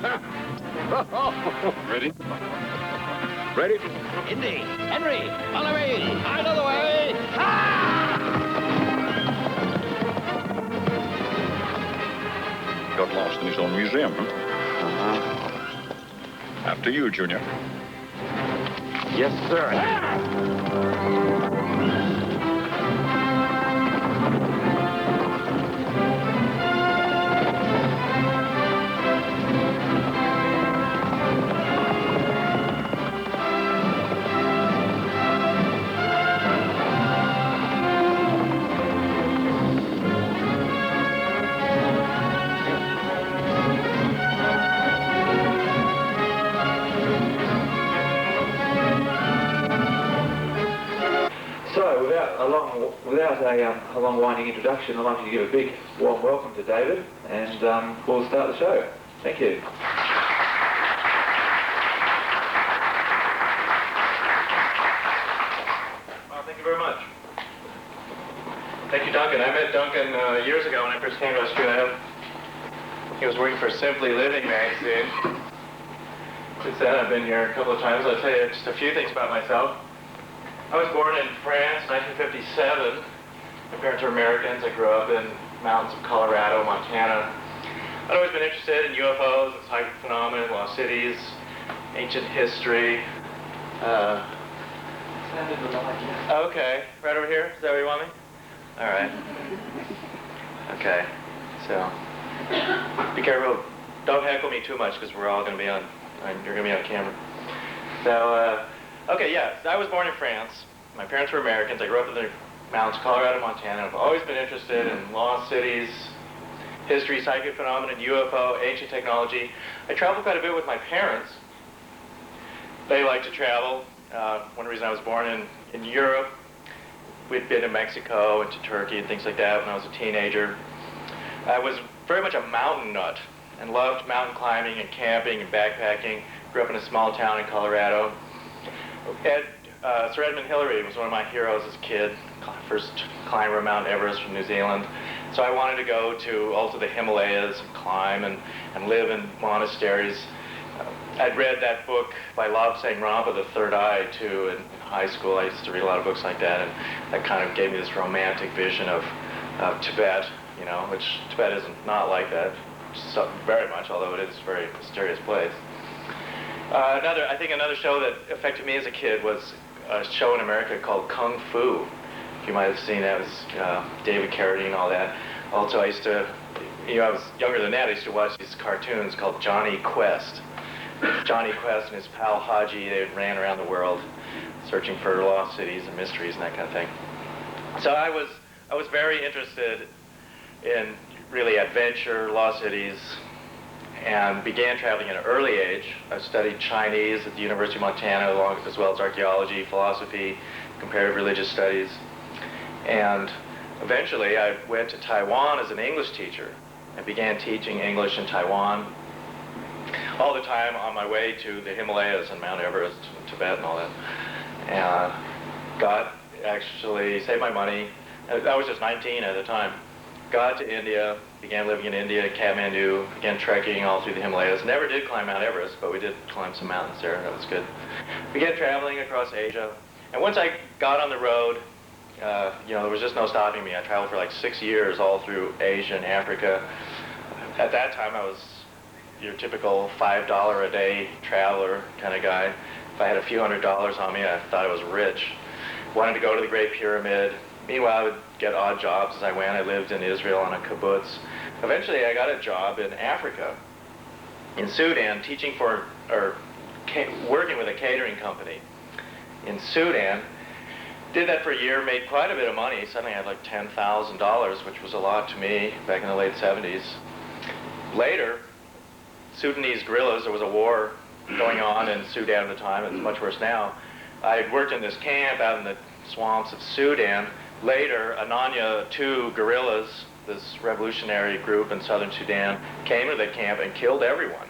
Ready? Ready? Indy, Henry, on the way, out of the way. Ah! Got lost in his own museum, huh? After you, Junior. Yes, sir. Without a long winding introduction, I'd like to give a big warm welcome to David, and we'll start the show. Thank you. Well, thank you very much. Thank you, Duncan. I met Duncan years ago when I first came to Australia. He was working for Simply Living magazine. Since then, I've been here a couple of times. I'll tell you just a few things about myself. I was born in France, 1957. My parents are Americans. I grew up in mountains of Colorado, Montana. I'd always been interested in UFOs and psychic phenomena, lost cities, ancient history. Okay, right over here? Is that where you want me? All right. Okay, so be careful. Don't heckle me too much because we're all going to be on, you're going to be on camera. So, okay, yeah, I was born in France. My parents were Americans. I grew up in the mountains, Colorado, Montana. I've always been interested in lost cities, history, psychic phenomena, UFO, ancient technology. I traveled quite a bit with my parents. They like to travel. One reason I was born in Europe, we'd been to Mexico and to Turkey and things like that when I was a teenager. I was very much a mountain nut and loved mountain climbing and camping and backpacking. Grew up in a small town in Colorado. Sir Edmund Hillary was one of my heroes as a kid, first climber of Mount Everest from New Zealand. So I wanted to go to also the Himalayas and climb and live in monasteries. I'd read that book by Lobsang Rampa, The Third Eye, too, in high school. I used to read a lot of books like that, and that kind of gave me this romantic vision of Tibet, you know, which Tibet is not like that so very much, although it is a very mysterious place. I think another show that affected me as a kid was a show in America called Kung Fu. You might have seen that. It was David Carradine and all that. Also, I used to, I was younger than that. I used to watch these cartoons called Johnny Quest. Johnny Quest and his pal Haji, they ran around the world searching for lost cities and mysteries and that kind of thing. So I was very interested in really adventure, lost cities, and began traveling at an early age. I studied Chinese at the University of Montana, as well as archaeology, philosophy, comparative religious studies. And eventually I went to Taiwan as an English teacher and began teaching English in Taiwan, all the time on my way to the Himalayas and Mount Everest and Tibet and all that. And got, actually, saved my money. I was just 19 at the time. Got to India, began living in India, Kathmandu, began trekking all through the Himalayas. Never did climb Mount Everest, but we did climb some mountains there. That was good. Began traveling across Asia. And once I got on the road, there was just no stopping me. I traveled for like 6 years all through Asia and Africa. At that time, I was your typical $5 a day traveler kind of guy. If I had a few $100s on me, I thought I was rich. Wanted to go to the Great Pyramid. Meanwhile, I would get odd jobs as I went. I lived in Israel on a kibbutz. Eventually, I got a job in Africa, in Sudan, working with a catering company in Sudan. Did that for a year, made quite a bit of money. Suddenly I had like $10,000, which was a lot to me back in the late 70s. Later, Sudanese guerrillas, there was a war going on in Sudan at the time. It's much worse now. I had worked in this camp out in the swamps of Sudan. Later, Ananya II guerrillas, this revolutionary group in southern Sudan, came to the camp and killed everyone,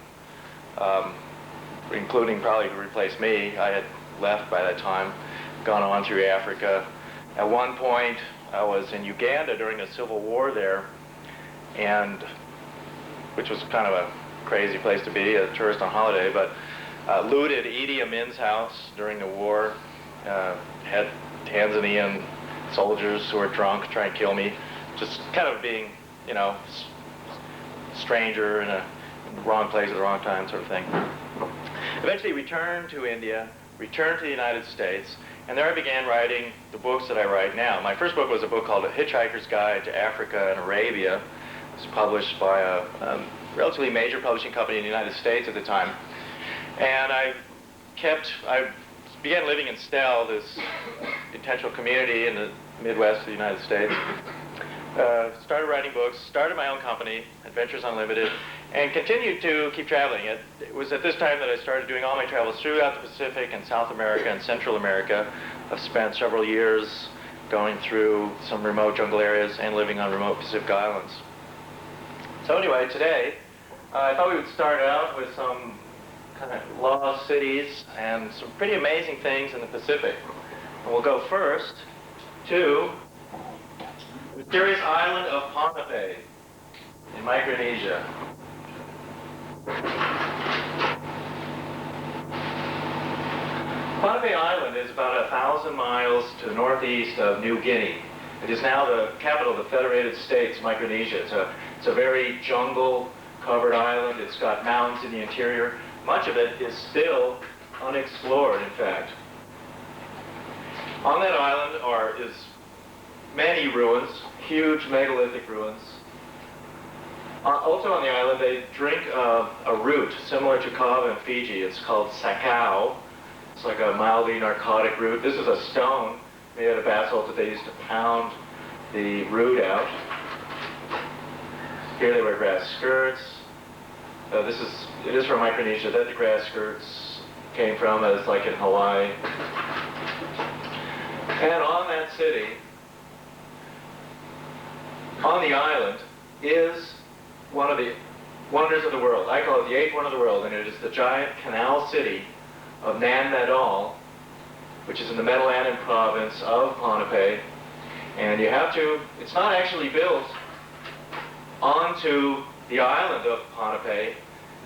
including probably to replace me. I had left by that time, gone on through Africa. At one point, I was in Uganda during the civil war there, which was kind of a crazy place to be, a tourist on holiday, but looted Idi Amin's house during the war, had Tanzanian soldiers who were drunk trying to kill me, just kind of being, you know, stranger in a wrong place at the wrong time sort of thing. Eventually returned to India, returned to the United States, and there I began writing the books that I write now. My first book was a book called A Hitchhiker's Guide to Africa and Arabia. It was published by a relatively major publishing company in the United States at the time. And I began living in Stell, this intentional community in the Midwest of the United States. Started writing books, started my own company, Adventures Unlimited, and continued to keep traveling. It was at this time that I started doing all my travels throughout the Pacific and South America and Central America. I've spent several years going through some remote jungle areas and living on remote Pacific islands. So anyway, today, I thought we would start out with some kind of lost cities and some pretty amazing things in the Pacific. And we'll go first to the mysterious island of Ponape in Micronesia. Ponape Island is about 1,000 miles to the northeast of New Guinea. It is now the capital of the Federated States, Micronesia. It's a very jungle-covered island. It's got mountains in the interior. Much of it is still unexplored, in fact. On that island is many ruins, huge megalithic ruins. Also on the island, they drink a root similar to kava in Fiji. It's called sakau. It's like a mildly narcotic root. This is a stone made out of basalt that they used to pound the root out. Here they wear grass skirts. It is from Micronesia that the grass skirts came from, as like in Hawaii. And on that city, on the island, is one of the wonders of the world. I call it the eighth wonder of the world, and it is the giant canal city of Nan Madol, which is in the Metalannon province of Ponape. And it's not actually built onto the island of Ponape.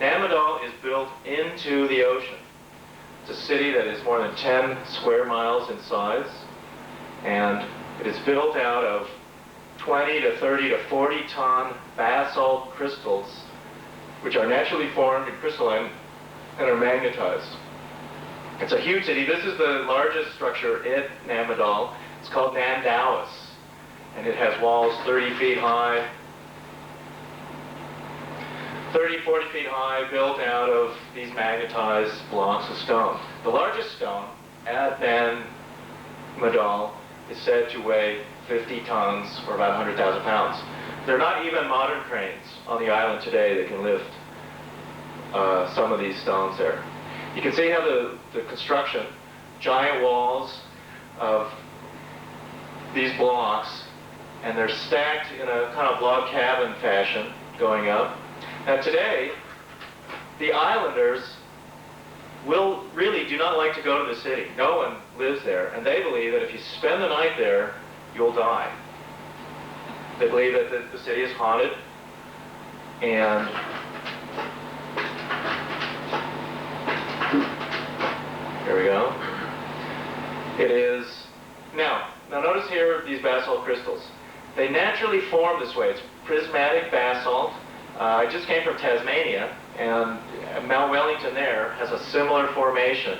Nan Madol is built into the ocean. It's a city that is more than 10 square miles in size, and it is built out of 20 to 30 to 40 ton basalt crystals, which are naturally formed and crystalline and are magnetized. It's a huge city. This is the largest structure in Nan Madol. It's called Nan Dowis, and it has walls 30 feet high, 30, 40 feet high, built out of these magnetized blocks of stone. The largest stone at Nan Madol is said to weigh 50 tons, or about 100,000 pounds. There are not even modern cranes on the island today that can lift some of these stones there. You can see how the construction, giant walls of these blocks, and they're stacked in a kind of log cabin fashion going up. Now today, the islanders really do not like to go to the city. No one lives there, and they believe that if you spend the night there, you'll die. They believe that the city is haunted, and here we go. It is, now notice here these basalt crystals. They naturally form this way. It's prismatic basalt. I just came from Tasmania, and Mount Wellington there has a similar formation.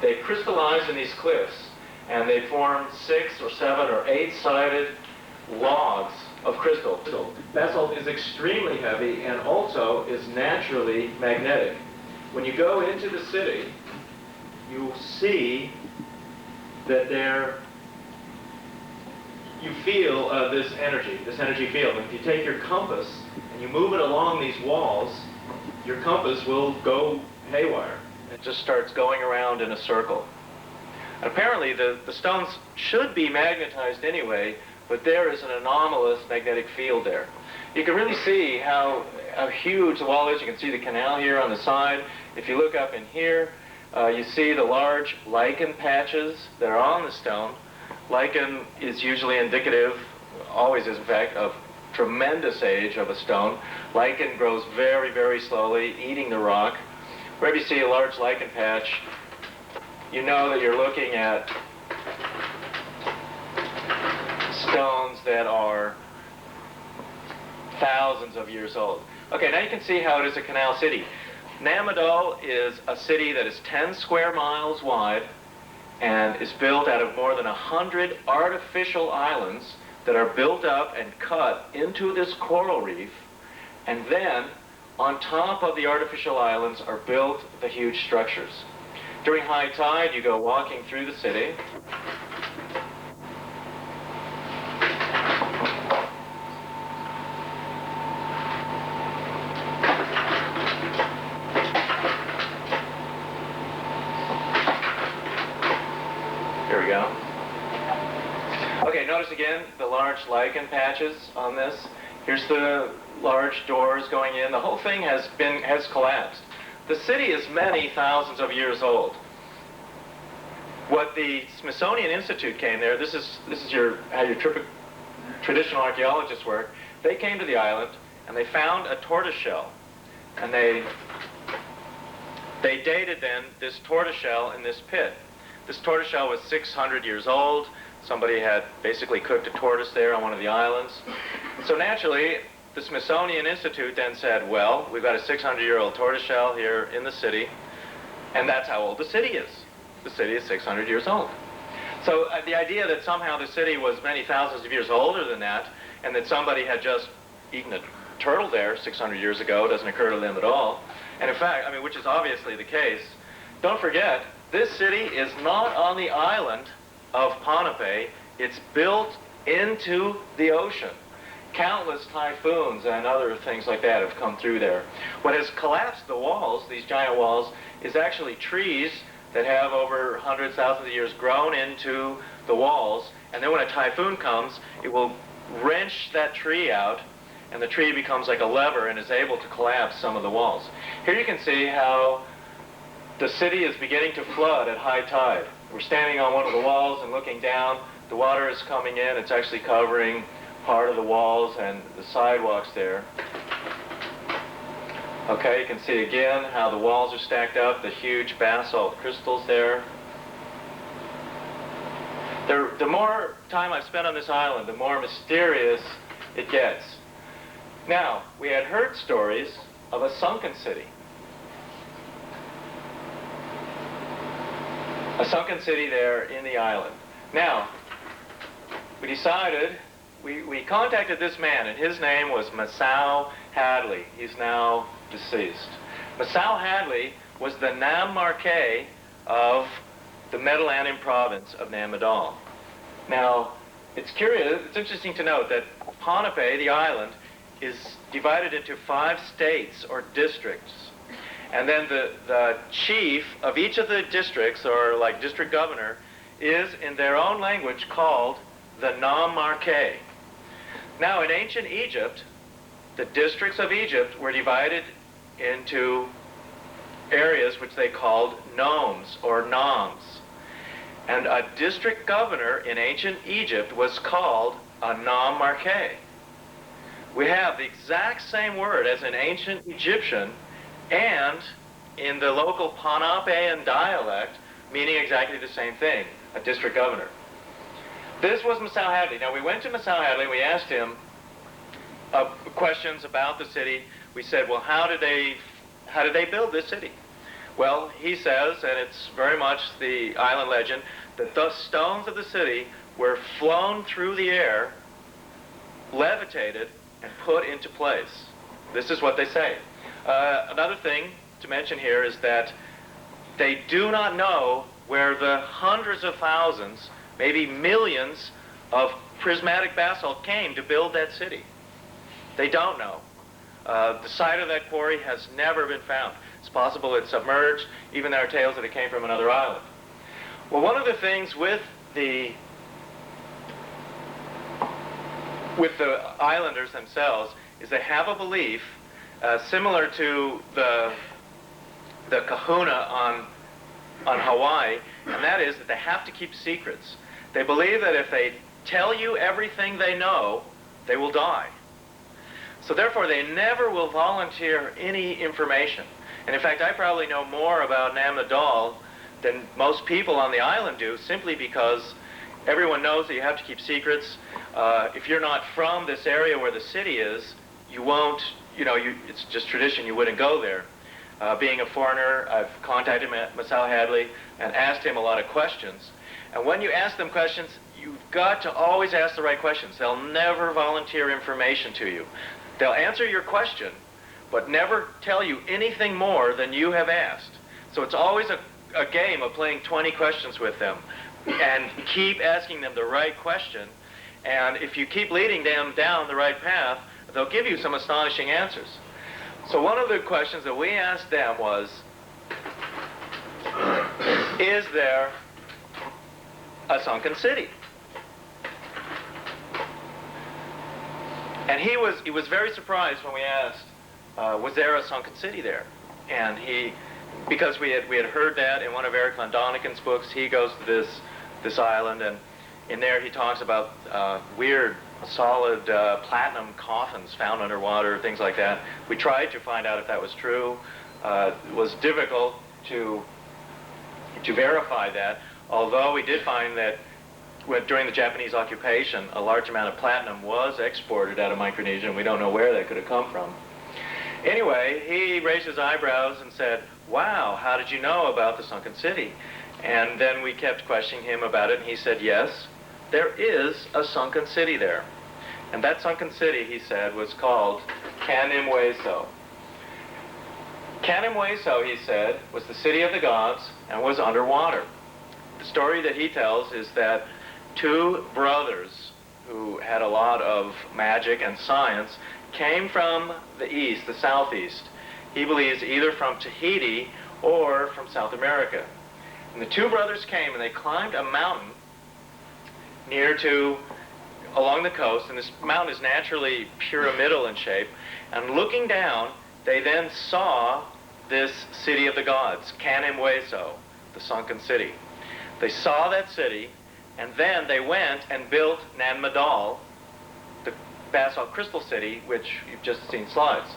They crystallize in these cliffs, and they form 6 or 7 or 8-sided logs of crystal. Basalt is extremely heavy and also is naturally magnetic. When you go into the city, you see that you feel this energy field. And if you take your compass and you move it along these walls, your compass will go haywire. It just starts going around in a circle. And apparently the stones should be magnetized anyway, but there is an anomalous magnetic field there. You can really see how huge the wall is. You can see the canal here on the side. If you look up in here, you see the large lichen patches that are on the stone. Lichen is usually indicative, always is in fact, of tremendous age of a stone. Lichen grows very, very slowly, eating the rock. Wherever you see a large lichen patch, you know that you're looking at stones that are thousands of years old. Okay, now you can see how it is a canal city. Namdal is a city that is 10 square miles wide and is built out of more than 100 artificial islands that are built up and cut into this coral reef, and then on top of the artificial islands are built the huge structures. During high tide, you go walking through the city. Here we go. Okay, notice again the large lichen patches on this. Here's the large doors going in. The whole thing has collapsed. The city is many thousands of years old. What the Smithsonian Institute came there, this is how your traditional archaeologists work. They came to the island and they found a tortoise shell, and they dated then this tortoise shell in this pit. This tortoise shell was 600 years old. Somebody had basically cooked a tortoise there on one of the islands. So naturally, the Smithsonian Institute then said, well, we've got a 600-year-old tortoise shell here in the city, and that's how old the city is. The city is 600 years old. So the idea that somehow the city was many thousands of years older than that, and that somebody had just eaten a turtle there 600 years ago doesn't occur to them at all. And in fact, I mean, which is obviously the case, don't forget, this city is not on the island of Ponape. It's built into the ocean. Countless typhoons and other things like that have come through there. What has collapsed the walls, these giant walls, is actually trees that have over hundreds, thousands of years grown into the walls, and then when a typhoon comes, it will wrench that tree out, and the tree becomes like a lever and is able to collapse some of the walls. Here you can see how the city is beginning to flood at high tide. We're standing on one of the walls and looking down. The water is coming in. It's actually covering part of the walls and the sidewalks there. Okay, you can see again how the walls are stacked up, the huge basalt crystals there. The more time I've spent on this island, the more mysterious it gets. Now, we had heard stories of a sunken city. A sunken city there in the island. Now, we decided, we contacted this man, and his name was Masao Hadley. He's now deceased. Masao Hadley was the Nam Marquet of the Metalanum province of Namdal. Now, it's curious, it's interesting to note that Ponape, the island, is divided into 5 states or districts. And then the chief of each of the districts, or like district governor, is in their own language called the Nam Marquet. Now, in ancient Egypt, the districts of Egypt were divided into areas which they called nomes or noms. And a district governor in ancient Egypt was called a Nam Marquet. We have the exact same word as in ancient Egyptian and in the local Ponapean dialect, meaning exactly the same thing, a district governor. This was Masao Hadley. Now, we went to Masao Hadley and we asked him questions about the city. We said, well, how did they build this city? Well, he says, and it's very much the island legend, that the stones of the city were flown through the air, levitated, and put into place. This is what they say. Another thing to mention here is that they do not know where the hundreds of thousands, maybe millions of prismatic basalt came to build that city. They don't know. The site of that quarry has never been found. It's possible it's submerged. Even there are tales that it came from another island. Well, one of the things with the islanders themselves is they have a belief similar to the kahuna on Hawaii, and that is that they have to keep secrets. They believe that if they tell you everything they know, they will die. So therefore, they never will volunteer any information. And in fact, I probably know more about Nam Nadal than most people on the island do, simply because everyone knows that you have to keep secrets. If you're not from this area where the city is, you won't, it's just tradition, you wouldn't go there. Being a foreigner, I've contacted Masao Hadley and asked him a lot of questions. And when you ask them questions, you've got to always ask the right questions. They'll never volunteer information to you. They'll answer your question, but never tell you anything more than you have asked. So it's always a game of playing 20 questions with them and keep asking them the right question. And if you keep leading them down the right path, they'll give you some astonishing answers. So one of the questions that we asked them was, is there a sunken city? And he was very surprised when we asked, was there a sunken city there? And because we had heard that in one of Eric von Daniken's books. He goes to this island, and in there he talks about weird, solid platinum coffins found underwater, things like that. We tried to find out if that was true. It was difficult to verify that, although we did find that during the Japanese occupation, a large amount of platinum was exported out of Micronesia, and we don't know where that could have come from. Anyway, he raised his eyebrows and said, wow, how did you know about the sunken city? And then we kept questioning him about it, and he said, yes, there is a sunken city there. And that sunken city, he said, was called Kanimweso. Kanimweso, he said, was the city of the gods and was underwater. The story that he tells is that two brothers who had a lot of magic and science came from the east, the southeast. He believes either from Tahiti or from South America. And the two brothers came and they climbed a mountain along the coast, and this mountain is naturally pyramidal in shape. And looking down, they then saw this city of the gods, Kanimweso, the sunken city. They saw that city, and then they went and built Nan Madol, the basalt crystal city, which you've just seen slides.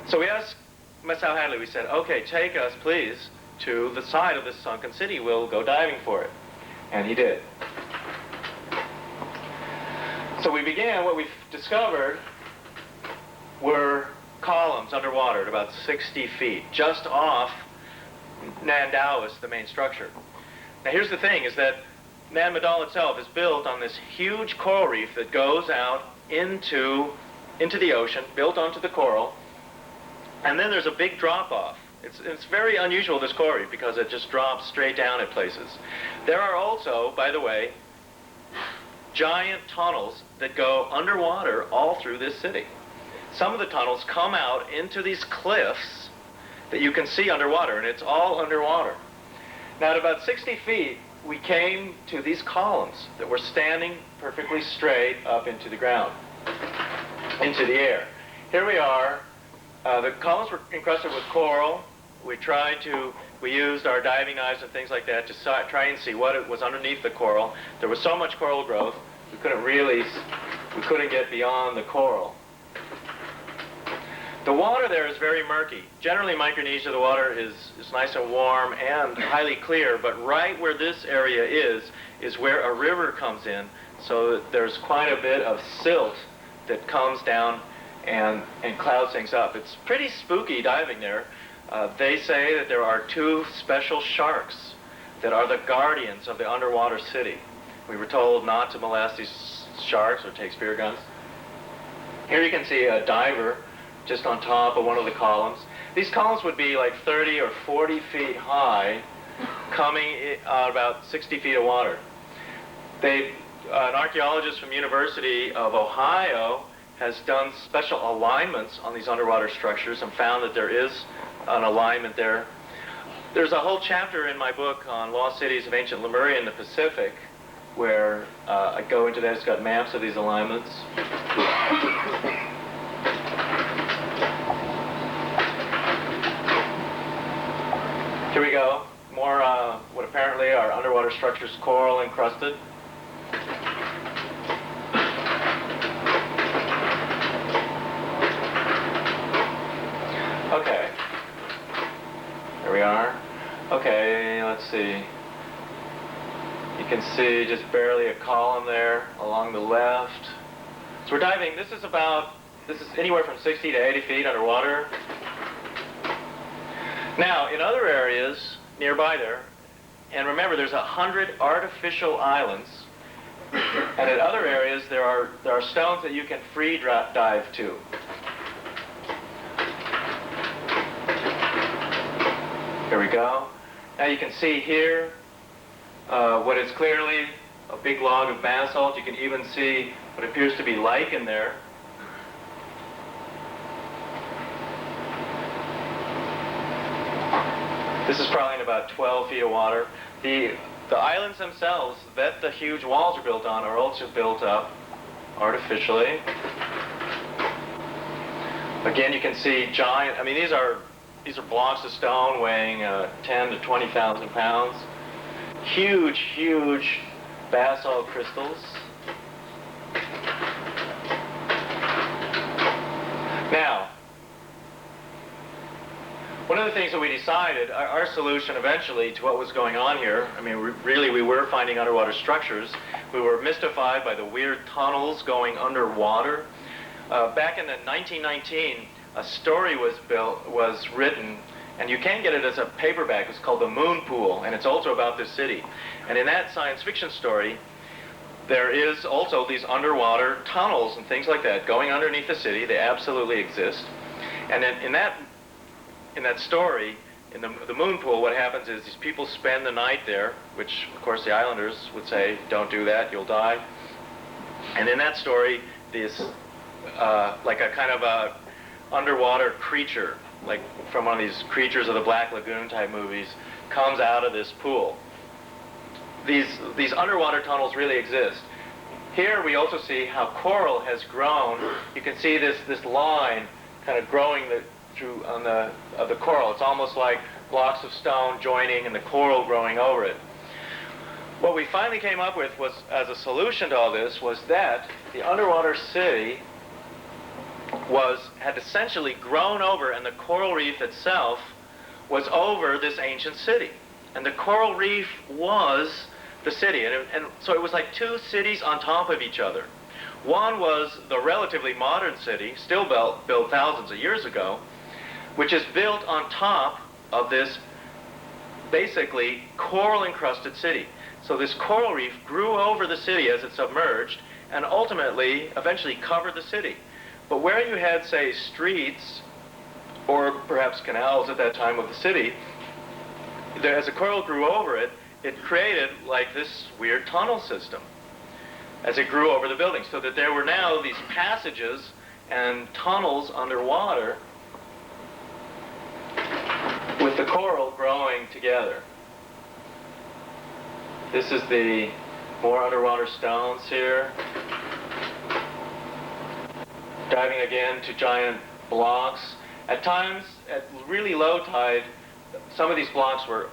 So we asked Masao Hadley, we said, okay, take us, please, to the side of this sunken city. We'll go diving for it. And he did. So we began, what we discovered were columns underwater at about 60 feet, just off Nandaois, the main structure. Now here's the thing, is that Nan Madol itself is built on this huge coral reef that goes out into the ocean, built onto the coral, and then there's a big drop-off. It's very unusual, this coral reef, because it just drops straight down at places. There are also, by the way, giant tunnels that go underwater all through this city. Some of the tunnels come out into these cliffs that you can see underwater, and it's all underwater. Now, at about 60 feet, we came to these columns that were standing perfectly straight up into the ground, into the air. Here we are. The columns were encrusted with coral. We used our diving knives and things like that to try and see what was underneath the coral. There was so much coral growth, we couldn't get beyond the coral. The water there is very murky. Generally, in Micronesia, the water is nice and warm and highly clear, but right where this area is where a river comes in, so there's quite a bit of silt that comes down and clouds things up. It's pretty spooky diving there. They say that there are two special sharks that are the guardians of the underwater city. We were told not to molest these sharks or take spear guns. Here you can see a diver just on top of one of the columns. These columns would be like 30 or 40 feet high, coming about 60 feet of water. An archaeologist from University of Ohio has done special alignments on these underwater structures and found that there is an alignment there. There's a whole chapter in my book on lost cities of ancient Lemuria in the Pacific where I go into that. It's got maps of these alignments. Here we go. More what apparently are underwater structures, coral encrusted. Okay. There we are. Okay, let's see. You can see just barely a column there along the left. So we're diving, this is anywhere from 60 to 80 feet underwater. Now, in other areas nearby there, and remember there's 100 artificial islands, and in other areas there are stones that you can free dive to. Here we go. Now you can see here what is clearly a big log of basalt. You can even see what appears to be lichen there. This is probably in about 12 feet of water. The islands themselves that the huge walls are built on are also built up artificially. Again, you can see giant, I mean these are blocks of stone weighing 10 to 20,000 pounds. Huge, huge basalt crystals. Now, one of the things that we decided, our solution eventually to what was going on here, I mean, really we were finding underwater structures. We were mystified by the weird tunnels going underwater. Back in 1919, a story was written, and you can get it as a paperback. It's called The Moon Pool, and it's also about this city. And in that science fiction story, there is also these underwater tunnels and things like that going underneath the city. They absolutely exist. And in that story, in the Moon Pool, what happens is these people spend the night there, which of course the islanders would say, don't do that, you'll die. And in that story, this like a kind of a underwater creature, like from one of these Creatures of the Black Lagoon type movies, comes out of this pool. These underwater tunnels really exist. Here we also see how coral has grown. You can see this line kind of growing through on the coral. It's almost like blocks of stone joining and the coral growing over it. What we finally came up with was, as a solution to all this, was that the underwater city had essentially grown over, and the coral reef itself was over this ancient city. And the coral reef was the city. And so it was like two cities on top of each other. One was the relatively modern city, still built thousands of years ago, which is built on top of this basically coral-encrusted city. So this coral reef grew over the city as it submerged and ultimately, eventually covered the city. But where you had, say, streets or perhaps canals at that time of the city, as the coral grew over it, it created like this weird tunnel system as it grew over the building, so that there were now these passages and tunnels underwater with the coral growing together. This is the more underwater stones here. Diving again to giant blocks. At times, at really low tide, some of these blocks were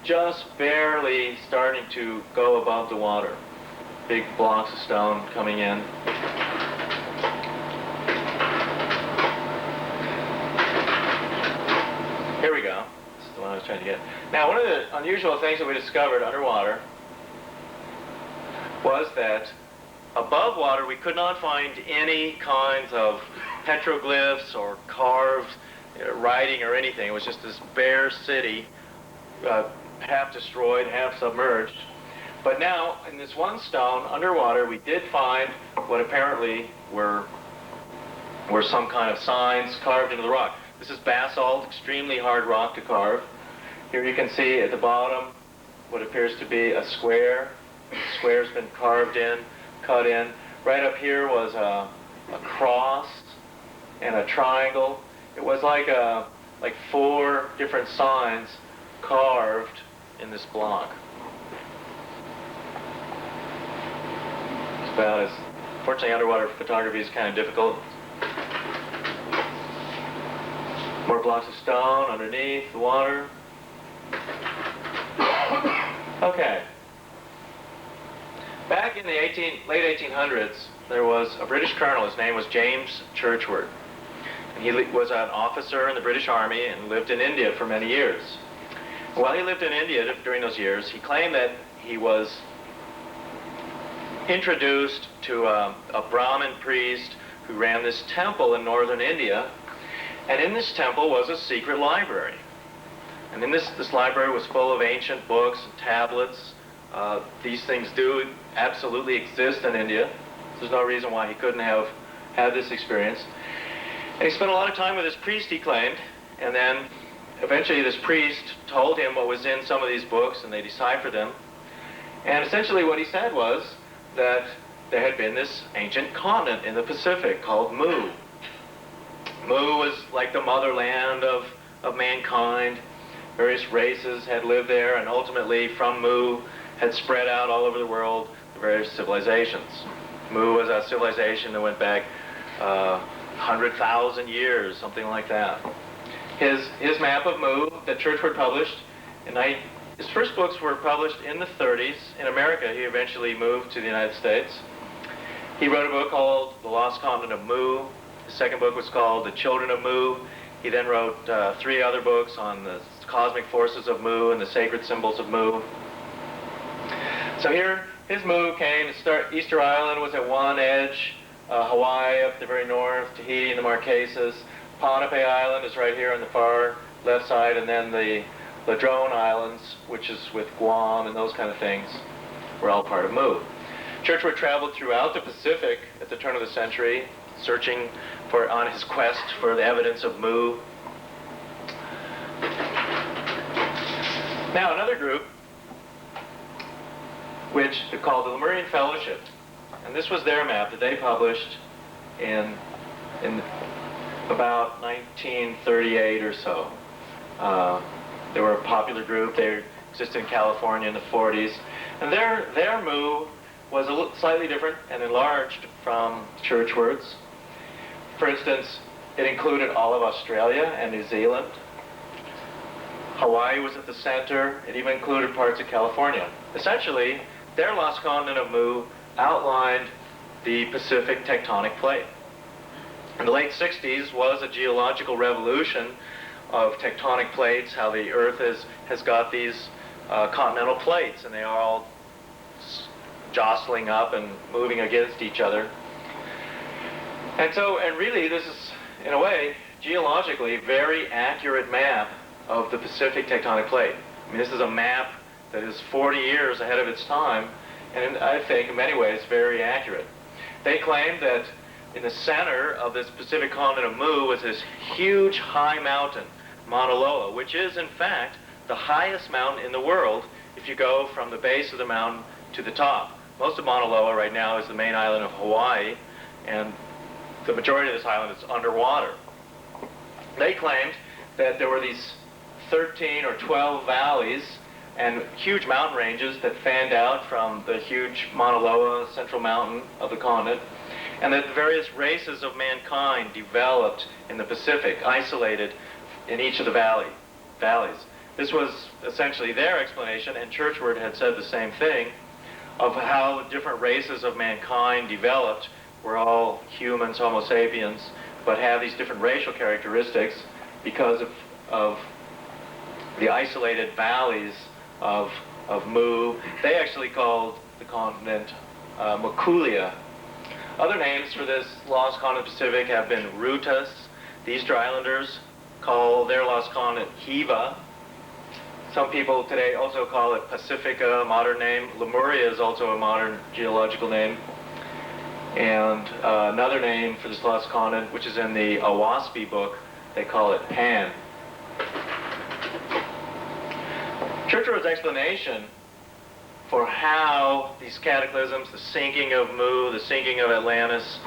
just barely starting to go above the water. Big blocks of stone coming in. Here we go. This is the one I was trying to get. Now, one of the unusual things that we discovered underwater was that above water we could not find any kinds of petroglyphs or carved writing or anything. It was just this bare city, half destroyed, half submerged. But now, in this one stone underwater, we did find what apparently were some kind of signs carved into the rock. This is basalt, extremely hard rock to carve. Here you can see at the bottom what appears to be a square. The square's been carved in, cut in. Right up here was a cross and a triangle. It was like 4 different signs carved in this block. It's about as, fortunately, underwater photography is kind of difficult. More blocks of stone underneath the water. Okay. Back in the late 1800s, there was a British colonel. His name was James Churchward. He was an officer in the British Army and lived in India for many years. While he lived in India during those years, he claimed that he was introduced to a Brahmin priest who ran this temple in northern India, and in this temple was a secret library. And in this library was full of ancient books and tablets. These things do absolutely exist in India. There's no reason why he couldn't have had this experience. And he spent a lot of time with this priest, he claimed, and then eventually this priest told him what was in some of these books, and they deciphered them. And essentially what he said was that there had been this ancient continent in the Pacific called Mu. Mu was like the motherland of mankind. Various races had lived there, and ultimately from Mu had spread out all over the world to various civilizations. Mu was a civilization that went back 100,000 years, something like that. His map of Mu that Churchward published, his first books were published in the 30s. In America, he eventually moved to the United States. He wrote a book called The Lost Continent of Mu. His second book was called The Children of Mu. He then wrote 3 other books on the cosmic forces of Mu and the sacred symbols of Mu. So here, his Mu came to start. Easter Island was at one edge, Hawaii up the very north, Tahiti and the Marquesas. Ponape Island is right here on the far left side, and then the Ladrone Islands, which is with Guam and those kind of things, were all part of Mu. Churchward traveled throughout the Pacific at the turn of the century, searching on his quest for the evidence of Mu. Now another group, which is called the Lemurian Fellowship, and this was their map that they published in about 1938 or so. They were a popular group. They existed in California in the 40s, and their Mu was slightly different and enlarged from Churchward's. For instance, it included all of Australia and New Zealand. Hawaii was at the center. It even included parts of California. Essentially, their lost continent of Mu outlined the Pacific tectonic plate. In the late 60s was a geological revolution of tectonic plates, how the Earth has got these continental plates, and they are all jostling up and moving against each other. And really this is, in a way, geologically a very accurate map of the Pacific tectonic plate. I mean, this is a map that is 40 years ahead of its time, and I think in many ways very accurate. They claim that in the center of this Pacific continent of Mu was this huge high mountain, Mauna Loa, which is in fact the highest mountain in the world if you go from the base of the mountain to the top. Most of Mauna Loa right now is the main island of Hawaii, and the majority of this island is underwater. They claimed that there were these 13 or 12 valleys and huge mountain ranges that fanned out from the huge Mauna Loa, central mountain of the continent, and that the various races of mankind developed in the Pacific, isolated in each of the valleys. This was essentially their explanation, and Churchward had said the same thing, of how different races of mankind developed. We're all humans, Homo sapiens, but have these different racial characteristics because of the isolated valleys of Mu. They actually called the continent Makulia. Other names for this lost continent Pacific have been Rutas. The Easter Islanders call their lost continent Hiva. Some people today also call it Pacifica, a modern name. Lemuria is also a modern geological name. And another name for this lost continent, which is in the Awaspi book, they call it Pan. Churchward's explanation for how these cataclysms, the sinking of Mu, the sinking of Atlantis,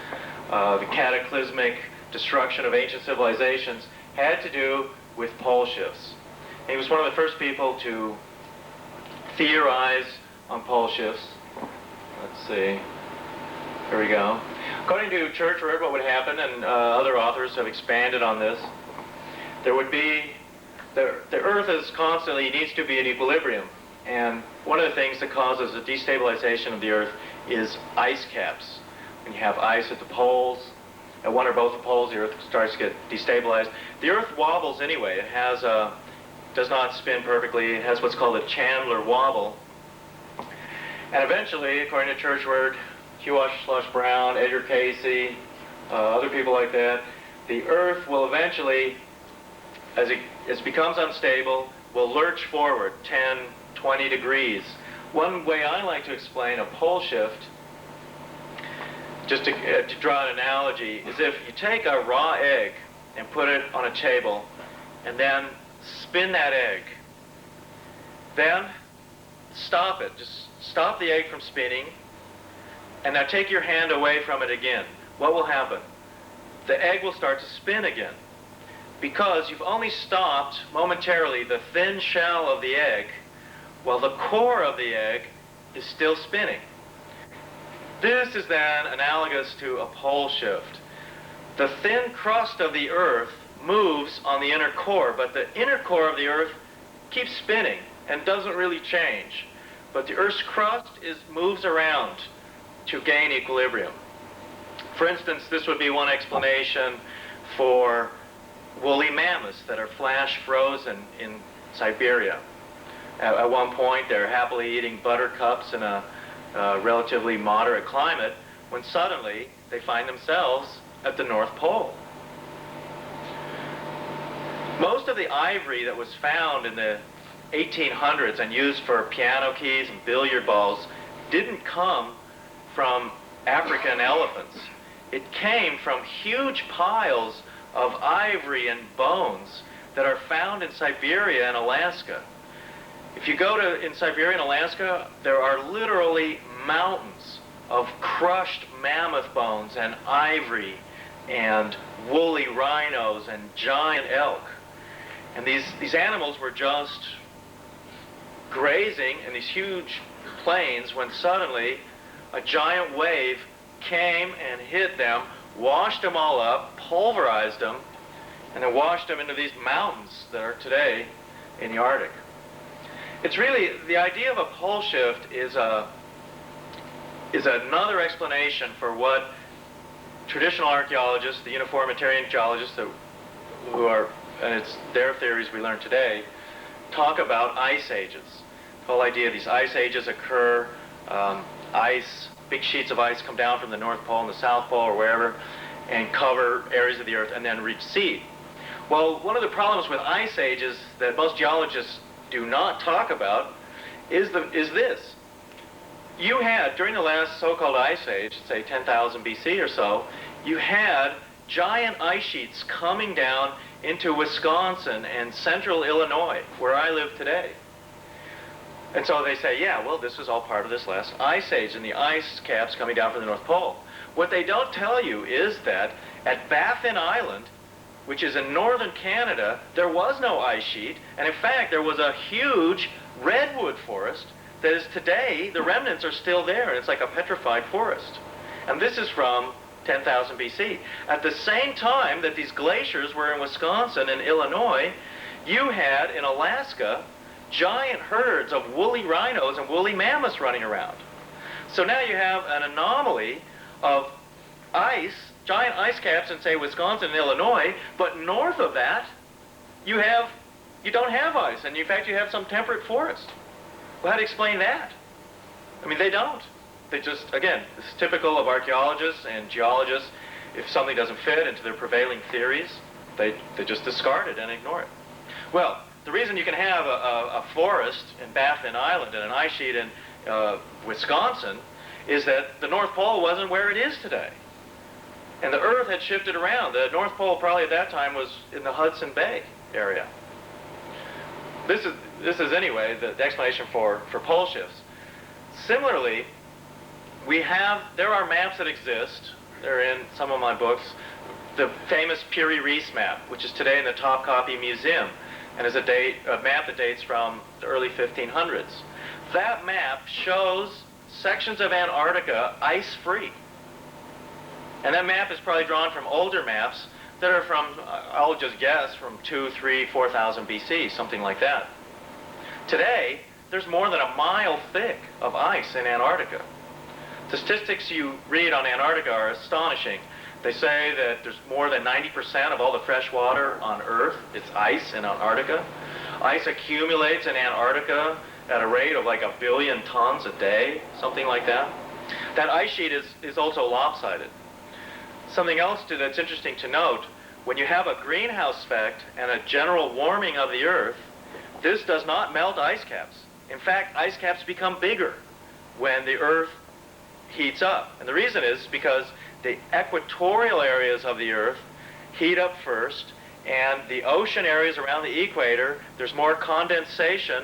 the cataclysmic destruction of ancient civilizations, had to do with pole shifts. And he was one of the first people to theorize on pole shifts. Let's see. Here we go. According to Churchward, what would happen, and other authors have expanded on this, there would be, the Earth is constantly, needs to be in equilibrium. And one of the things that causes the destabilization of the Earth is ice caps. When you have ice at the poles, at one or both poles, the Earth starts to get destabilized. The Earth wobbles anyway. It does not spin perfectly. It has what's called a Chandler wobble. And eventually, according to Churchward, Hugh Slush Brown, Edgar Casey, other people like that, the Earth will eventually, as it becomes unstable, will lurch forward 10, 20 degrees. One way I like to explain a pole shift, just to draw an analogy, is if you take a raw egg and put it on a table and then spin that egg, then stop it. Just stop the egg from spinning, and now take your hand away from it again. What will happen? The egg will start to spin again, because you've only stopped momentarily the thin shell of the egg while the core of the egg is still spinning. This is then analogous to a pole shift. The thin crust of the Earth moves on the inner core, but the inner core of the Earth keeps spinning and doesn't really change. But the Earth's crust moves around to gain equilibrium. For instance, this would be one explanation for woolly mammoths that are flash frozen in Siberia. At one point, they're happily eating buttercups in a relatively moderate climate, when suddenly they find themselves at the North Pole. Most of the ivory that was found in the 1800s and used for piano keys and billiard balls didn't come from African elephants. It came from huge piles of ivory and bones that are found in Siberia and Alaska. If you go in Siberia and Alaska, there are literally mountains of crushed mammoth bones and ivory and woolly rhinos and giant elk. And these animals were just grazing in these huge plains when suddenly a giant wave came and hit them, washed them all up, pulverized them, and then washed them into these mountains that are today in the Arctic. It's really, the idea of a pole shift is another explanation for what traditional archaeologists, the uniformitarian geologists who are, and it's their theories we learn today, talk about ice ages. The whole idea of these ice ages occur, big sheets of ice come down from the North Pole and the South Pole or wherever and cover areas of the Earth and then recede. Well, one of the problems with ice ages that most geologists do not talk about is this. You had, during the last so-called ice age, say 10,000 BC or so, you had giant ice sheets coming down into Wisconsin and central Illinois, where I live today. And so they say, yeah, well, this was all part of this last ice age and the ice caps coming down from the North Pole. What they don't tell you is that at Baffin Island, which is in northern Canada, there was no ice sheet, and in fact, there was a huge redwood forest that is today, the remnants are still there, and it's like a petrified forest. And this is from 10,000 BC. At the same time that these glaciers were in Wisconsin and Illinois, you had in Alaska giant herds of woolly rhinos and woolly mammoths running around. So now you have an anomaly of ice, giant ice caps in, say, Wisconsin and Illinois, but north of that, you don't have ice, and in fact you have some temperate forest. Well, how do you explain that? I mean, they don't. They just, again, this is typical of archaeologists and geologists. If something doesn't fit into their prevailing theories, they just discard it and ignore it. Well, the reason you can have a forest in Baffin Island and an ice sheet in Wisconsin is that the North Pole wasn't where it is today. And the Earth had shifted around. The North Pole probably at that time was in the Hudson Bay area. This is anyway, the explanation for pole shifts. Similarly, there are maps that exist. They're in some of my books. The famous Piri Reis map, which is today in the Topkapi Museum, and is a map that dates from the early 1500s. That map shows sections of Antarctica ice-free. And that map is probably drawn from older maps that are from, I'll just guess, from 2, 3, 4,000 BC, something like that. Today, there's more than a mile thick of ice in Antarctica. The statistics you read on Antarctica are astonishing. They say that there's more than 90% of all the fresh water on Earth is ice in Antarctica. Ice accumulates in Antarctica at a rate of like 1 billion tons a day, something like that. That ice sheet is also lopsided. Something else that's interesting to note, when you have a greenhouse effect and a general warming of the Earth, this does not melt ice caps. In fact, ice caps become bigger when the Earth heats up. And the reason is because the equatorial areas of the Earth heat up first, and the ocean areas around the equator, there's more condensation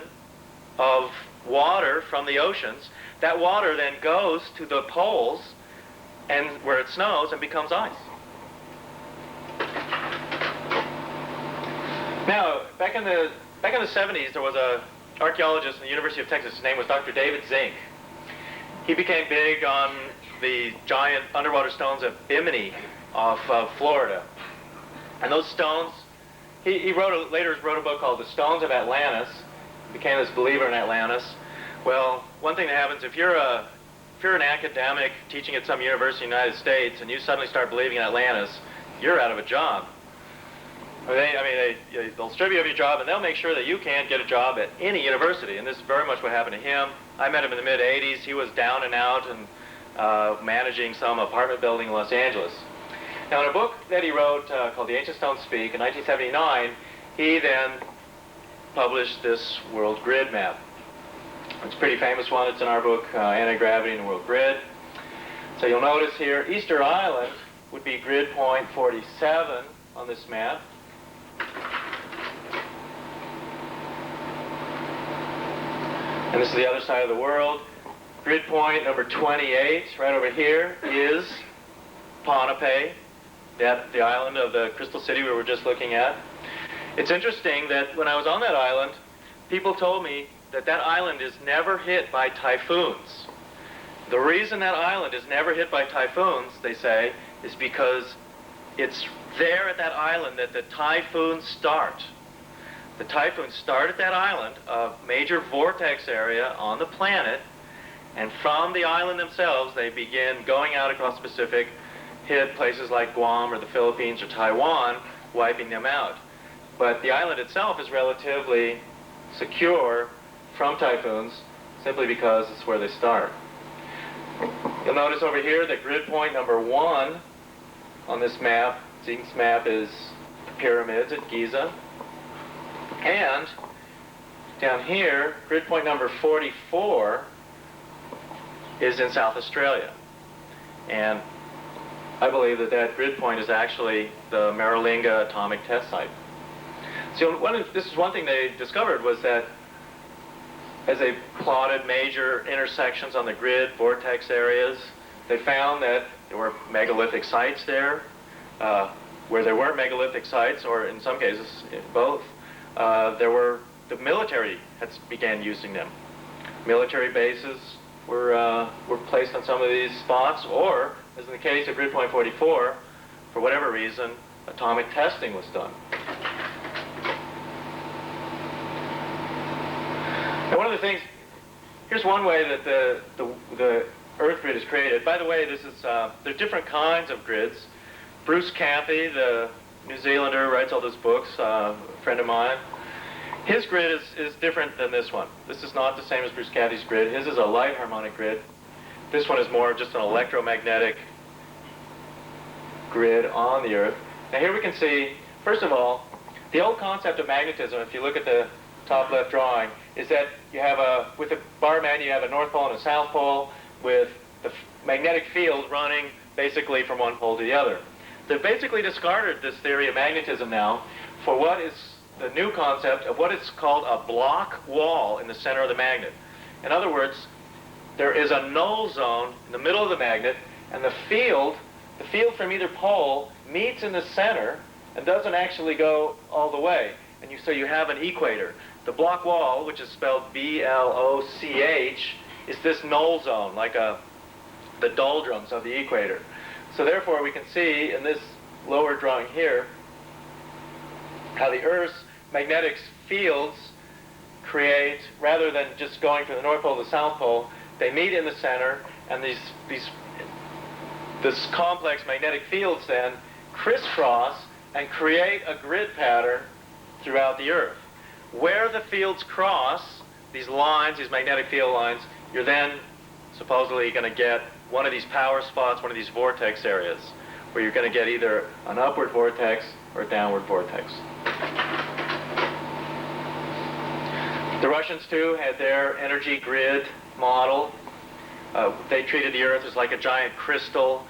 of water from the oceans. That water then goes to the poles and where it snows and becomes ice. Now, back in the 70s, there was an archaeologist in the University of Texas. His name was Dr. David Zink. He became big on the giant underwater stones of Bimini off of Florida. And those stones, he later wrote a book called The Stones of Atlantis. He became this believer in Atlantis. Well, one thing that happens, if you're an academic teaching at some university in the United States and you suddenly start believing in Atlantis, you're out of a job. They'll strip you of your job, and they'll make sure that you can't get a job at any university. And this is very much what happened to him. I met him in the mid-'80s. He was down and out and managing some apartment building in Los Angeles. Now, in a book that he wrote called The Ancient Stones Speak in 1979, he then published this world grid map. It's a pretty famous one. It's in our book, Anti-Gravity and the World Grid. So you'll notice here, Easter Island would be grid point 47 on this map. And this is the other side of the world. Grid point number 28, right over here, is Ponape, the island of the Crystal City we were just looking at. It's interesting that when I was on that island, people told me that that island is never hit by typhoons. The reason that island is never hit by typhoons, they say, is because it's there at that island that the typhoons start. The typhoons start at that island, a major vortex area on the planet, and from the island themselves, they begin going out across the Pacific, hit places like Guam or the Philippines or Taiwan, wiping them out. But the island itself is relatively secure from typhoons simply because it's where they start. You'll notice over here that grid point number 1 on this map, Zink's map, is the pyramids at Giza. And down here, grid point number 44 is in South Australia. And I believe that that grid point is actually the Maralinga atomic test site. So this is one thing they discovered, was that as they plotted major intersections on the grid, vortex areas, they found that there were megalithic sites there. Where there weren't megalithic sites, or in some cases both, the military began using them. Military bases were placed on some of these spots, or, as in the case of grid point 44, for whatever reason, atomic testing was done. Now, one of the things, here's one way that the Earth grid is created. By the way, there are different kinds of grids. Bruce Cathy, the New Zealander, writes all those books, a friend of mine. His grid is different than this one. This is not the same as Bruce Cathy's grid. His is a light harmonic grid. This one is more just an electromagnetic grid on the Earth. Now here we can see, first of all, the old concept of magnetism, if you look at the top left drawing, is that you have with a bar magnet, you have a north pole and a south pole with the magnetic field running basically from one pole to the other. They've basically discarded this theory of magnetism now for what is the new concept of what is called a block wall in the center of the magnet. In other words, there is a null zone in the middle of the magnet, and the field from either pole meets in the center and doesn't actually go all the way. And so you have an equator. The block wall, which is spelled B-L-O-C-H, is this null zone, like the doldrums of the equator. So therefore, we can see in this lower drawing here how the Earth's magnetic fields create, rather than just going from the North Pole to the South Pole, they meet in the center, and these this complex magnetic fields then crisscross and create a grid pattern throughout the Earth. Where the fields cross, these lines, these magnetic field lines, you're then supposedly going to get one of these power spots, one of these vortex areas, where you're going to get either an upward vortex or a downward vortex. The Russians, too, had their energy grid model. They treated the Earth as like a giant crystal,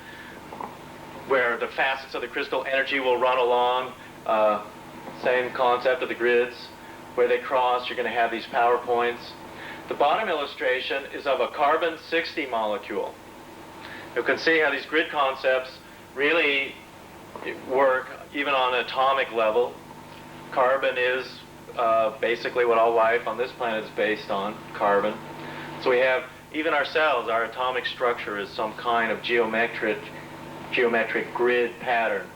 where the facets of the crystal energy will run along. Same concept of the grids. Where they cross, you're going to have these power points. The bottom illustration is of a carbon-60 molecule. You can see how these grid concepts really work even on an atomic level. Carbon is basically what all life on this planet is based on, carbon. So we have, even ourselves, our atomic structure is some kind of geometric grid pattern.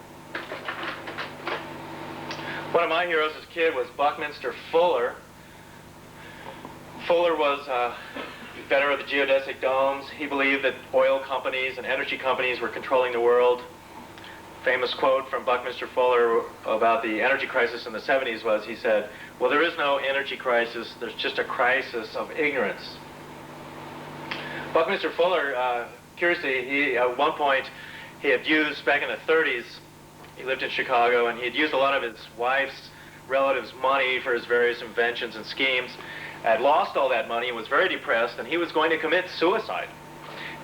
One of my heroes as a kid was Buckminster Fuller. Fuller was a inventor of the geodesic domes. He believed that oil companies and energy companies were controlling the world. Famous quote from Buckminster Fuller about the energy crisis in the 70s was, he said, "Well, there is no energy crisis, there's just a crisis of ignorance." Buckminster Fuller, curiously, he at one point, he had used, back in the 30s, he lived in Chicago, and he had used a lot of his wife's relatives' money for his various inventions and schemes, had lost all that money and was very depressed, and he was going to commit suicide.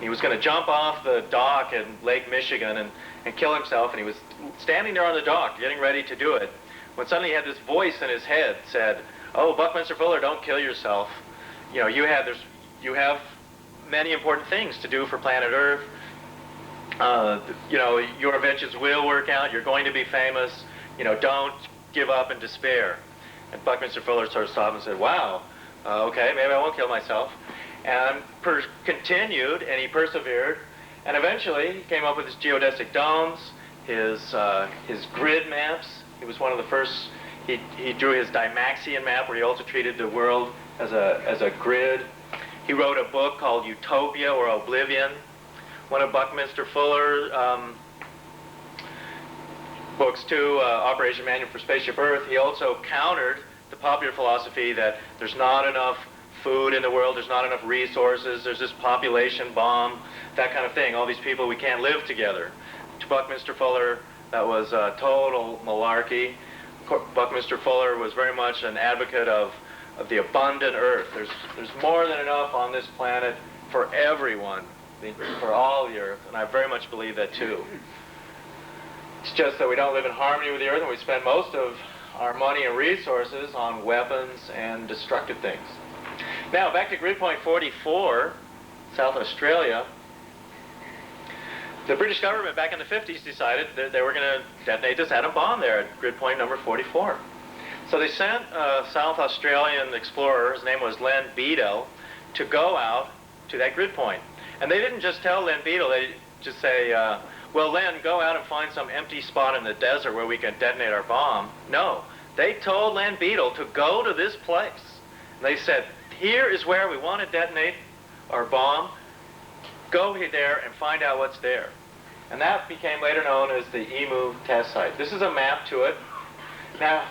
He was going to jump off the dock in Lake Michigan and kill himself, and he was standing there on the dock getting ready to do it, when suddenly he had this voice in his head said, "Oh, Buckminster Fuller, don't kill yourself. You know, you have many important things to do for planet Earth. You know, your inventions will work out. You're going to be famous. You know, don't give up in despair." And Buckminster Fuller sort of stopped and said, "Wow, okay, maybe I won't kill myself." And continued, and he persevered, and eventually he came up with his geodesic domes, his grid maps. He was one of the first. He drew his Dymaxion map, where he also treated the world as a grid. He wrote a book called Utopia or Oblivion. One of Buckminster Fuller's books too, Operation Manual for Spaceship Earth. He also countered the popular philosophy that there's not enough food in the world, there's not enough resources, there's this population bomb, that kind of thing. All these people, we can't live together. To Buckminster Fuller, that was total malarkey. Buckminster Fuller was very much an advocate of the abundant Earth. There's more than enough on this planet for everyone, for all the Earth, and I very much believe that too. It's just that we don't live in harmony with the Earth, and we spend most of our money and resources on weapons and destructive things. Now, back to grid point 44, South Australia. The British government back in the 50s decided that they were going to detonate this atom bomb there at grid point number 44. So they sent a South Australian explorer, his name was Len Beadle, to go out to that grid point. And they didn't just tell Len Beadle, they just say, well, Len, go out and find some empty spot in the desert where we can detonate our bomb. No, they told Len Beadle to go to this place. And they said, here is where we want to detonate our bomb. Go there and find out what's there. And that became later known as the Emu test site. This is a map to it. Now,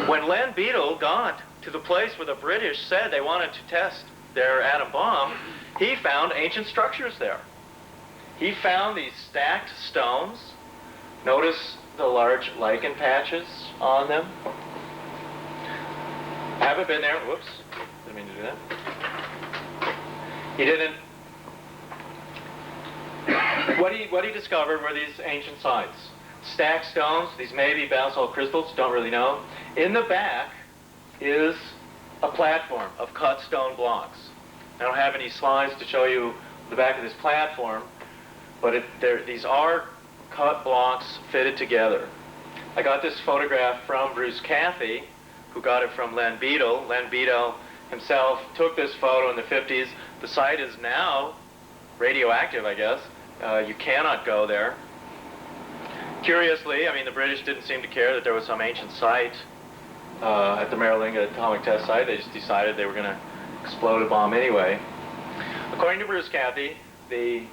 when Len Beadle got to the place where the British said they wanted to test their atom bomb, he found ancient structures there. He found these stacked stones. Notice the large lichen patches on them. I haven't been there. Whoops. Didn't mean to do that. He didn't. What he discovered were these ancient sites. Stacked stones. These may be basalt crystals. Don't really know. In the back is a platform of cut stone blocks. I don't have any slides to show you the back of this platform, but these are cut blocks fitted together. I got this photograph from Bruce Cathy, who got it from Len Beadle. Len Beadle himself took this photo in the 50s. The site is now radioactive, I guess. You cannot go there. Curiously, I mean, the British didn't seem to care that there was some ancient site at the Maralinga atomic test site. They just decided they were going to explode a bomb anyway. According to Bruce Cathy, the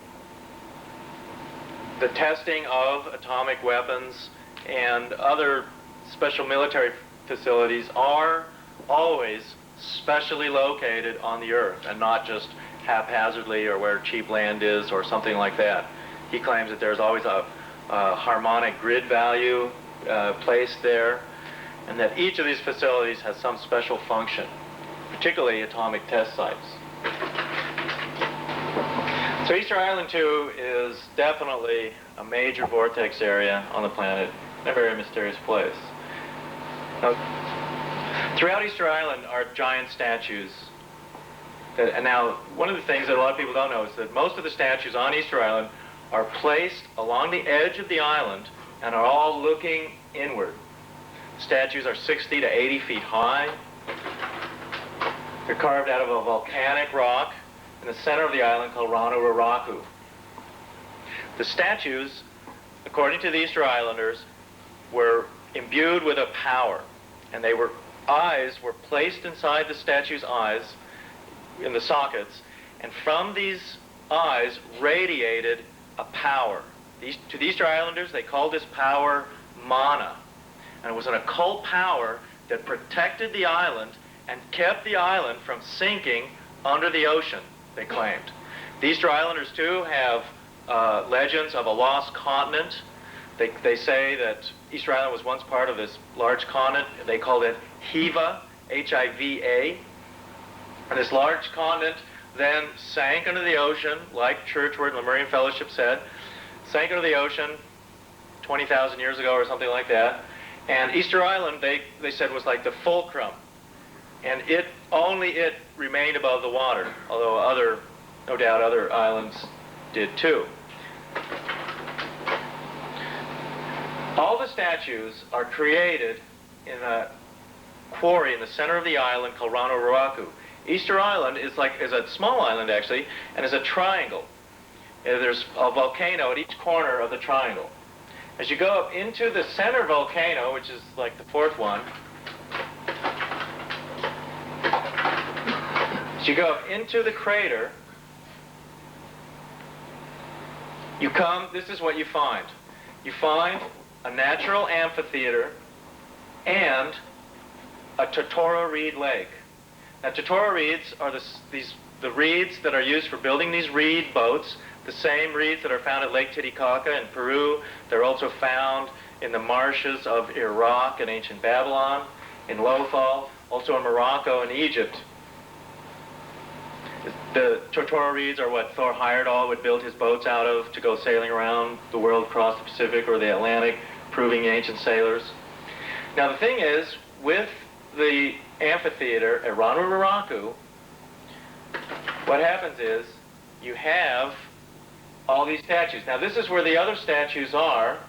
the testing of atomic weapons and other special military facilities are always specially located on the Earth and not just haphazardly or where cheap land is or something like that. He claims that there's always a harmonic grid value placed there, and that each of these facilities has some special function, particularly atomic test sites. So Easter Island 2 is definitely a major vortex area on the planet, a very mysterious place. Now, throughout Easter Island are giant statues. And now, one of the things that a lot of people don't know is that most of the statues on Easter Island are placed along the edge of the island and are all looking inward. Statues are 60 to 80 feet high. They're carved out of a volcanic rock in the center of the island called Ranu. The statues, according to the Easter Islanders, were imbued with a power, and eyes were placed inside the statue's eyes in the sockets, and from these eyes radiated a power. To the Easter Islanders, they called this power mana, and it was an occult power that protected the island and kept the island from sinking under the ocean, they claimed. The Easter Islanders, too, have legends of a lost continent. They say that Easter Island was once part of this large continent. They called it Hiva, H-I-V-A. And this large continent then sank into the ocean, like Churchward and Lemurian Fellowship said, sank into the ocean 20,000 years ago or something like that. And Easter Island, they said, was like the fulcrum. And only it remained above the water, although no doubt other islands did too. All the statues are created in a quarry in the center of the island called Ranu. Easter Island is a small island actually, and is a triangle. There's a volcano at each corner of the triangle. As you go up into the center volcano, which is like the fourth one, as you go up into the crater, this is what you find. You find a natural amphitheater and a Totoro reed lake. Now, Totoro reeds are the reeds that are used for building these reed boats, the same reeds that are found at Lake Titicaca in Peru. They're also found in the marshes of Iraq and ancient Babylon, in Lothal, also in Morocco and Egypt. The Totoro reeds are what Thor Heyerdahl would build his boats out of to go sailing around the world across the Pacific or the Atlantic, proving ancient sailors. Now, the thing is, with the amphitheater at Ranu, what happens is you have all these statues. Now, this is where the other statues are.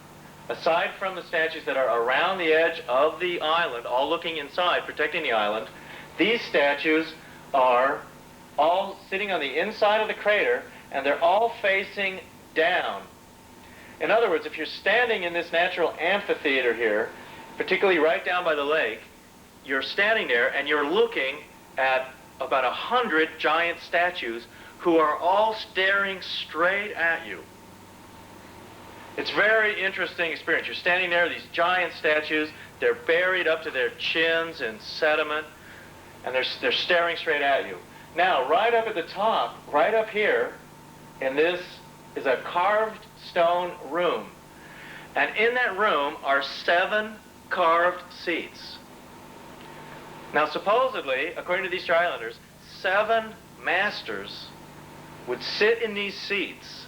Aside from the statues that are around the edge of the island, all looking inside, protecting the island, these statues are all sitting on the inside of the crater, and they're all facing down. In other words, if you're standing in this natural amphitheater here, particularly right down by the lake, you're standing there and you're looking at about 100 giant statues who are all staring straight at you. It's a very interesting experience. You're standing there, these giant statues, they're buried up to their chins in sediment, and they're staring straight at you. Now, right up at the top, right up here, in this is a carved stone room. And in that room are 7 carved seats. Now, supposedly, according to the Easter Islanders, 7 masters would sit in these seats.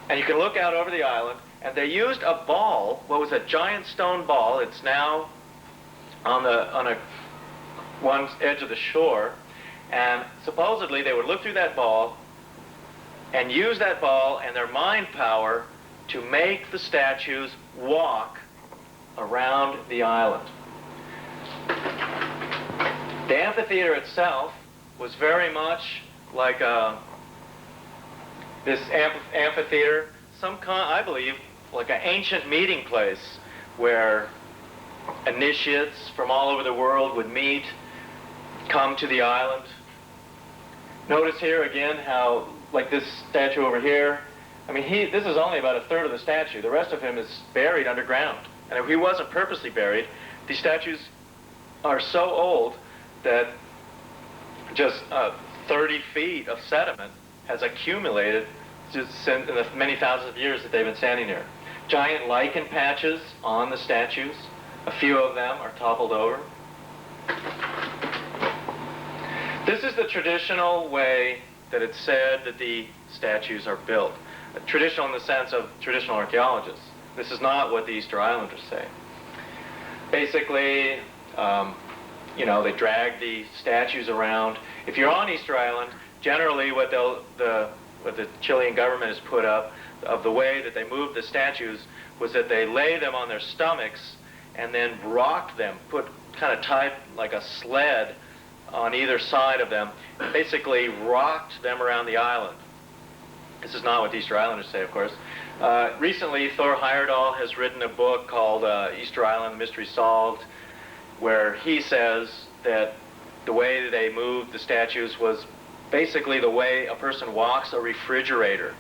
And you can look out over the island, and they used a ball, what was a giant stone ball. It's now on one edge of the shore. And supposedly they would look through that ball and use that ball and their mind power to make the statues walk around the island. The amphitheater itself was very much like this amphitheater, I believe, like an ancient meeting place where initiates from all over the world would meet, come to the island. Notice here again how, like this statue over here, I mean, this is only about a third of the statue. The rest of him is buried underground. And if he wasn't purposely buried, these statues are so old that just 30 feet of sediment has accumulated just in the many thousands of years that they've been standing there. Giant lichen patches on the statues. A few of them are toppled over. This is the traditional way that it's said that the statues are built. Traditional in the sense of traditional archaeologists. This is not what the Easter Islanders say. Basically, they drag the statues around. If you're on Easter Island, generally what the Chilean government has put up of the way that they moved the statues was that they lay them on their stomachs and then rocked them, kind of tied like a sled on either side of them, basically rocked them around the island. This is not what the Easter Islanders say, of course. Recently, Thor Heyerdahl has written a book called Easter Island, The Mystery Solved, where he says that the way that they moved the statues was basically the way a person walks a refrigerator,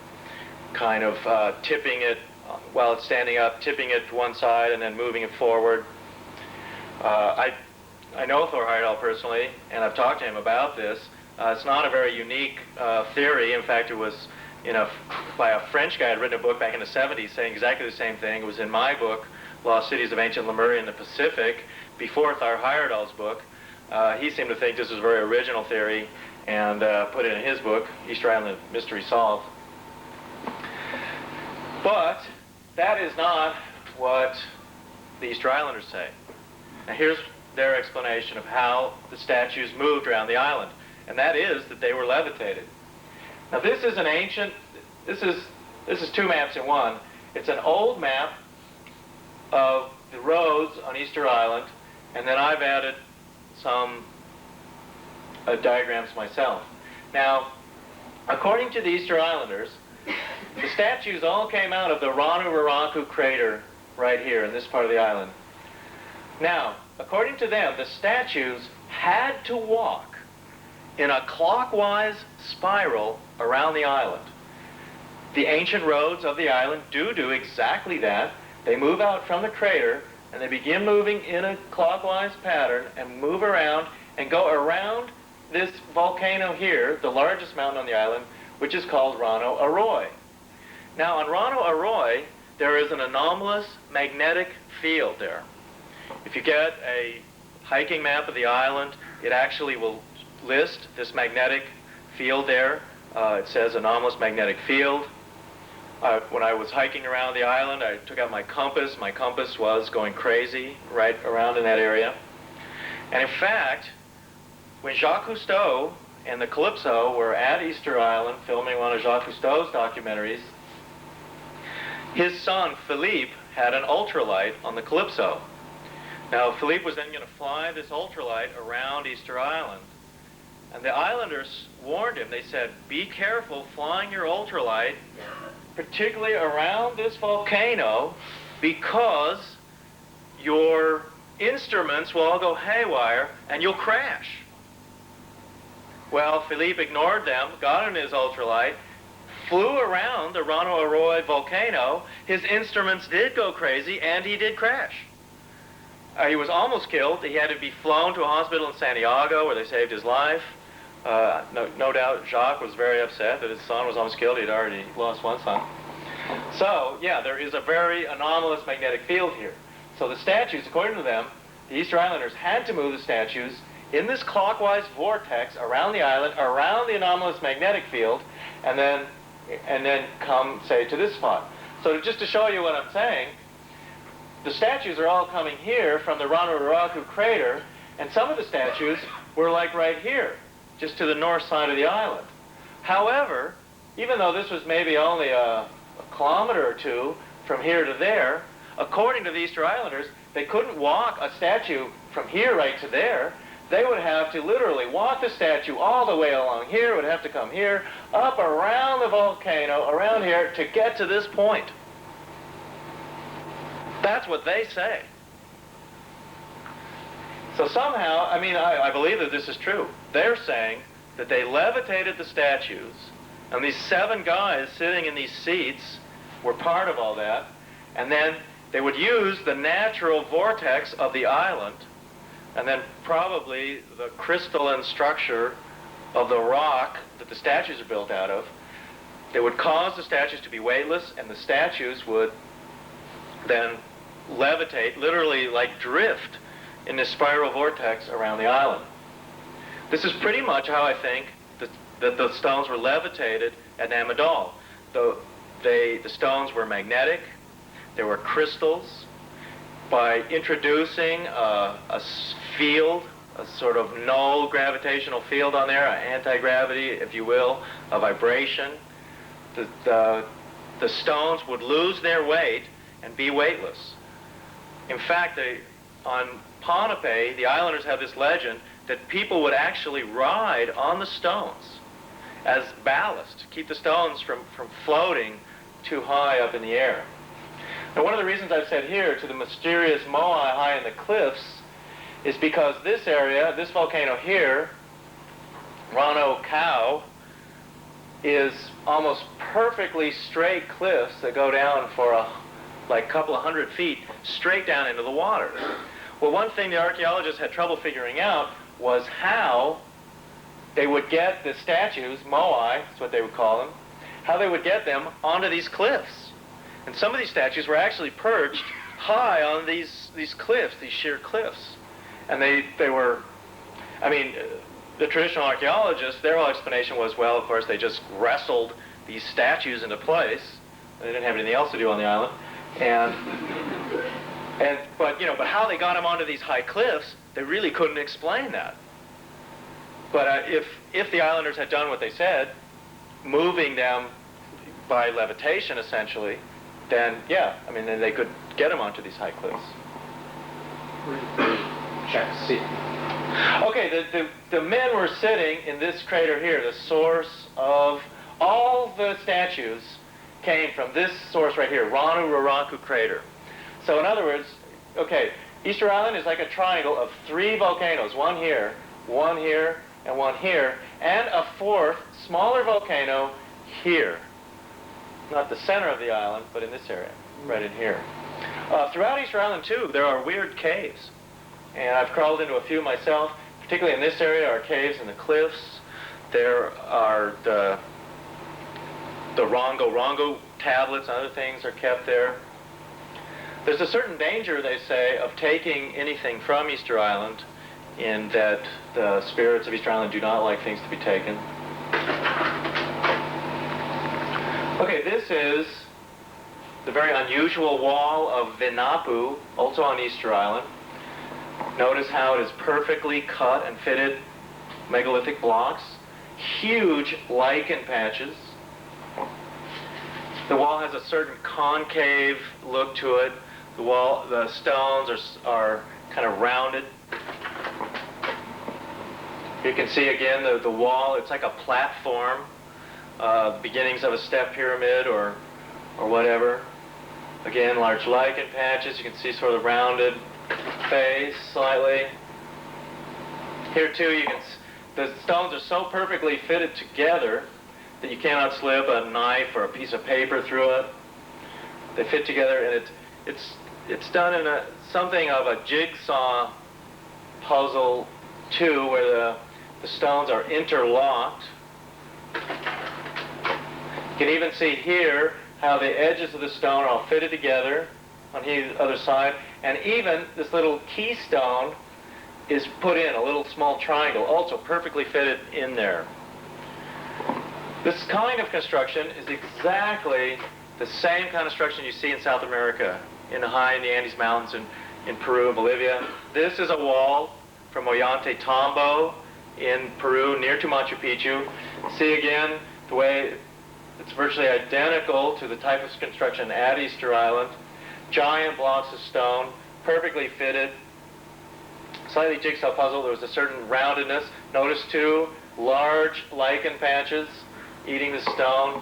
kind of tipping it while it's standing up, tipping it to one side and then moving it forward. I know Thor Heyerdahl personally, and I've talked to him about this. It's not a very unique theory. In fact, it was by a French guy who had written a book back in the 70s saying exactly the same thing. It was in my book, Lost Cities of Ancient Lemuria in the Pacific, before Thor Heyerdahl's book. He seemed to think this was a very original theory and put it in his book, Easter Island Mystery Solved. But that is not what the Easter Islanders say. Now here's their explanation of how the statues moved around the island, and that is that they were levitated. Now this is an ancient, this is two maps in one. It's an old map of the roads on Easter Island, and then I've added some diagrams myself. Now, according to the Easter Islanders, the statues all came out of the Ranu-Raraku crater right here in this part of the island. Now, according to them, the statues had to walk in a clockwise spiral around the island. The ancient roads of the island do exactly that. They move out from the crater and they begin moving in a clockwise pattern and move around and go around this volcano here, the largest mountain on the island, which is called Rano Arroy. Now on Rano Arroy, there is an anomalous magnetic field there. If you get a hiking map of the island, it actually will list this magnetic field there. It says anomalous magnetic field. When I was hiking around the island, I took out my compass. My compass was going crazy right around in that area. And in fact, when Jacques Cousteau and the Calypso were at Easter Island filming one of Jacques Cousteau's documentaries, his son, Philippe, had an ultralight on the Calypso. Now, Philippe was then going to fly this ultralight around Easter Island. And the islanders warned him. They said, be careful flying your ultralight, particularly around this volcano, because your instruments will all go haywire and you'll crash. Well, Philippe ignored them, got in his ultralight, flew around the Rano Arroy volcano. His instruments did go crazy, and he did crash. He was almost killed. He had to be flown to a hospital in Santiago where they saved his life. No doubt Jacques was very upset that his son was almost killed. He'd already lost one son. So, yeah, there is a very anomalous magnetic field here. So the statues, according to them, the Easter Islanders had to move the statues in this clockwise vortex around the island, around the anomalous magnetic field, and then come, say, to this spot. So just to show you what I'm saying, the statues are all coming here from the Ranu-Raraku crater, and some of the statues were like right here, just to the north side of the island. However, even though this was maybe only a kilometer or two from here to there, according to the Easter Islanders, they couldn't walk a statue from here right to there. They would have to literally walk the statue all the way along here, would have to come here, up around the volcano, around here, to get to this point. That's what they say. So somehow, I mean, I believe that this is true. They're saying that they levitated the statues And these 7 guys sitting in these seats were part of all that. And then they would use the natural vortex of the island, and then probably the crystalline structure of the rock that the statues are built out of. They would cause the statues to be weightless, and the statues would then levitate, literally like drift, in this spiral vortex around the island. This is pretty much how I think that the stones were levitated at Amadal. The stones were magnetic. They were crystals. By introducing a field, a sort of null gravitational field on there, an anti-gravity, if you will, a vibration, the stones would lose their weight and be weightless. In fact, on Ponape, the islanders have this legend that people would actually ride on the stones as ballast to keep the stones from floating too high up in the air. Now, one of the reasons I've said here to the mysterious moai high in the cliffs is because this area, this volcano here, Rano Kau, is almost perfectly straight cliffs that go down for like a couple of 100 feet straight down into the water. Well, one thing the archaeologists had trouble figuring out was how they would get the statues, moai, that's what they would call them, how they would get them onto these cliffs. And some of these statues were actually perched high on these cliffs, these sheer cliffs. And they were, I mean, the traditional archaeologists, their whole explanation was, well, of course, they just wrestled these statues into place. They didn't have anything else to do on the island. But how they got them onto these high cliffs, they really couldn't explain that. But if the islanders had done what they said, moving them by levitation, essentially, then yeah, I mean, then they could get them onto these high cliffs. Check, see. Okay, the men were sitting in this crater here. The source of all the statues came from this source right here, Ranu Raraku crater. So in other words, okay, Easter Island is like a triangle of 3 volcanoes, one here, and one here, and a 4th, smaller volcano here. Not the center of the island, but in this area, right in here. Throughout Easter Island, too, there are weird caves. And I've crawled into a few myself. Particularly in this area are caves in the cliffs. There are the Rongo tablets and other things are kept there. There's a certain danger, they say, of taking anything from Easter Island, in that the spirits of Easter Island do not like things to be taken. Okay, this is the very unusual wall of Vinapu, also on Easter Island. Notice how it is perfectly cut and fitted megalithic blocks, huge lichen patches. The wall has a certain concave look to it. The stones are kind of rounded. You can see again the wall, it's like a platform, beginnings of a step pyramid or whatever. Again, large lichen patches. You can see sort of rounded face slightly. Here too, the stones are so perfectly fitted together that you cannot slip a knife or a piece of paper through it. They fit together, and it's done in something of a jigsaw puzzle too, where the stones are interlocked. You can even see here how the edges of the stone are all fitted together on the other side, and even this little keystone is put in, a little small triangle, also perfectly fitted in there. This kind of construction is exactly the same kind of construction you see in South America, in the Andes Mountains in Peru and Bolivia. This is a wall from Ollanta Tambo in Peru, near to Machu Picchu. See again the way it's virtually identical to the type of construction at Easter Island. Giant blocks of stone, perfectly fitted. Slightly jigsaw puzzle. There was a certain roundedness. Notice too, large lichen patches eating the stone.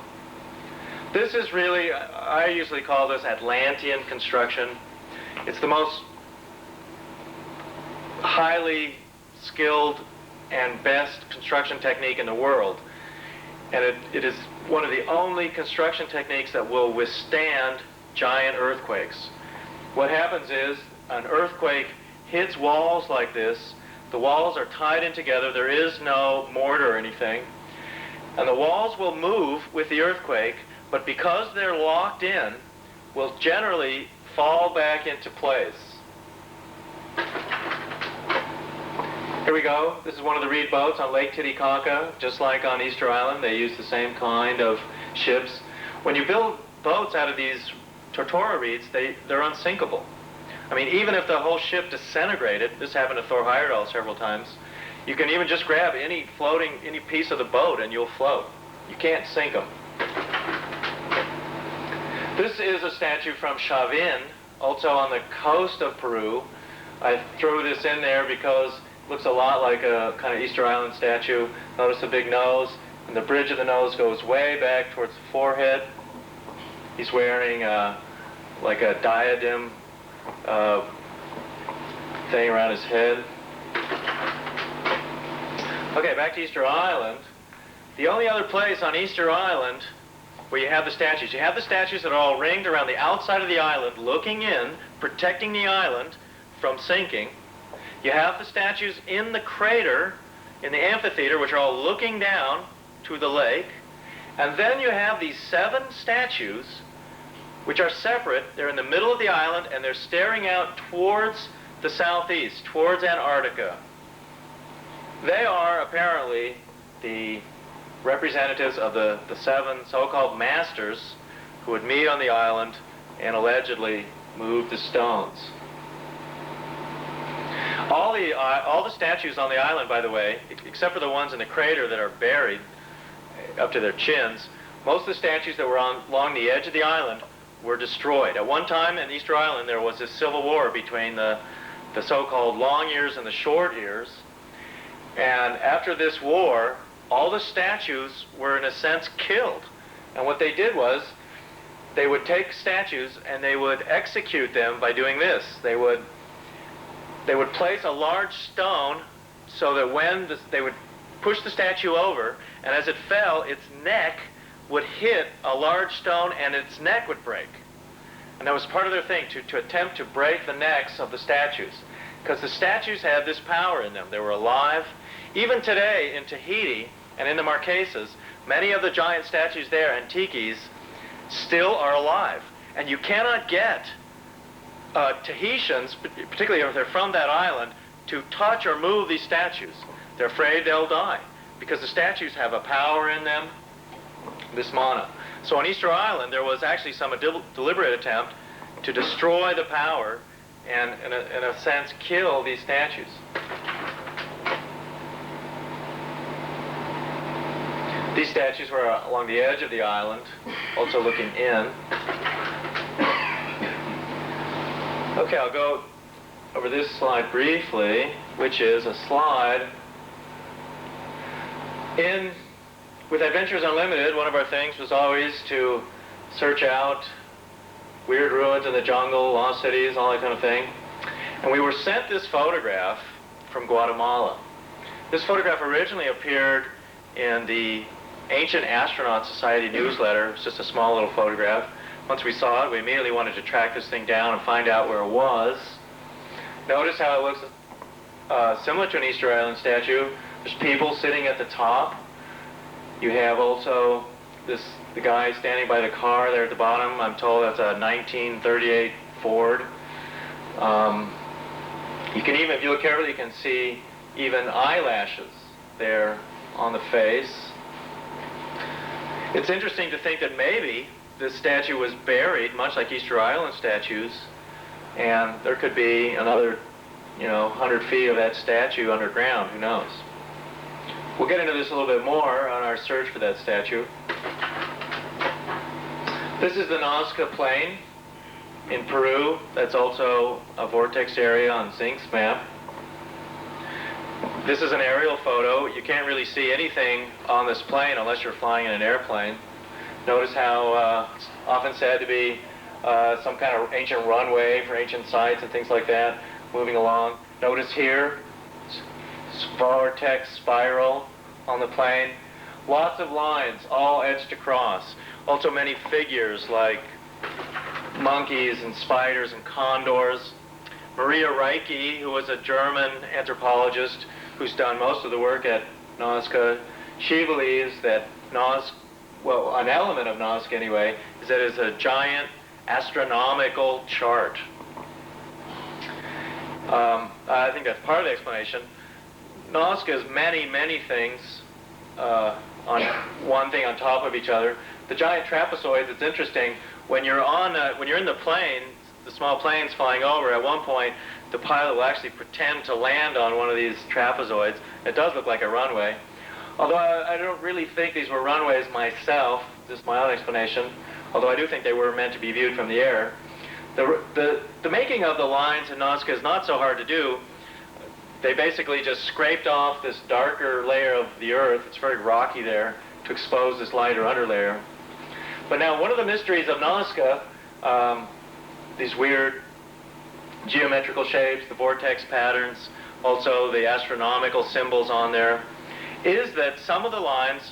This is really, I usually call this Atlantean construction. It's the most highly skilled and best construction technique in the world. and it is one of the only construction techniques that will withstand giant earthquakes. What happens is an earthquake hits walls like this. The walls are tied in together. There is no mortar or anything. And the walls will move with the earthquake, but because they're locked in, will generally fall back into place. Here we go. This is one of the reed boats on Lake Titicaca. Just like on Easter Island, they use the same kind of ships. When you build boats out of these Tortora reeds, they're unsinkable. I mean, even if the whole ship disintegrated, this happened to Thor Heyerdahl several times, you can even just grab any piece of the boat and you'll float. You can't sink them. This is a statue from Chavin, also on the coast of Peru. I threw this in there because it looks a lot like a kind of Easter Island statue. Notice the big nose, and the bridge of the nose goes way back towards the forehead. He's wearing like a diadem thing around his head. Okay, back to Easter Island. The only other place on Easter Island where you have the statues. You have the statues that are all ringed around the outside of the island, looking in, protecting the island from sinking. You have the statues in the crater, in the amphitheater, which are all looking down to the lake. And then you have these 7 statues, which are separate. They're in the middle of the island, and they're staring out towards the southeast, towards Antarctica. They are apparently the representatives of the 7 so-called masters who would meet on the island and allegedly move the stones. All the statues on the island, by the way, except for the ones in the crater that are buried up to their chins, most of the statues that were along the edge of the island were destroyed. At one time in Easter Island there was this civil war between the so-called long ears and the short ears. And after this war, all the statues were, in a sense, killed. And what they did was, they would take statues and they would execute them by doing this. They would place a large stone so that when they would push the statue over, and as it fell, its neck would hit a large stone and its neck would break. And that was part of their thing, to attempt to break the necks of the statues. Because the statues had this power in them. They were alive. Even today in Tahiti and in the Marquesas, many of the giant statues there, antiques, still are alive. And you cannot get Tahitians, particularly if they're from that island, to touch or move these statues. They're afraid they'll die because the statues have a power in them, this mana. So on Easter Island, there was actually some deliberate attempt to destroy the power and, in a sense, kill these statues. These statues were along the edge of the island, also looking in. Okay, I'll go over this slide briefly, which is a slide with Adventures Unlimited. One of our things was always to search out weird ruins in the jungle, lost cities, all that kind of thing. And we were sent this photograph from Guatemala. This photograph originally appeared in the Ancient Astronaut Society newsletter. It's just a small little photograph. Once we saw it, we immediately wanted to track this thing down and find out where it was. Notice how it looks similar to an Easter Island statue. There's people sitting at the top. You have also the guy standing by the car there at the bottom. I'm told that's a 1938 Ford. You can even, if you look carefully, you can see even eyelashes there on the face. It's interesting to think that maybe this statue was buried, much like Easter Island statues, and there could be another, 100 feet of that statue underground. Who knows? We'll get into this a little bit more on our search for that statue. This is the Nazca Plain in Peru. That's also a vortex area on Zinc's map. This is an aerial photo. You can't really see anything on this plain unless you're flying in an airplane. Notice how it's often said to be some kind of ancient runway for ancient sites and things like that, moving along. Notice here, vortex spiral on the plain. Lots of lines, all etched across. Also many figures like monkeys and spiders and condors. Maria Reike, who was a German anthropologist who's done most of the work at Nazca, she believes that Nazca, well, an element of Nazca anyway, is that it's a giant astronomical chart. I think that's part of the explanation. Nazca is many, many things on one thing on top of each other. The giant trapezoids, it's interesting, when you're in the plane, the small planes flying over, at one point the pilot will actually pretend to land on one of these trapezoids. It does look like a runway. Although I don't really think these were runways myself, this is my own explanation, although I do think they were meant to be viewed from the air. The making of the lines in Nazca is not so hard to do. They basically just scraped off this darker layer of the Earth, it's very rocky there, to expose this lighter underlayer. But now one of the mysteries of Nazca, these weird geometrical shapes, the vortex patterns, also the astronomical symbols on there, is that some of the lines,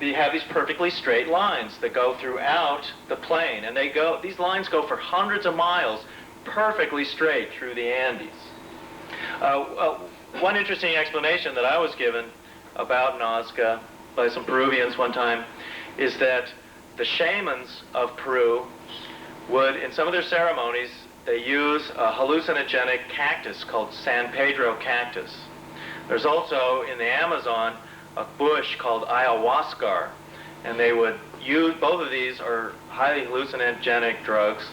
you have these perfectly straight lines that go throughout the plane, and these lines go for hundreds of miles perfectly straight through the Andes. One interesting explanation that I was given about Nazca by some Peruvians one time is that the shamans of Peru would, in some of their ceremonies, they use a hallucinogenic cactus called San Pedro cactus. There's also in the Amazon a bush called ayahuasca, and they would use, both of these are highly hallucinogenic drugs,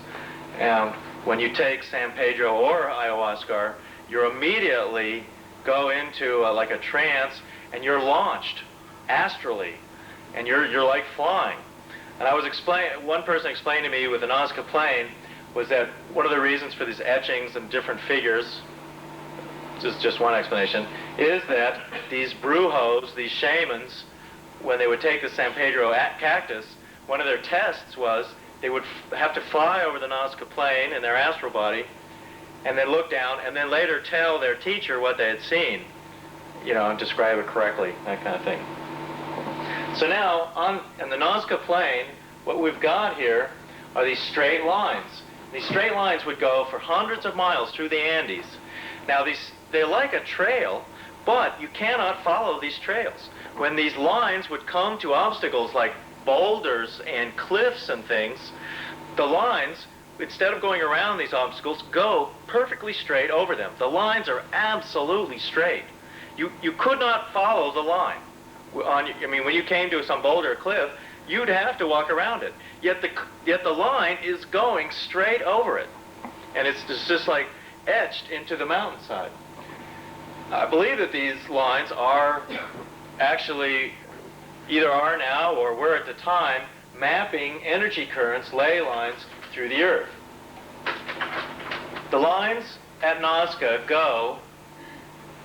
and when you take San Pedro or ayahuasca, you immediately go into like a trance, and you're launched astrally, and you're like flying. And one person explained to me with the Nazca plane was that one of the reasons for these etchings and different figures, just one explanation, is that these brujos, these shamans, when they would take the San Pedro cactus, one of their tests was they would have to fly over the Nazca plain in their astral body, and then look down, and then later tell their teacher what they had seen, and describe it correctly, that kind of thing. So now, in the Nazca plain, what we've got here are these straight lines. These straight lines would go for hundreds of miles through the Andes. Now, they're like a trail, but you cannot follow these trails. When these lines would come to obstacles like boulders and cliffs and things, the lines, instead of going around these obstacles, go perfectly straight over them. The lines are absolutely straight. You could not follow the line. When you came to some boulder or cliff, you'd have to walk around it. Yet the line is going straight over it. And it's just like etched into the mountainside. I believe that these lines are actually, either are now or were at the time, mapping energy currents, ley lines, through the Earth. The lines at Nazca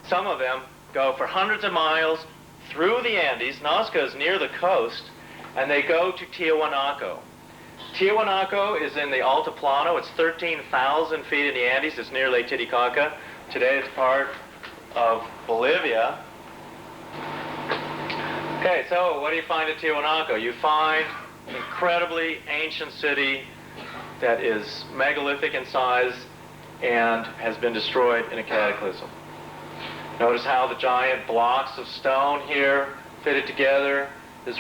some of them go for hundreds of miles through the Andes. Nazca is near the coast, and they go to Tiwanaku. Tiwanaku is in the Altiplano. It's 13,000 feet in the Andes. It's near Lake Titicaca. Today it's part of Bolivia. Okay, so what do you find at Tiwanaku? You find an incredibly ancient city that is megalithic in size and has been destroyed in a cataclysm. Notice how the giant blocks of stone here fitted together it's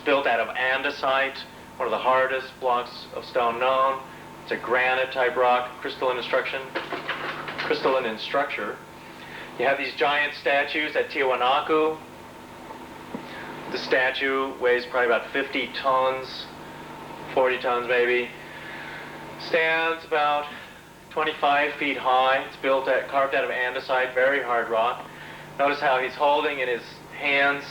built out of andesite, one of the hardest blocks of stone known. It's a granite type rock, crystalline in structure. You have these giant statues at Tiwanaku. The statue weighs probably about 50 tons, 40 tons maybe. Stands about 25 feet high. It's carved out of andesite, very hard rock. Notice how he's holding in his hands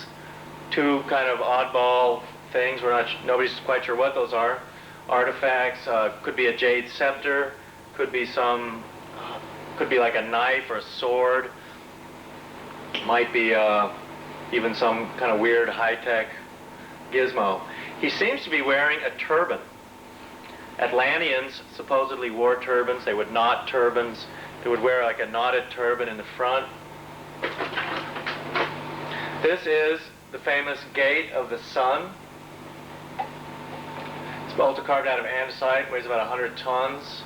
two kind of oddball things. Nobody's quite sure what those are. Artifacts. Could be a jade scepter. Could be like a knife or a sword. Might be even some kind of weird high-tech gizmo. He seems to be wearing a turban. Atlanteans supposedly wore turbans. They would knot turbans. They would wear like a knotted turban in the front. This is the famous Gate of the Sun. It's also carved out of andesite, weighs about 100 tons.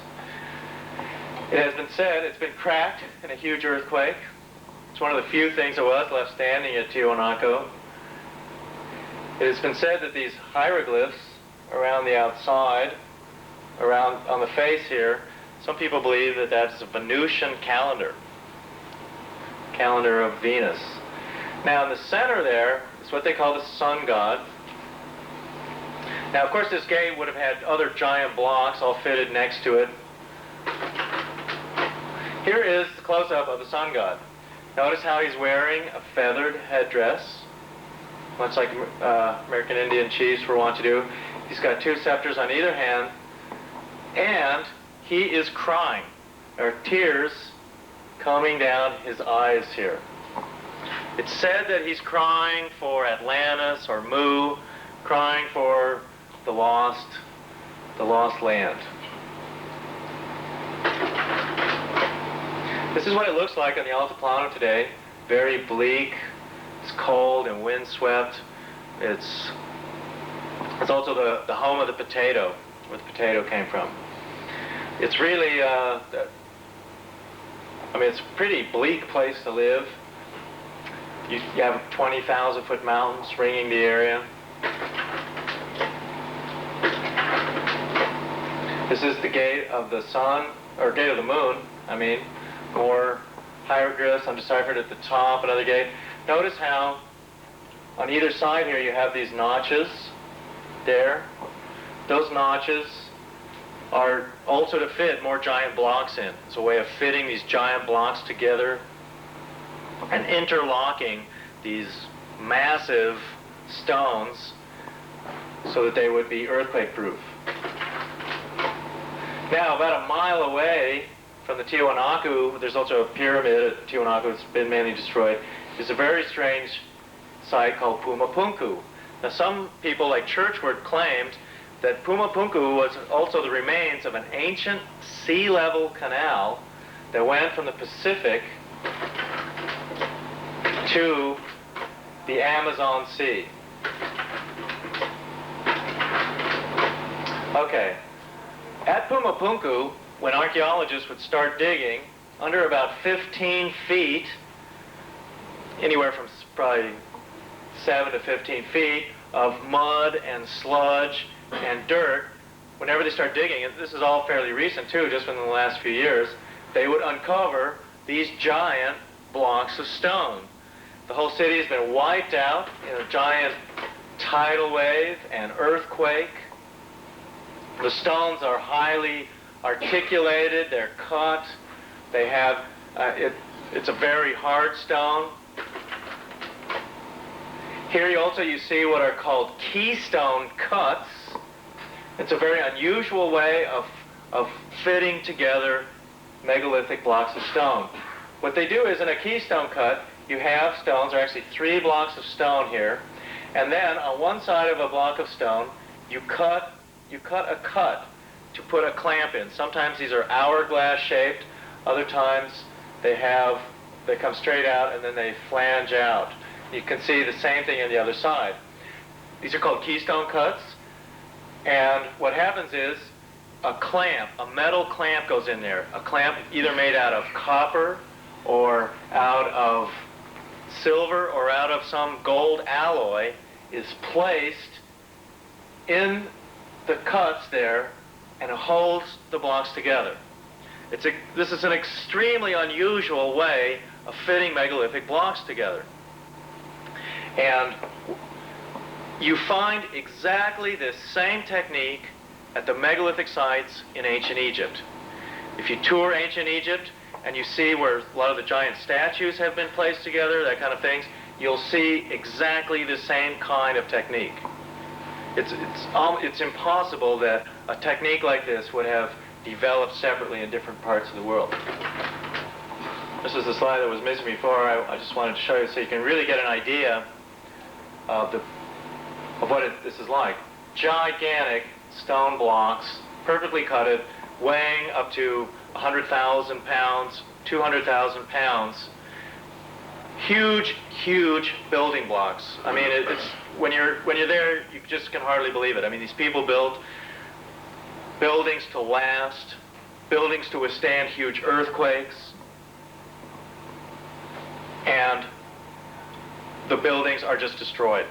It has been said it's been cracked in a huge earthquake. It's one of the few things that was left standing at Tiwanaku. It has been said that these hieroglyphs around the outside, around on the face here, some people believe that that's a Venusian calendar of Venus. Now in the center there is what they call the sun god. Now of course this gate would have had other giant blocks all fitted next to it. Here is the close-up of the sun god. Notice how he's wearing a feathered headdress, much like American Indian chiefs were wont to do. He's got two scepters on either hand, and he is crying. There are tears coming down his eyes here. It's said that he's crying for Atlantis or Mu, crying for the lost land. This is what it looks like on the Altiplano today. Very bleak. It's cold and windswept. It's also the home of the potato, where the potato came from. It's really, it's a pretty bleak place to live. You have 20,000-foot mountains ringing the area. This is the Gate of the Sun, or Gate of the Moon, more hieroglyphs undeciphered at the top, another gate. Notice how on either side here you have these notches there. Those notches are also to fit more giant blocks in. It's a way of fitting these giant blocks together and interlocking these massive stones so that they would be earthquake-proof. Now, about a mile away from the Tiwanaku, there's also a pyramid at Tiwanaku that's been mainly destroyed. There's a very strange site called Pumapunku. Now, some people, like Churchward, claimed that Pumapunku was also the remains of an ancient sea-level canal that went from the Pacific to the Amazon Sea. Okay. At Pumapunku, when archaeologists would start digging, under about 15 feet, anywhere from probably 7 to 15 feet of mud and sludge and dirt, whenever they start digging, and this is all fairly recent too, just within the last few years, they would uncover these giant blocks of stone. The whole city has been wiped out in a giant tidal wave and earthquake. The stones are highly articulated, they're cut, they have, it's a very hard stone. Here you see what are called keystone cuts. It's a very unusual way of fitting together megalithic blocks of stone. What they do is in a keystone cut, you have stones, there are actually 3 blocks of stone here, and then on one side of a block of stone, you cut a cut to put a clamp in. Sometimes these are hourglass shaped, other times they come straight out and then they flange out. You can see the same thing on the other side. These are called keystone cuts, and what happens is a metal clamp goes in there. A clamp either made out of copper or out of silver or out of some gold alloy is placed in the cuts there, and it holds the blocks together. This is an extremely unusual way of fitting megalithic blocks together. And you find exactly this same technique at the megalithic sites in ancient Egypt. If you tour ancient Egypt and you see where a lot of the giant statues have been placed together, that kind of things, you'll see exactly the same kind of technique. It's impossible that a technique like this would have developed separately in different parts of the world. This is the slide that was missing before. I just wanted to show you so you can really get an idea of what this is like. Gigantic stone blocks, perfectly cutted, weighing up to 100,000 pounds, 200,000 pounds. Huge, huge building blocks. I mean, it's when you're there, you just can hardly believe it. I mean, these people built buildings to last, buildings to withstand huge earthquakes, and the buildings are just destroyed.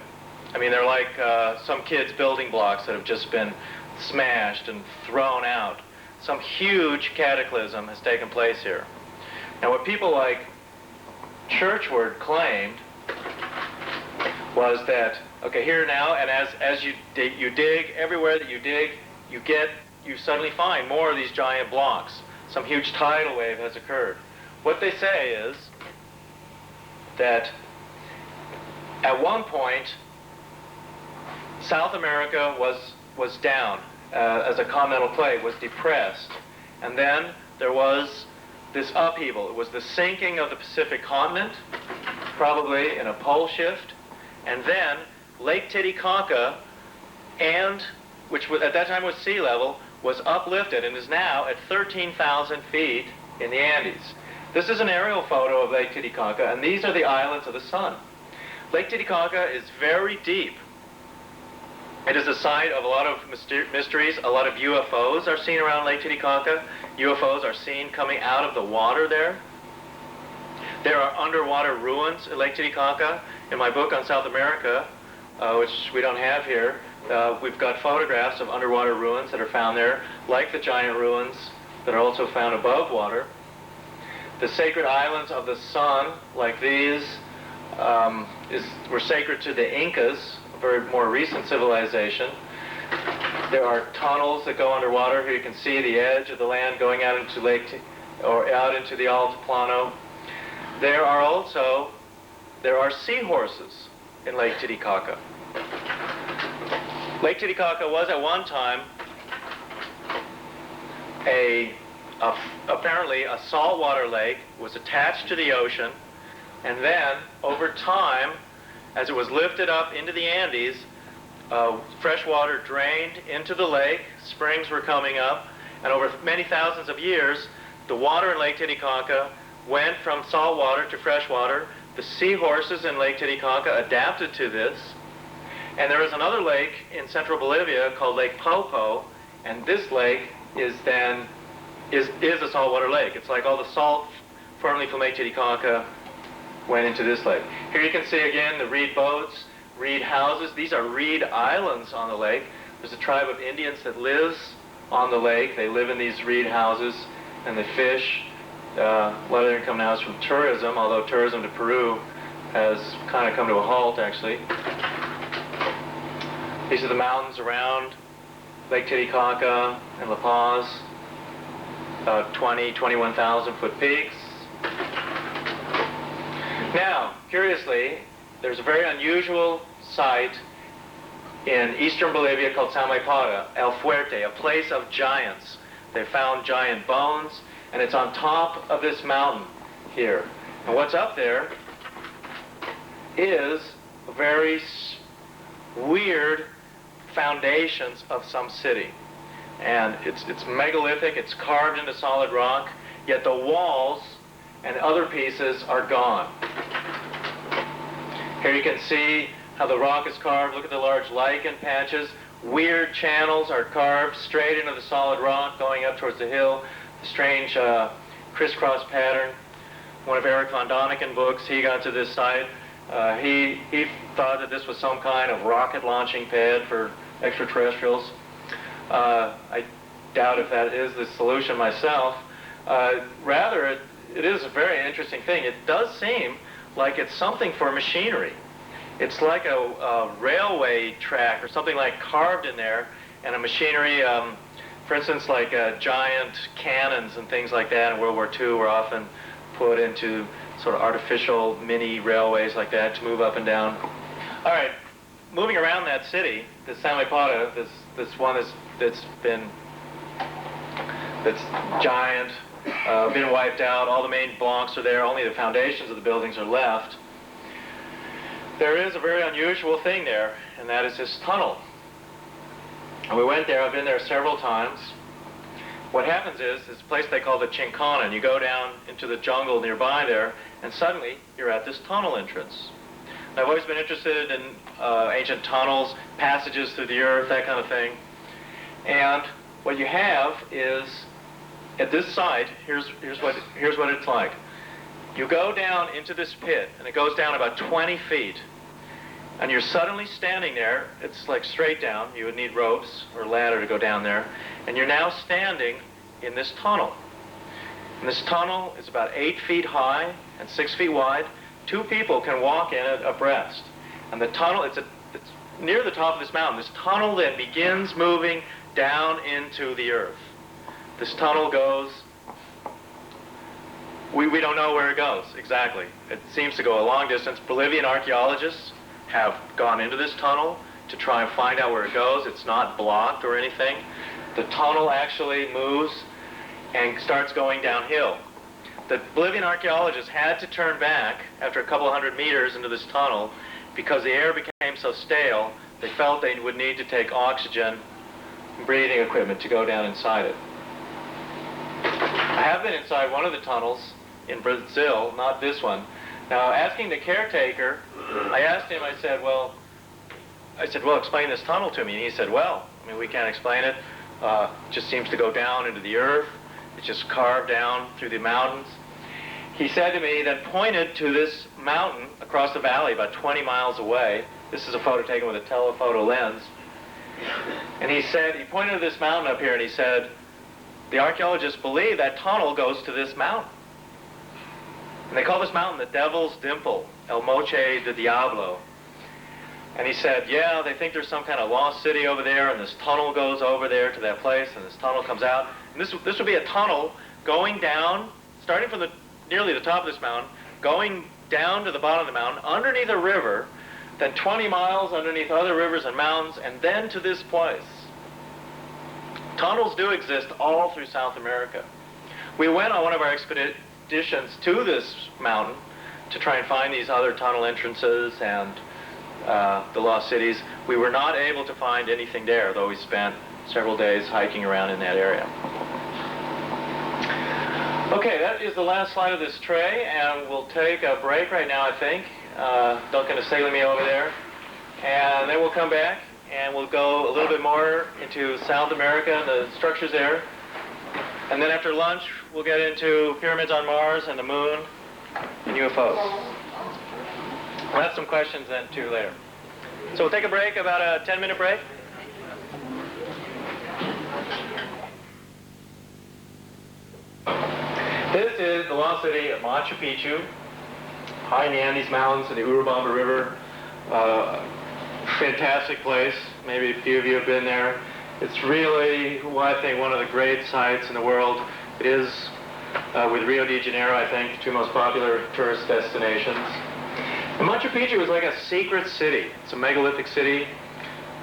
I mean, they're like some kids' building blocks that have just been smashed and thrown out. Some huge cataclysm has taken place here. Now, what people like Churchward claimed was that, okay, here now, and as you dig, everywhere that you dig, you suddenly find more of these giant blocks. Some huge tidal wave has occurred. What they say is that at one point, South America was down as a continental plate, was depressed, and then there was this upheaval. It was the sinking of the Pacific continent, probably in a pole shift, and then Lake Titicaca, which at that time was sea level, was uplifted and is now at 13,000 feet in the Andes. This is an aerial photo of Lake Titicaca, and these are the islands of the sun. Lake Titicaca is very deep. It is a site of a lot of mysteries. A lot of UFOs are seen around Lake Titicaca. UFOs are seen coming out of the water there. There are underwater ruins at Lake Titicaca. In my book on South America, which we don't have here, we've got photographs of underwater ruins that are found there, like the giant ruins that are also found above water. The sacred islands of the sun, like these, were sacred to the Incas, a very more recent civilization. There are tunnels that go underwater. Here you can see the edge of the land going out into out into the Altiplano. There are seahorses in Lake Titicaca. Lake Titicaca was at one time apparently a saltwater lake, was attached to the ocean, and then over time, as it was lifted up into the Andes, fresh water drained into the lake, springs were coming up, and over many thousands of years, the water in Lake Titicaca went from saltwater to freshwater. The seahorses in Lake Titicaca adapted to this, and there is another lake in central Bolivia called Lake Popo, and this lake is a saltwater lake. It's like all the salt formerly from Lake Titicaca went into this lake. Here you can see again the reed boats, reed houses. These are reed islands on the lake. There's a tribe of Indians that lives on the lake. They live in these reed houses and they fish. A lot of their income now is from tourism, although tourism to Peru has kind of come to a halt, actually. These are the mountains around Lake Titicaca and La Paz, about 21,000 foot peaks. Now, curiously, there's a very unusual site in eastern Bolivia called Samaipata, El Fuerte, a place of giants. They found giant bones, and it's on top of this mountain here. And what's up there is very weird foundations of some city. And it's megalithic, it's carved into solid rock, yet the walls and other pieces are gone. Here you can see how the rock is carved. Look at the large lichen patches. Weird channels are carved straight into the solid rock going up towards the hill. The strange crisscross pattern. One of Eric von Daniken books, he got to this site. He thought that this was some kind of rocket launching pad for extraterrestrials. I doubt if that is the solution myself. Rather, it is a very interesting thing. It does seem like it's something for machinery. It's like a railway track or something like carved in there, and a machinery, for instance, like giant cannons and things like that in World War II were often put into sort of artificial mini railways like that to move up and down. All right, moving around that city, this Samaipata, this one that's giant, been wiped out. All the main blocks are there. Only the foundations of the buildings are left. There is a very unusual thing there, and that is this tunnel. And we went there. I've been there several times. What happens is, this place they call the Chincana, and you go down into the jungle nearby there, and suddenly you're at this tunnel entrance. And I've always been interested in ancient tunnels, passages through the earth, that kind of thing. And what you have is, at this site, here's what it's like. You go down into this pit, and it goes down about 20 feet. And you're suddenly standing there. It's like straight down. You would need ropes or a ladder to go down there. And you're now standing in this tunnel. And this tunnel is about 8 feet high and 6 feet wide. 2 people can walk in it abreast. And the tunnel, it's near the top of this mountain. This tunnel then begins moving down into the earth. This tunnel goes, we don't know where it goes exactly. It seems to go a long distance. Bolivian archaeologists have gone into this tunnel to try and find out where it goes. It's not blocked or anything. The tunnel actually moves and starts going downhill. The Bolivian archaeologists had to turn back after a couple of 100 meters into this tunnel because the air became so stale, they felt they would need to take oxygen breathing equipment to go down inside it. I have been inside one of the tunnels in Brazil, not this one. Now, asking the caretaker, I asked him, I said, well, explain this tunnel to me. And he said, well, I mean, we can't explain it. It just seems to go down into the earth. It's just carved down through the mountains. He said to me, then pointed to this mountain across the valley about 20 miles away. This is a photo taken with a telephoto lens. And he said, he pointed to this mountain up here and he said, the archaeologists believe that tunnel goes to this mountain. And they call this mountain the Devil's Dimple, El Moche de Diablo. And he said, yeah, they think there's some kind of lost city over there, and this tunnel goes over there to that place, and this tunnel comes out. And this would be a tunnel going down, starting from nearly the top of this mountain, going down to the bottom of the mountain, underneath a river, then 20 miles underneath other rivers and mountains, and then to this place. Tunnels do exist all through South America. We went on one of our expeditions to this mountain to try and find these other tunnel entrances and the lost cities. We were not able to find anything there, though we spent several days hiking around in that area. Okay, that is the last slide of this tray, and we'll take a break right now, I think. Duncan is sailing me over there. And then we'll come back, and we'll go a little bit more into South America and the structures there. And then after lunch, we'll get into pyramids on Mars and the moon and UFOs. We'll have some questions then, too, later. So we'll take a break, about a 10-minute break. This is the lost city of Machu Picchu, high in the Andes Mountains and the Urubamba River. Fantastic place. Maybe a few of you have been there. It's really, well, I think, one of the great sites in the world. It is, with Rio de Janeiro, I think, the two most popular tourist destinations. And Machu Picchu is like a secret city. It's a megalithic city.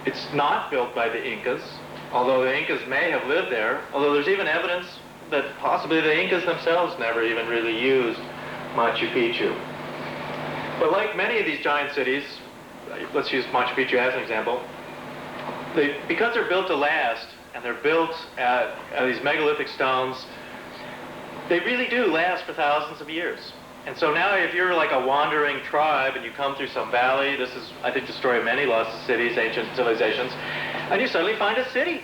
It's not built by the Incas, although the Incas may have lived there, although there's even evidence that possibly the Incas themselves never even really used Machu Picchu. But like many of these giant cities, let's use Machu Picchu as an example, because they're built to last, and they're built at these megalithic stones, they really do last for thousands of years. And so now if you're like a wandering tribe and you come through some valley, this is, I think, the story of many lost cities, ancient civilizations, and you suddenly find a city.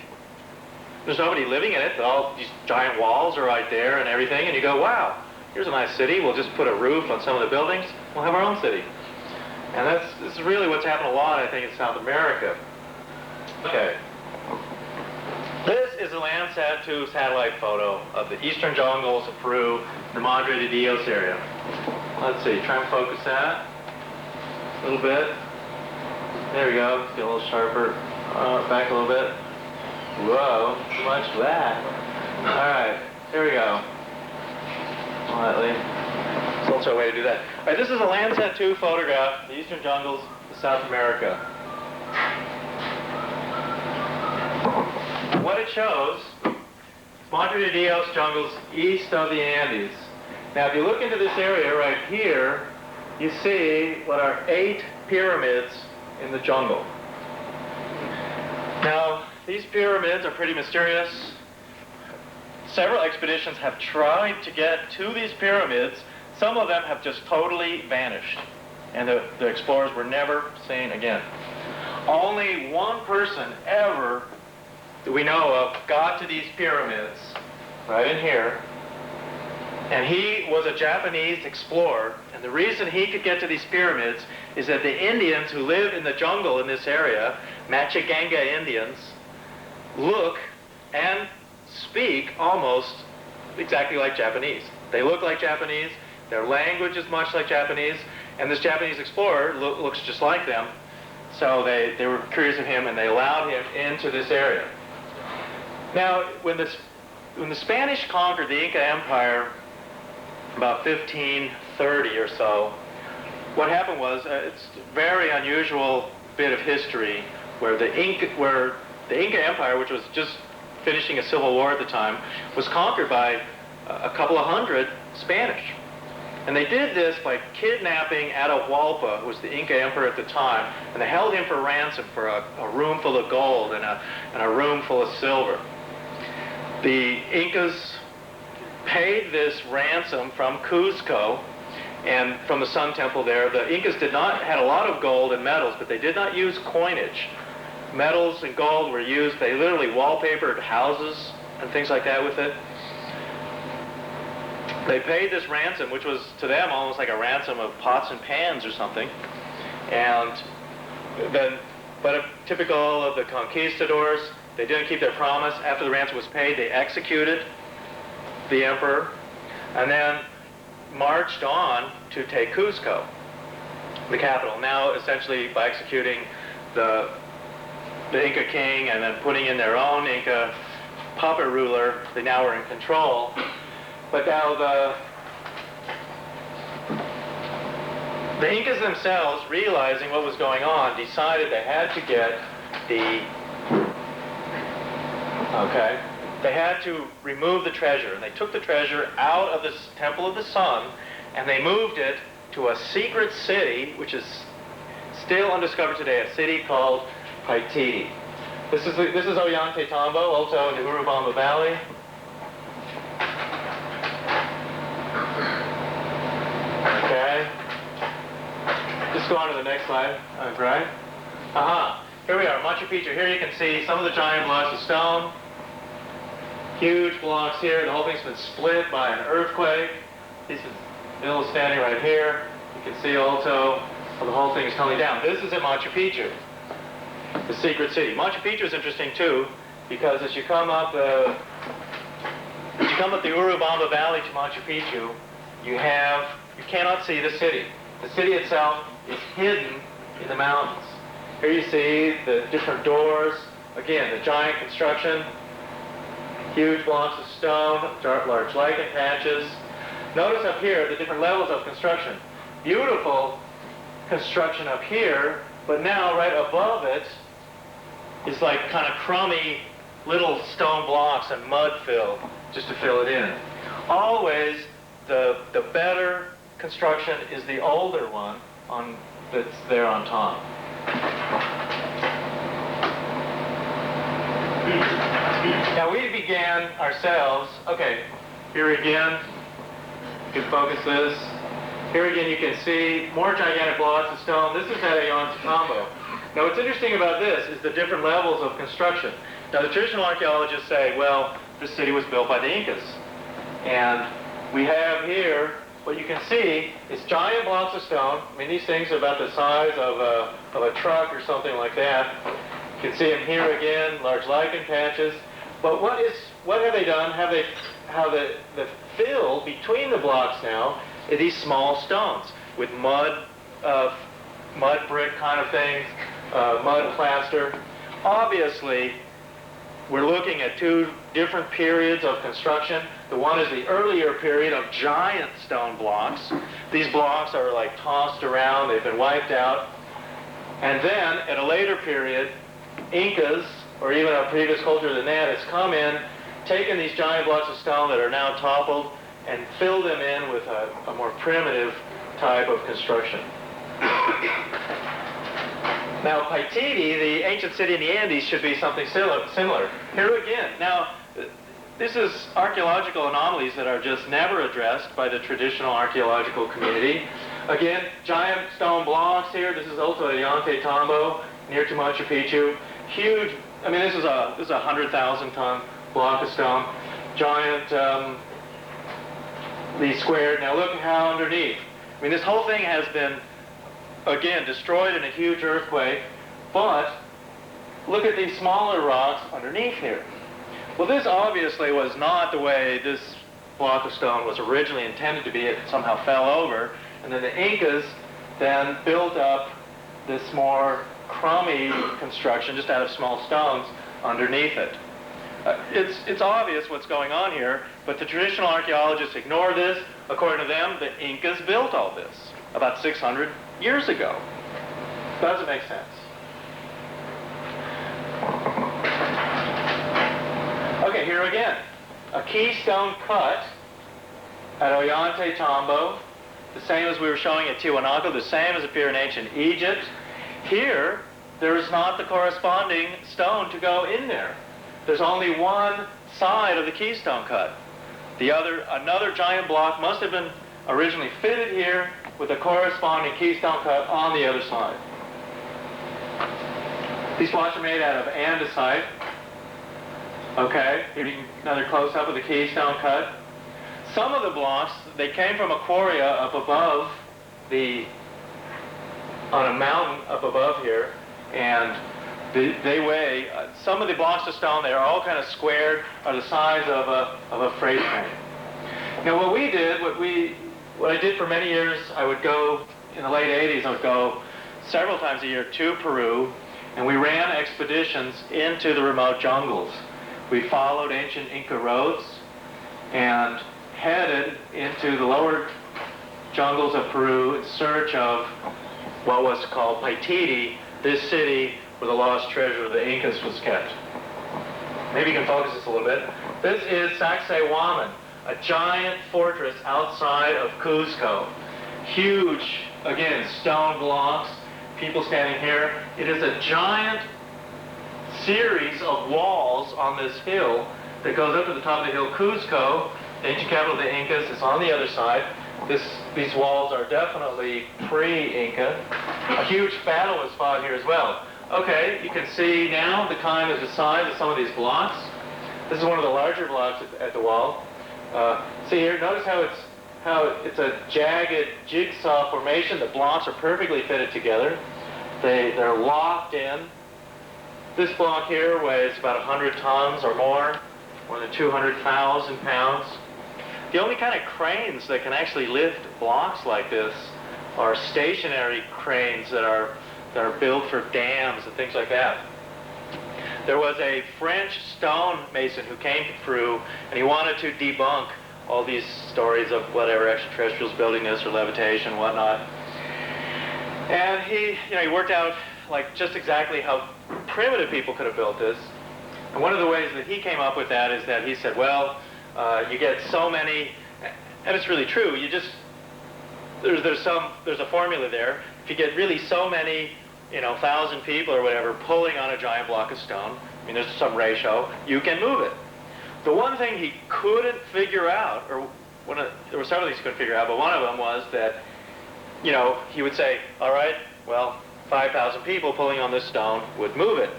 There's nobody living in it, but all these giant walls are right there and everything, and you go, wow, here's a nice city, we'll just put a roof on some of the buildings, we'll have our own city. And this is really what's happened a lot, I think, in South America. Okay. This is a Landsat 2 satellite photo of the eastern jungles of Peru, the Madre de Dios area. Let's see, try and focus that a little bit. There we go, get a little sharper. Back a little bit. Whoa, too much of that. All right, here we go. Slightly. There's also a way to do that. All right, this is a Landsat 2 photograph of the eastern jungles of South America. What it shows is Madre de Dios jungles east of the Andes. Now, if you look into this area right here, you see what are 8 pyramids in the jungle. Now, these pyramids are pretty mysterious. Several expeditions have tried to get to these pyramids. some of them have just totally vanished, and the explorers were never seen again. Only one person ever that we know of got to these pyramids, right in here, and he was a Japanese explorer, and the reason he could get to these pyramids is that the Indians who live in the jungle in this area, Machiganga Indians, look and speak almost exactly like Japanese. They look like Japanese, their language is much like Japanese, and this Japanese explorer looks just like them. So they were curious of him, and they allowed him into this area. Now, when the Spanish conquered the Inca Empire about 1530 or so, what happened was, it's a very unusual bit of history where the Inca Empire, which was just finishing a civil war at the time, was conquered by a couple of hundred Spanish. And they did this by kidnapping Atahualpa, who was the Inca emperor at the time, and they held him for ransom for a room full of gold and a room full of silver. The Incas paid this ransom from Cuzco and from the Sun Temple there. The Incas had a lot of gold and metals, but they did not use coinage. Metals and gold were used. They literally wallpapered houses and things like that with it. They paid this ransom, which was to them almost like a ransom of pots and pans or something. And then, but typical of the conquistadors, they didn't keep their promise. After the ransom was paid, they executed the emperor and then marched on to take Cuzco, the capital. Now, essentially, by executing the Inca king and then putting in their own Inca puppet ruler, they now were in control. But now the Incas themselves, realizing what was going on, decided they had to get they had to remove the treasure. And they took the treasure out of the Temple of the Sun, and they moved it to a secret city, which is still undiscovered today, a city called Paititi. This is Ollantaytambo, also in the Urubamba Valley. Okay. Just go on to the next slide. Right. Here we are, Machu Picchu. Here you can see some of the giant blocks of stone. Huge blocks here. The whole thing's been split by an earthquake. This is Bill standing right here. You can see also how the whole thing is tumbling down. This is in Machu Picchu, the secret city. Machu Picchu is interesting too, because as you come up the Urubamba Valley to Machu Picchu, you cannot see the city. The city itself is hidden in the mountains. Here you see the different doors. Again, the giant construction. Huge blocks of stone, large lichen patches. Notice up here the different levels of construction. Beautiful construction up here, but now right above it is like kind of crummy little stone blocks and mud fill just to fill it in. Always the better construction is the older one that's there on top. Now we began ourselves, here again, you can focus this. Here again you can see more gigantic blocks of stone. This is at Ollantaytambo. Now what's interesting about this is the different levels of construction. Now the traditional archaeologists say, well, this city was built by the Incas. And we have here, what you can see is giant blocks of stone. I mean, these things are about the size of a truck or something like that. You can see them here again, large lichen patches. But what have they done? The fill between the blocks now is these small stones with mud brick kind of things, mud plaster. Obviously, we're looking at two different periods of construction. The one is the earlier period of giant stone blocks. These blocks are like tossed around, they've been wiped out. And then, at a later period, Incas, or even a previous culture than that, has come in, taken these giant blocks of stone that are now toppled, and filled them in with a more primitive type of construction. Now, Paititi, the ancient city in the Andes, should be something similar. Here again. Now, this is archaeological anomalies that are just never addressed by the traditional archaeological community. Again, giant stone blocks here. This is also Ollantaytambo, near to Machu Picchu. Huge, I mean, this is a 100,000-ton block of stone. Giant, these squared. Now look how underneath. I mean, this whole thing has been, again, destroyed in a huge earthquake, but look at these smaller rocks underneath here. Well, this obviously was not the way this block of stone was originally intended to be. It somehow fell over, and then the Incas then built up this more crummy construction just out of small stones underneath it. It's obvious what's going on here, but the traditional archaeologists ignore this. According to them, the Incas built all this about 600 years ago. Doesn't make sense. Okay, here again, a keystone cut at Ollantaytambo, the same as we were showing at Tiwanaku, the same as appear in ancient Egypt. Here, there's not the corresponding stone to go in there. There's only one side of the keystone cut. Another giant block must have been originally fitted here with a corresponding keystone cut on the other side. These blocks are made out of andesite. Okay, here's another close-up of the keystone cut. Some of the blocks, they came from aquaria up above on a mountain up above here, and they weigh, some of the blocks of stone, they are all kind of squared, are the size of a freight train. Now what we did, what I did for many years, I would go, in the late 80s, I would go several times a year to Peru, and we ran expeditions into the remote jungles. We followed ancient Inca roads and headed into the lower jungles of Peru in search of what was called Paititi, this city where the lost treasure of the Incas was kept. Maybe you can focus this a little bit. This is Sacsayhuaman, a giant fortress outside of Cuzco. Huge, again, stone blocks, people standing here. It is a giant series of walls on this hill that goes up to the top of the hill. Cuzco, the ancient capital of the Incas, is on the other side. These walls are definitely pre-Inca. A huge battle was fought here as well. Okay, you can see now the kind of the size of some of these blocks. This is one of the larger blocks at the wall. See here, notice how it's a jagged jigsaw formation. The blocks are perfectly fitted together. They're locked in. This block here weighs about 100 tons or more than 200,000 pounds. The only kind of cranes that can actually lift blocks like this are stationary cranes that are built for dams and things like that. There was a French stonemason who came to Peru, and he wanted to debunk all these stories of whatever extraterrestrials building this or levitation and whatnot. And he worked out like just exactly how primitive people could have built this. And one of the ways that he came up with that is that he said, well, you get so many, and it's really true. There's a formula there. If you get really so many, 1,000 people or whatever pulling on a giant block of stone, I mean, there's some ratio, you can move it. The one thing he couldn't figure out, or there were several things he couldn't figure out, but one of them was that, he would say, all right, well, 5,000 people pulling on this stone would move it.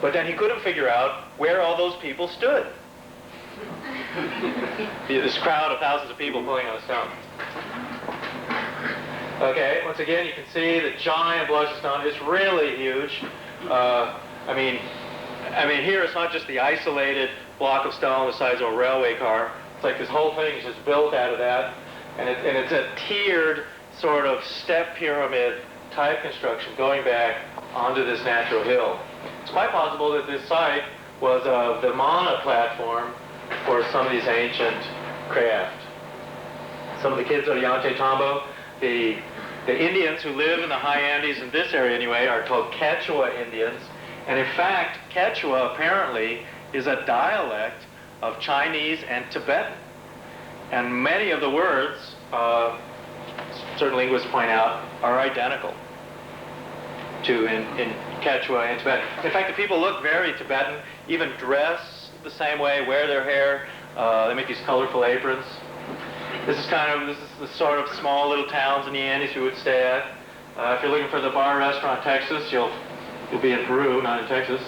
But then he couldn't figure out where all those people stood. This crowd of thousands of people pulling on a stone. Okay, once again, you can see the giant blocks of stone. It's really huge. I mean, here it's not just the isolated block of stone the size of a railway car. It's like this whole thing is just built out of that, and it's a tiered sort of step pyramid type construction going back onto this natural hill. It's quite possible that this site was a Vimana platform for some of these ancient craft. Some of the kids at Ollantaytambo, the Indians who live in the high Andes in this area anyway are called Quechua Indians. And in fact, Quechua apparently is a dialect of Chinese and Tibetan. And many of the words, certain linguists point out, are identical in Quechua and Tibetan. In fact, the people look very Tibetan, even dress the same way, wear their hair. They make these colorful aprons. This is the sort of small little towns in the Andes we would stay at. If you're looking for the bar restaurant Texas, you'll be in Peru, not in Texas.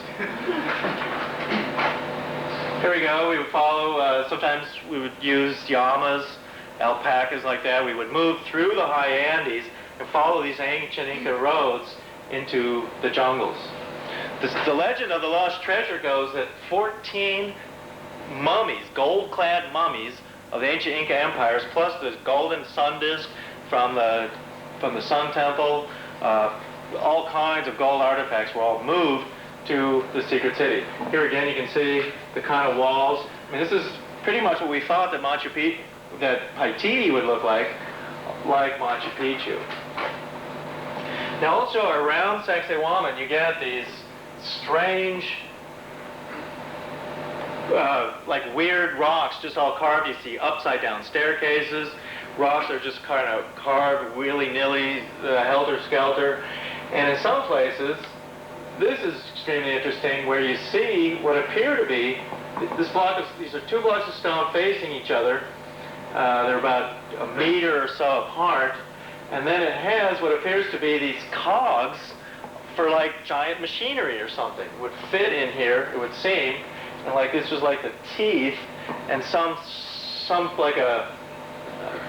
Here we go. We would follow, sometimes we would use llamas, alpacas like that. We would move through the high Andes and follow these ancient Inca roads into the jungles. The legend of the lost treasure goes that 14 mummies, gold-clad mummies of the ancient Inca empires, plus the golden sun disk from the Sun Temple, all kinds of gold artifacts were all moved to the secret city. Here again you can see the kind of walls. I mean, this is pretty much what we thought that Paititi would look like Machu Picchu. Now also around Sacsayhuaman you get these strange, like weird rocks just all carved. You see upside down staircases. Rocks are just kind of carved willy-nilly, helter-skelter. And in some places, this is extremely interesting, where you see what appear to be, these are two blocks of stone facing each other. They're about a meter or so apart. And then it has what appears to be these cogs for like giant machinery or something. It would fit in here, it would seem. And like this was like the teeth, and some like a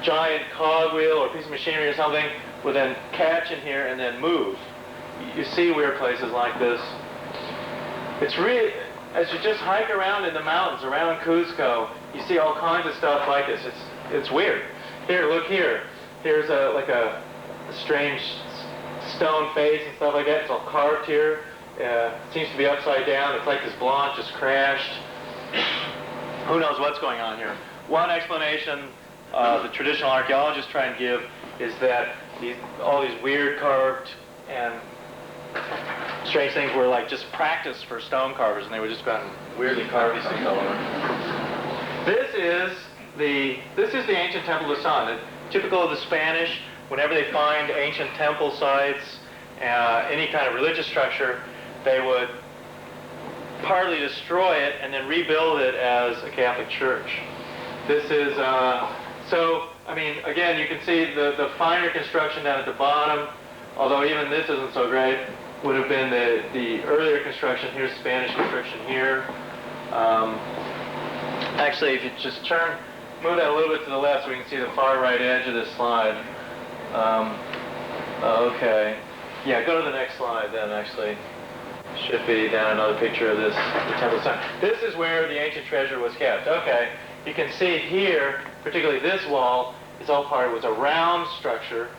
giant cogwheel or piece of machinery or something would then catch in here and then move. You see weird places like this. It's really, as you just hike around in the mountains around Cuzco, you see all kinds of stuff like this. It's weird. Here, look here. Here's like a strange stone face and stuff like that. It's all carved here. It seems to be upside down. It's like this blonde just crashed. Who knows what's going on here? One explanation the traditional archaeologists try and give is that all these weird carved and strange things were like just practice for stone carvers, and they would just go out and weirdly carve these things all over. This is the ancient Temple of the Sun. Typical of the Spanish, whenever they find ancient temple sites, any kind of religious structure, they would partly destroy it and then rebuild it as a Catholic church. This is, so, I mean, again, you can see the finer construction down at the bottom, although even this isn't so great, would have been the earlier construction. Here's Spanish construction here. Actually, if you just move that a little bit to the left so we can see the far right edge of this slide. Okay. Yeah, go to the next slide then, actually. Should be down another picture of this, the Temple of the Sun. This is where the ancient treasure was kept. Okay. You can see here, particularly this wall, was a round structure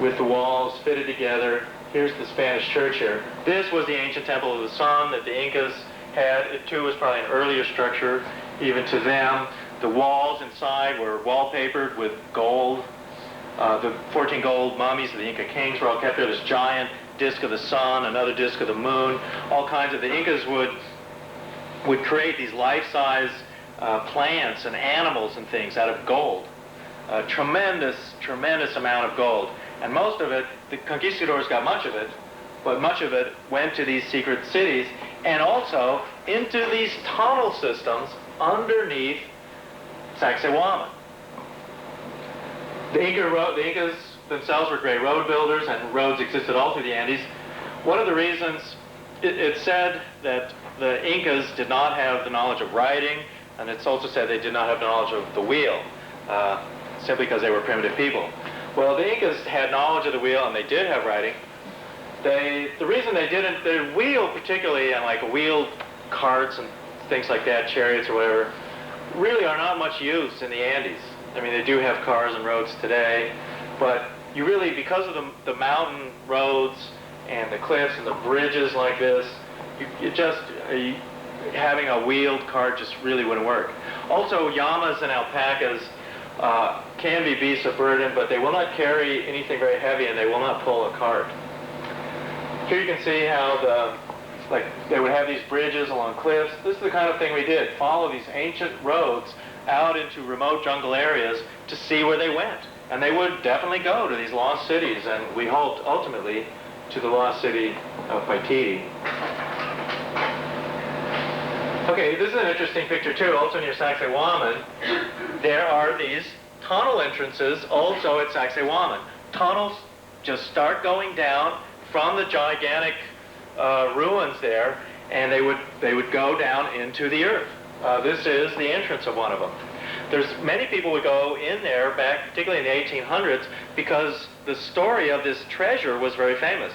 with the walls fitted together. Here's the Spanish church here. This was the ancient Temple of the Sun that the Incas had. It too was probably an earlier structure, even to them. The walls inside were wallpapered with gold. The 14 gold mummies of the Inca kings were all kept there. This giant disk of the sun, another disk of the moon, all kinds of. The Incas would create these life-size plants and animals and things out of gold. Tremendous amount of gold. And most of it, the conquistadors got much of it, but much of it went to these secret cities and also into these tunnel systems underneath Sacsayhuaman. The Incas themselves were great road builders, and roads existed all through the Andes. One of the reasons, it's said that the Incas did not have the knowledge of writing, and it's also said they did not have the knowledge of the wheel, simply because they were primitive people. Well, the Incas had knowledge of the wheel, and they did have writing. The reason they didn't, the wheel particularly, and like wheeled carts and things like that, chariots or whatever, really are not much used in the Andes. I mean, they do have cars and roads today, but you really, because of the mountain roads and the cliffs and the bridges like this, having a wheeled cart just really wouldn't work. Also, llamas and alpacas can be beasts of burden, but they will not carry anything very heavy, and they will not pull a cart. Here you can see how they would have these bridges along cliffs. This is the kind of thing we did, follow these ancient roads out into remote jungle areas to see where they went. And they would definitely go to these lost cities, and we hoped ultimately to the lost city of Paititi. Okay, this is an interesting picture too. Also near Sacsayhuaman, there are these tunnel entrances also at Sacsayhuaman. Tunnels just start going down from the gigantic ruins there, and they would go down into the earth. This is the entrance of one of them. There's many people would go in there back, particularly in the 1800s, because the story of this treasure was very famous,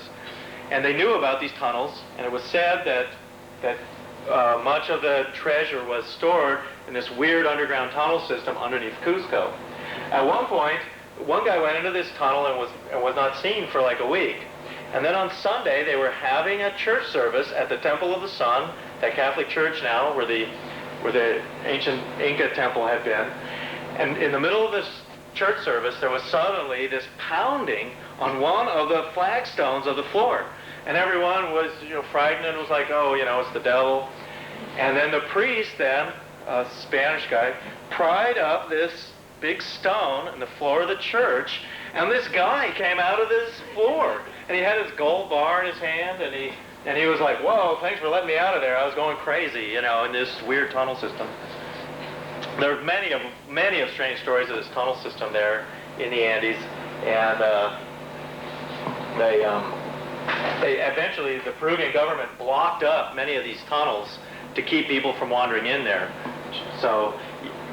and they knew about these tunnels. And it was said that much of the treasure was stored in this weird underground tunnel system underneath Cuzco. At one point, one guy went into this tunnel and was not seen for like a week. And then on Sunday, they were having a church service at the Temple of the Sun, that Catholic church now, where the ancient Inca temple had been. And in the middle of this church service, there was suddenly this pounding on one of the flagstones of the floor. And everyone was, frightened and was like, oh, it's the devil. And then the priest then, a Spanish guy, pried up this big stone in the floor of the church, and this guy came out of this floor. And he had his gold bar in his hand, and he was like, whoa, thanks for letting me out of there. I was going crazy, in this weird tunnel system. There are many of strange stories of this tunnel system there in the Andes, and they eventually, the Peruvian government blocked up many of these tunnels to keep people from wandering in there. So,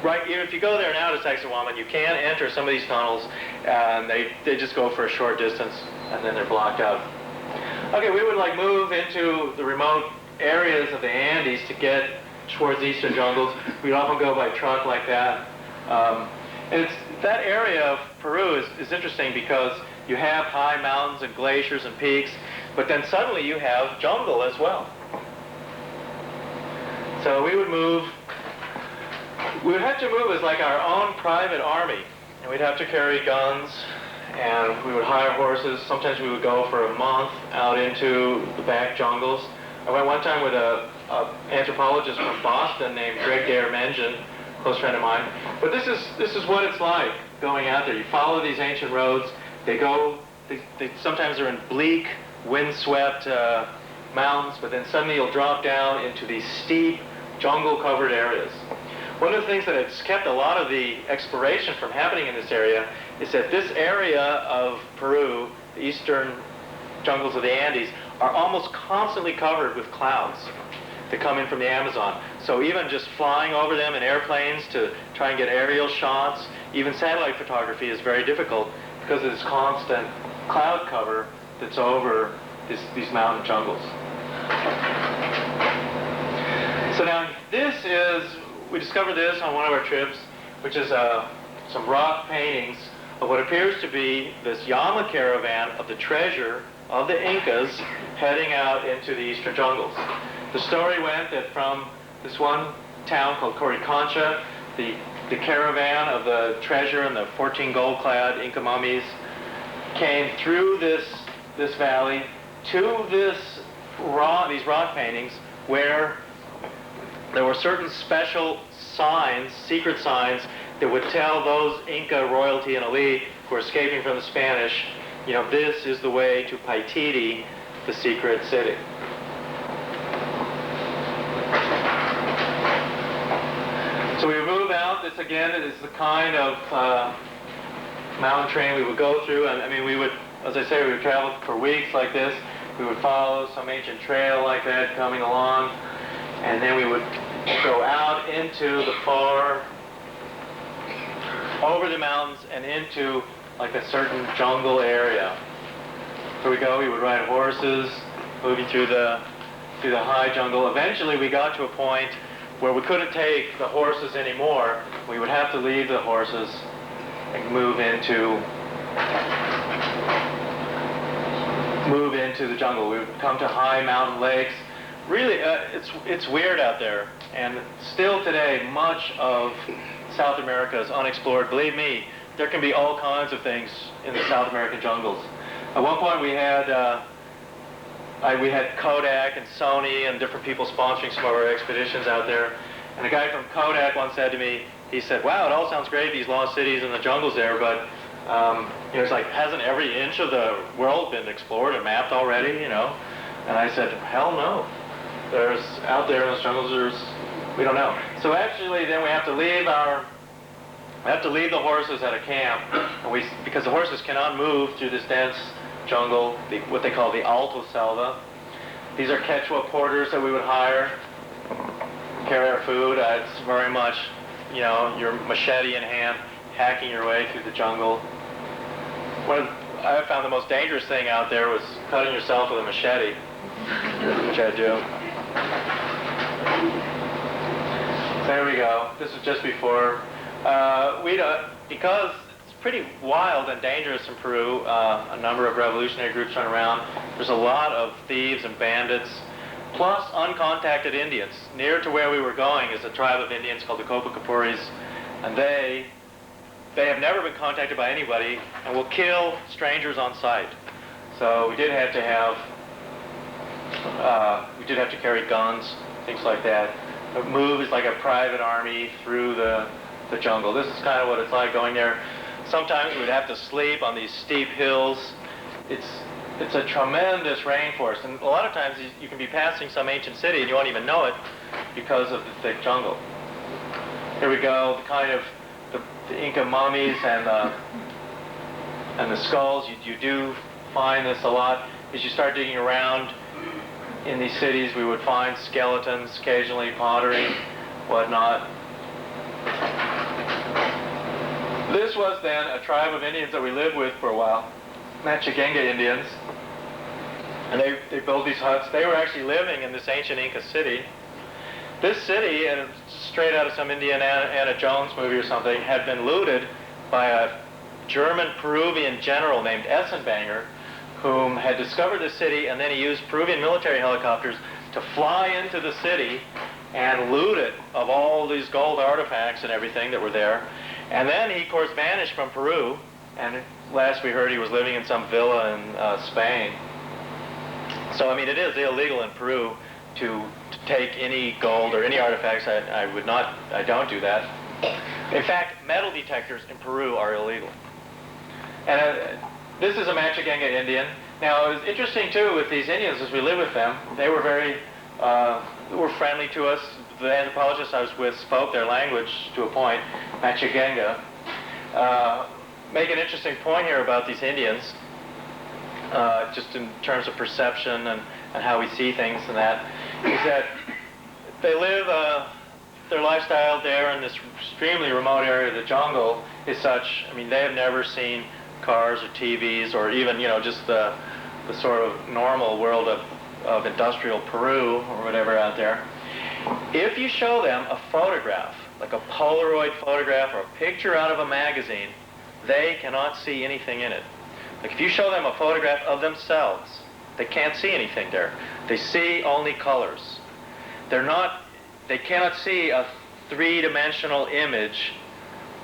if you go there now to Sacsayhuaman, you can enter some of these tunnels, and they just go for a short distance, and then they're blocked out. Okay, we would move into the remote areas of the Andes to get towards the eastern jungles. We'd often go by truck like that. And that area of Peru is interesting because you have high mountains and glaciers and peaks, but then suddenly you have jungle as well. So we would have to move as our own private army, and we'd have to carry guns, and we would hire horses. Sometimes we would go for a month out into the back jungles. I went one time with an anthropologist from Boston named Greg Mengen, a close friend of mine. But this is what it's like going out there. You follow these ancient roads. They sometimes are in bleak, windswept mountains, but then suddenly you'll drop down into these steep, jungle-covered areas. One of the things that has kept a lot of the exploration from happening in this area is that this area of Peru, the eastern jungles of the Andes, are almost constantly covered with clouds that come in from the Amazon. So even just flying over them in airplanes to try and get aerial shots, even satellite photography is very difficult because of this constant cloud cover that's over these mountain jungles. So now we discovered this on one of our trips, which is some rock paintings of what appears to be this llama caravan of the treasure of the Incas heading out into the eastern jungles. The story went that from this one town called Coricancha, the caravan of the treasure and the 14 gold-clad Inca mummies came through this valley to these rock paintings where there were certain special signs, secret signs, that would tell those Inca royalty and elite who were escaping from the Spanish, this is the way to Paititi, the secret city. So we would move out. This again is the kind of mountain train we would go through, and we would, as I say, we would travel for weeks like this. We would follow some ancient trail like that coming along, and then we would go out into the far, over the mountains and into a certain jungle area. So we would ride horses, moving through the high jungle. Eventually we got to a point where we couldn't take the horses anymore. We would have to leave the horses and move into the jungle. We would come to high mountain lakes. Really, it's weird out there, and still today, much of South America is unexplored. Believe me, there can be all kinds of things in the South American jungles. At one point, we had Kodak and Sony and different people sponsoring some of our expeditions out there. And a guy from Kodak once said to me, he said, "Wow, it all sounds great, these lost cities and the jungles there, but it's hasn't every inch of the world been explored and mapped already, And I said, hell no. Out there in those jungles, there's We don't know. So actually, then we have to leave the horses at a camp, and because the horses cannot move through this dense jungle, what they call the Alto Selva. These are Quechua porters that we would hire, carry our food. It's very much, your machete in hand, hacking your way through the jungle. I found the most dangerous thing out there was cutting yourself with a machete, which I do. There we go. This is just before. Because it's pretty wild and dangerous in Peru, a number of revolutionary groups run around. There's a lot of thieves and bandits, plus uncontacted Indians. Near to where we were going is a tribe of Indians called the Copacapuris, and they have never been contacted by anybody and will kill strangers on sight. So we did have to carry guns, things like that. Move is like a private army through the jungle. This is kind of what it's like going there. Sometimes we'd have to sleep on these steep hills. It's a tremendous rainforest, and a lot of times you can be passing some ancient city and you won't even know it because of the thick jungle. Here we go, the Inca mummies and the skulls. You do find this a lot. As you start digging around in these cities, we would find skeletons, occasionally pottery, whatnot. This was then a tribe of Indians that we lived with for a while, Machigenga Indians. And they built these huts. They were actually living in this ancient Inca city. This city, and straight out of some Indiana Jones movie or something, had been looted by a German-Peruvian general named Essenbanger, whom had discovered the city, and then he used Peruvian military helicopters to fly into the city and loot it of all these gold artifacts and everything that were there. And then he, of course, vanished from Peru, and last we heard he was living in some villa in Spain. So, I mean, it is illegal in Peru to take any gold or any artifacts. I don't do that. In fact, metal detectors in Peru are illegal. And this is a Machigenga Indian. Now, it was interesting, too, with these Indians, as we lived with them, they were were friendly to us. The anthropologists I was with spoke their language to a point, Machigenga. Make an interesting point here about these Indians, just in terms of perception and how we see things and that, is that they live, their lifestyle there in this extremely remote area of the jungle is such, I mean, they have never seen cars or TVs or even, just the sort of normal world of industrial Peru or whatever out there. If you show them a photograph, like a Polaroid photograph or a picture out of a magazine, they cannot see anything in it. Like if you show them a photograph of themselves, they can't see anything there. They see only colors. They cannot see a three-dimensional image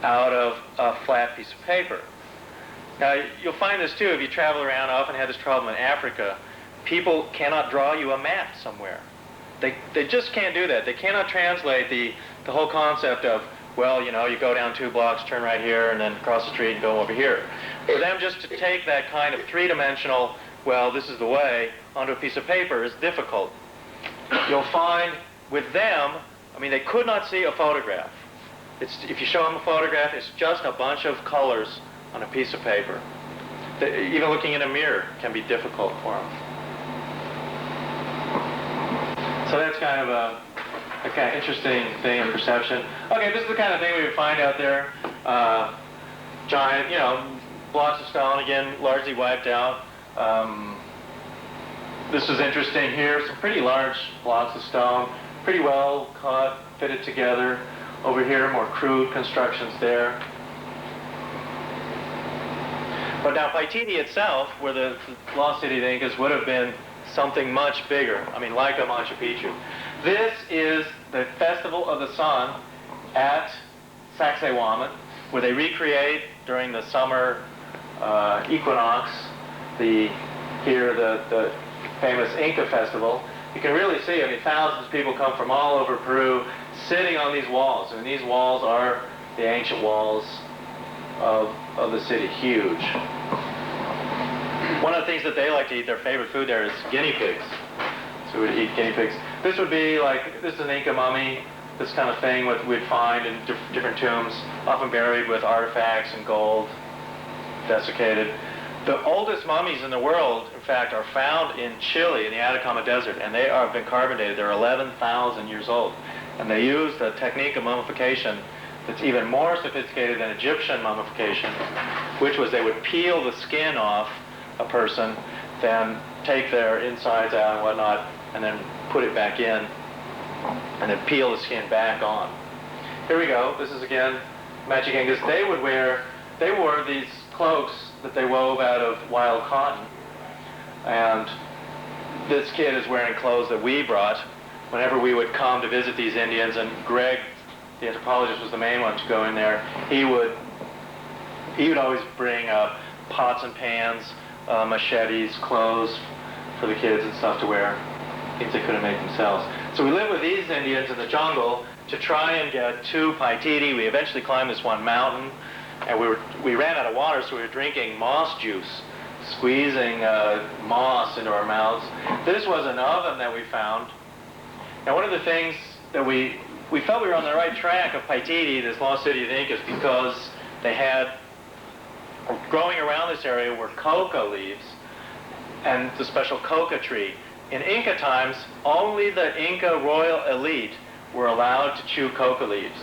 out of a flat piece of paper. Now, you'll find this too if you travel around. I often have this problem in Africa. People cannot draw you a map somewhere. They just can't do that. They cannot translate the whole concept of, well, you go down 2 blocks, turn right here, and then cross the street and go over here. For them just to take that kind of three-dimensional, well, this is the way, onto a piece of paper is difficult. You'll find with them, I mean, they could not see a photograph. If you show them a photograph, it's just a bunch of colors on a piece of paper. Even looking in a mirror can be difficult for them. So that's kind of a kind of interesting thing in perception. Okay, this is the kind of thing we would find out there. Giant, blocks of stone, again, largely wiped out. This is interesting here. Some pretty large blocks of stone, pretty well cut, fitted together. Over here, more crude constructions there. But now Paititi itself, where the lost city of the Incas would have been something much bigger. I mean, like a Machu Picchu. This is the Festival of the Sun at Sacsayhuaman, where they recreate during the summer equinox the famous Inca festival. You can really see, I mean, thousands of people come from all over Peru sitting on these walls. I mean, these walls are the ancient walls of the city, huge. One of the things that they like to eat, their favorite food there, is guinea pigs. So we would eat guinea pigs. This would be like, this is an Inca mummy. this kind of thing we'd find in different tombs, often buried with artifacts and gold, desiccated. The oldest mummies in the world, in fact, are found in Chile, in the Atacama Desert, and they have been carbon dated. They're 11,000 years old. And they use the technique of mummification that's even more sophisticated than Egyptian mummification, which was they would peel the skin off a person, then take their insides out and whatnot, and then put it back in, and then peel the skin back on. Here we go. This is, again, Magic Angus. They wore these cloaks that they wove out of wild cotton. And this kid is wearing clothes that we brought whenever we would come to visit these Indians, and Greg, the anthropologist, was the main one to go in there. He would always bring pots and pans, machetes, clothes for the kids and stuff to wear, things they couldn't make themselves. So we lived with these Indians in the jungle to try and get to Paititi. We eventually climbed this one mountain, and we ran out of water, so we were drinking moss juice, squeezing moss into our mouths. This was an oven that we found. Now, one of the things that we felt we were on the right track of Paititi, this lost city of the Incas, because they had, growing around this area were coca leaves and the special coca tree. In Inca times, only the Inca royal elite were allowed to chew coca leaves.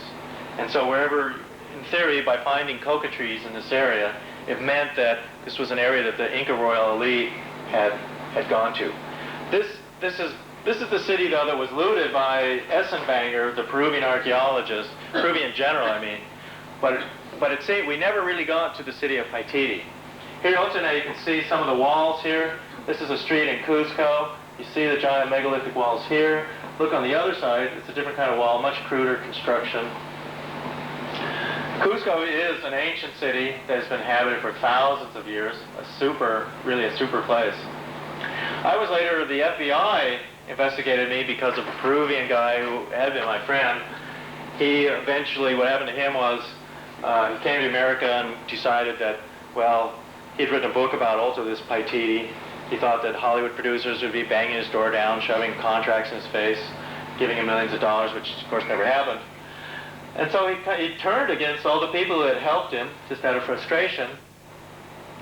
And so wherever, in theory, by finding coca trees in this area, it meant that this was an area that the Inca royal elite had gone to. This is the city, though, that was looted by Essenbanger, the Peruvian archaeologist, Peruvian general, I mean. But it seemed we never really got to the city of Paititi. Here also now you can see some of the walls here. This is a street in Cuzco. You see the giant megalithic walls here. Look on the other side, it's a different kind of wall, much cruder construction. Cuzco is an ancient city that has been inhabited for thousands of years, really a super place. The FBI investigated me because of a Peruvian guy who had been my friend. He eventually, what happened to him was, he came to America and decided that, well, he'd written a book about also this Paititi. He thought that Hollywood producers would be banging his door down, shoving contracts in his face, giving him millions of dollars, which of course never happened. And so he turned against all the people that had helped him, just out of frustration.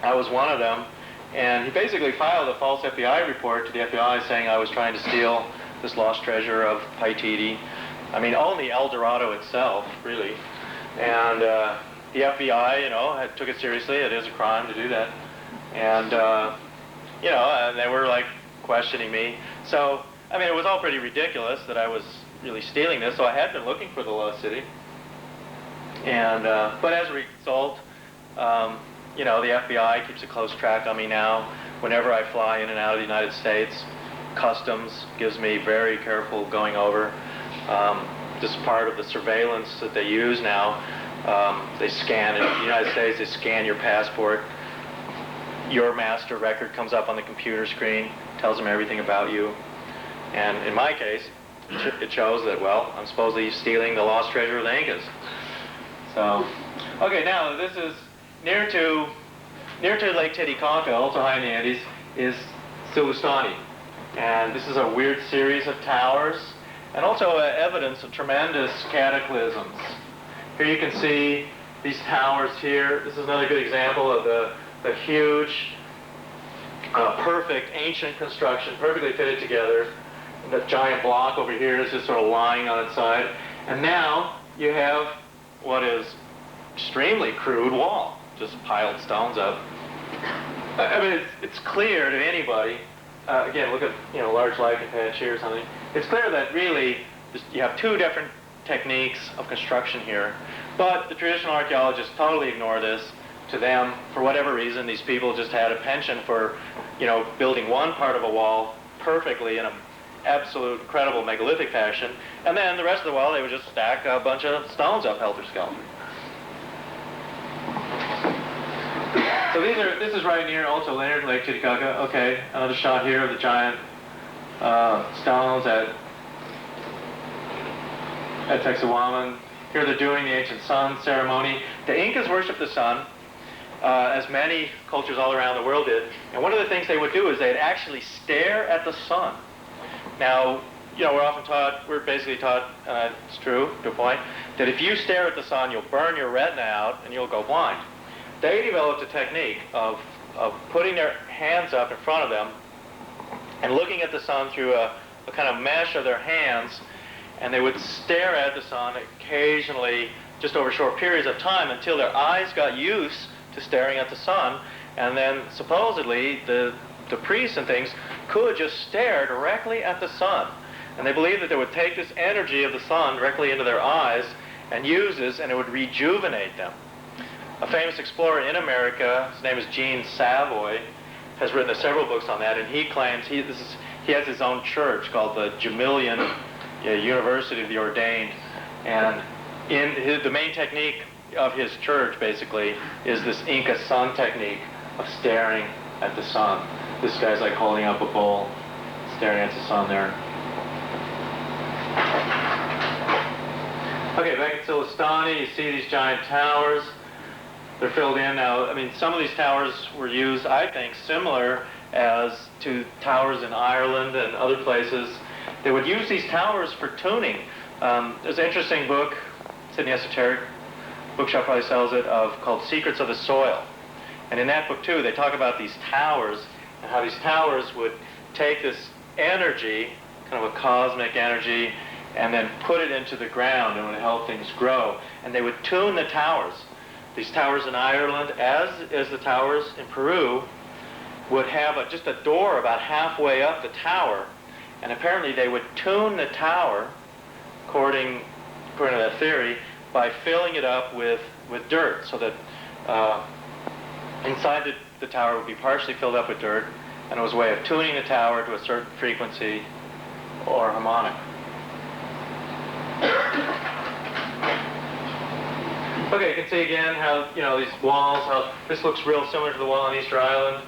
I was one of them. And he basically filed a false FBI report to the FBI saying I was trying to steal this lost treasure of Paititi. I mean, only El Dorado itself, really. And the FBI, took it seriously. It is a crime to do that. And, and they were, like, questioning me. So, I mean, it was all pretty ridiculous that I was really stealing this. So I had been looking for the lost city. And, but as a result, the FBI keeps a close track on me now. Whenever I fly in and out of the United States, Customs gives me very careful going over. Just part of the surveillance that they use now. They scan, in the United States, they scan your passport. Your master record comes up on the computer screen, tells them everything about you. And in my case, it shows that, well, I'm supposedly stealing the lost treasure of the Incas. So, okay, now this is near to Lake Titicaca, also high in the Andes, is Silustani. And this is a weird series of towers, and also evidence of tremendous cataclysms. Here you can see these towers here. This is another good example of the huge, perfect ancient construction, perfectly fitted together. And the giant block over here is just sort of lying on its side. And now you have what is extremely crude wall, just piled stones up. I mean, it's clear to anybody. Again, look at large lichen patch here or something. It's clear that really you have two different techniques of construction here, but the traditional archaeologists totally ignore this. To them, for whatever reason, these people just had a penchant for, building one part of a wall perfectly in an absolute incredible megalithic fashion, and then the rest of the wall they would just stack a bunch of stones up helter-skelter. So this is right near also Lake Titicaca. Okay, another shot here of the giant stones at Texahuaman. Here they're doing the ancient sun ceremony. The Incas worshiped the sun, as many cultures all around the world did. And one of the things they would do is they'd actually stare at the sun. Now, we're basically taught, it's true to a point, that if you stare at the sun, you'll burn your retina out and you'll go blind. They developed a technique of putting their hands up in front of them and looking at the sun through a kind of mesh of their hands, and they would stare at the sun occasionally just over short periods of time until their eyes got used to staring at the sun, and then supposedly the priests and things could just stare directly at the sun. And they believed that they would take this energy of the sun directly into their eyes and use this, and it would rejuvenate them. A famous explorer in America, his name is Gene Savoy, has written several books on that, and he claims he has his own church called the Jamilian University of the Ordained, and the main technique of his church basically is this Inca sun technique of staring at the sun. This guy's like holding up a bowl, staring at the sun there. Okay, back in Silistani, you see these giant towers. They're filled in now. I mean, some of these towers were used, I think, similar as to towers in Ireland and other places. They would use these towers for tuning. There's an interesting book, Sydney Esoteric Bookshop probably sells it, called Secrets of the Soil. And in that book, too, they talk about these towers and how these towers would take this energy, kind of a cosmic energy, and then put it into the ground and would help things grow. And they would tune the towers. These towers in Ireland, as the towers in Peru, would have just a door about halfway up the tower, and apparently they would tune the tower, according to that theory, by filling it up with dirt, so that inside the tower would be partially filled up with dirt, and it was a way of tuning the tower to a certain frequency or harmonic. Okay, you can see again how, these walls, how this looks real similar to the wall on Easter Island,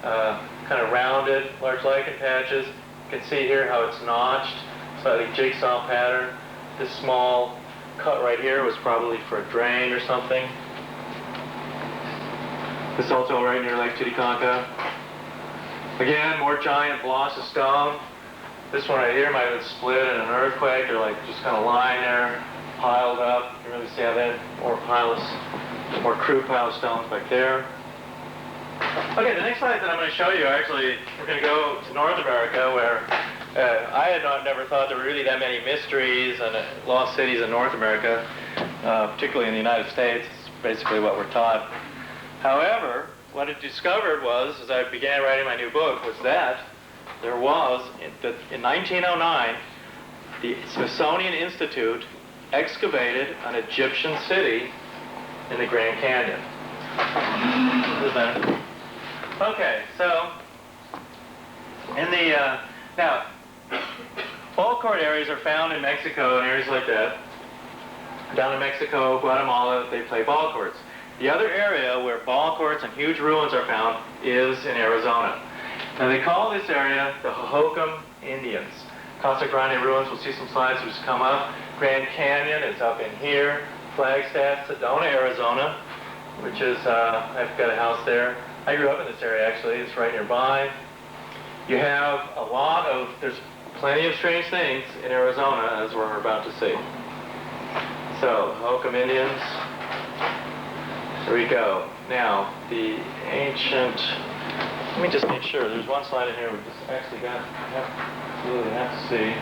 kind of rounded, large lichen patches. You can see here how it's notched, slightly jigsaw pattern. This small cut right here was probably for a drain or something. This also right near Lake Titicaca. Again, more giant blocks of stone. This one right here might have been split in an earthquake, or like just kind of lying there, piled up. You can really see how that, more crude pile of stones back there. Okay, the next slide that I'm going to show you, actually, we're going to go to North America, where I had never thought there were really that many mysteries and lost cities in North America, particularly in the United States. It's basically what we're taught. However, what I discovered was, as I began writing my new book, was that there was, in 1909, the Smithsonian Institute excavated an Egyptian city in the Grand Canyon. Okay, so in the now, ball court areas are found in Mexico and areas like that. Down in Mexico, Guatemala, they play ball courts. The other area where ball courts and huge ruins are found is in Arizona. Now they call this area the Hohokam Indians. Casa Grande ruins, we'll see some slides which come up. Grand Canyon is up in here. Flagstaff, Sedona, Arizona, which is, I've got a house there. I grew up in this area actually, it's right nearby. You have there's plenty of strange things in Arizona, as we're about to see. So, Hohokam Indians, here we go. Now, the ancient, let me just make sure, there's one slide in here we just actually absolutely have to see.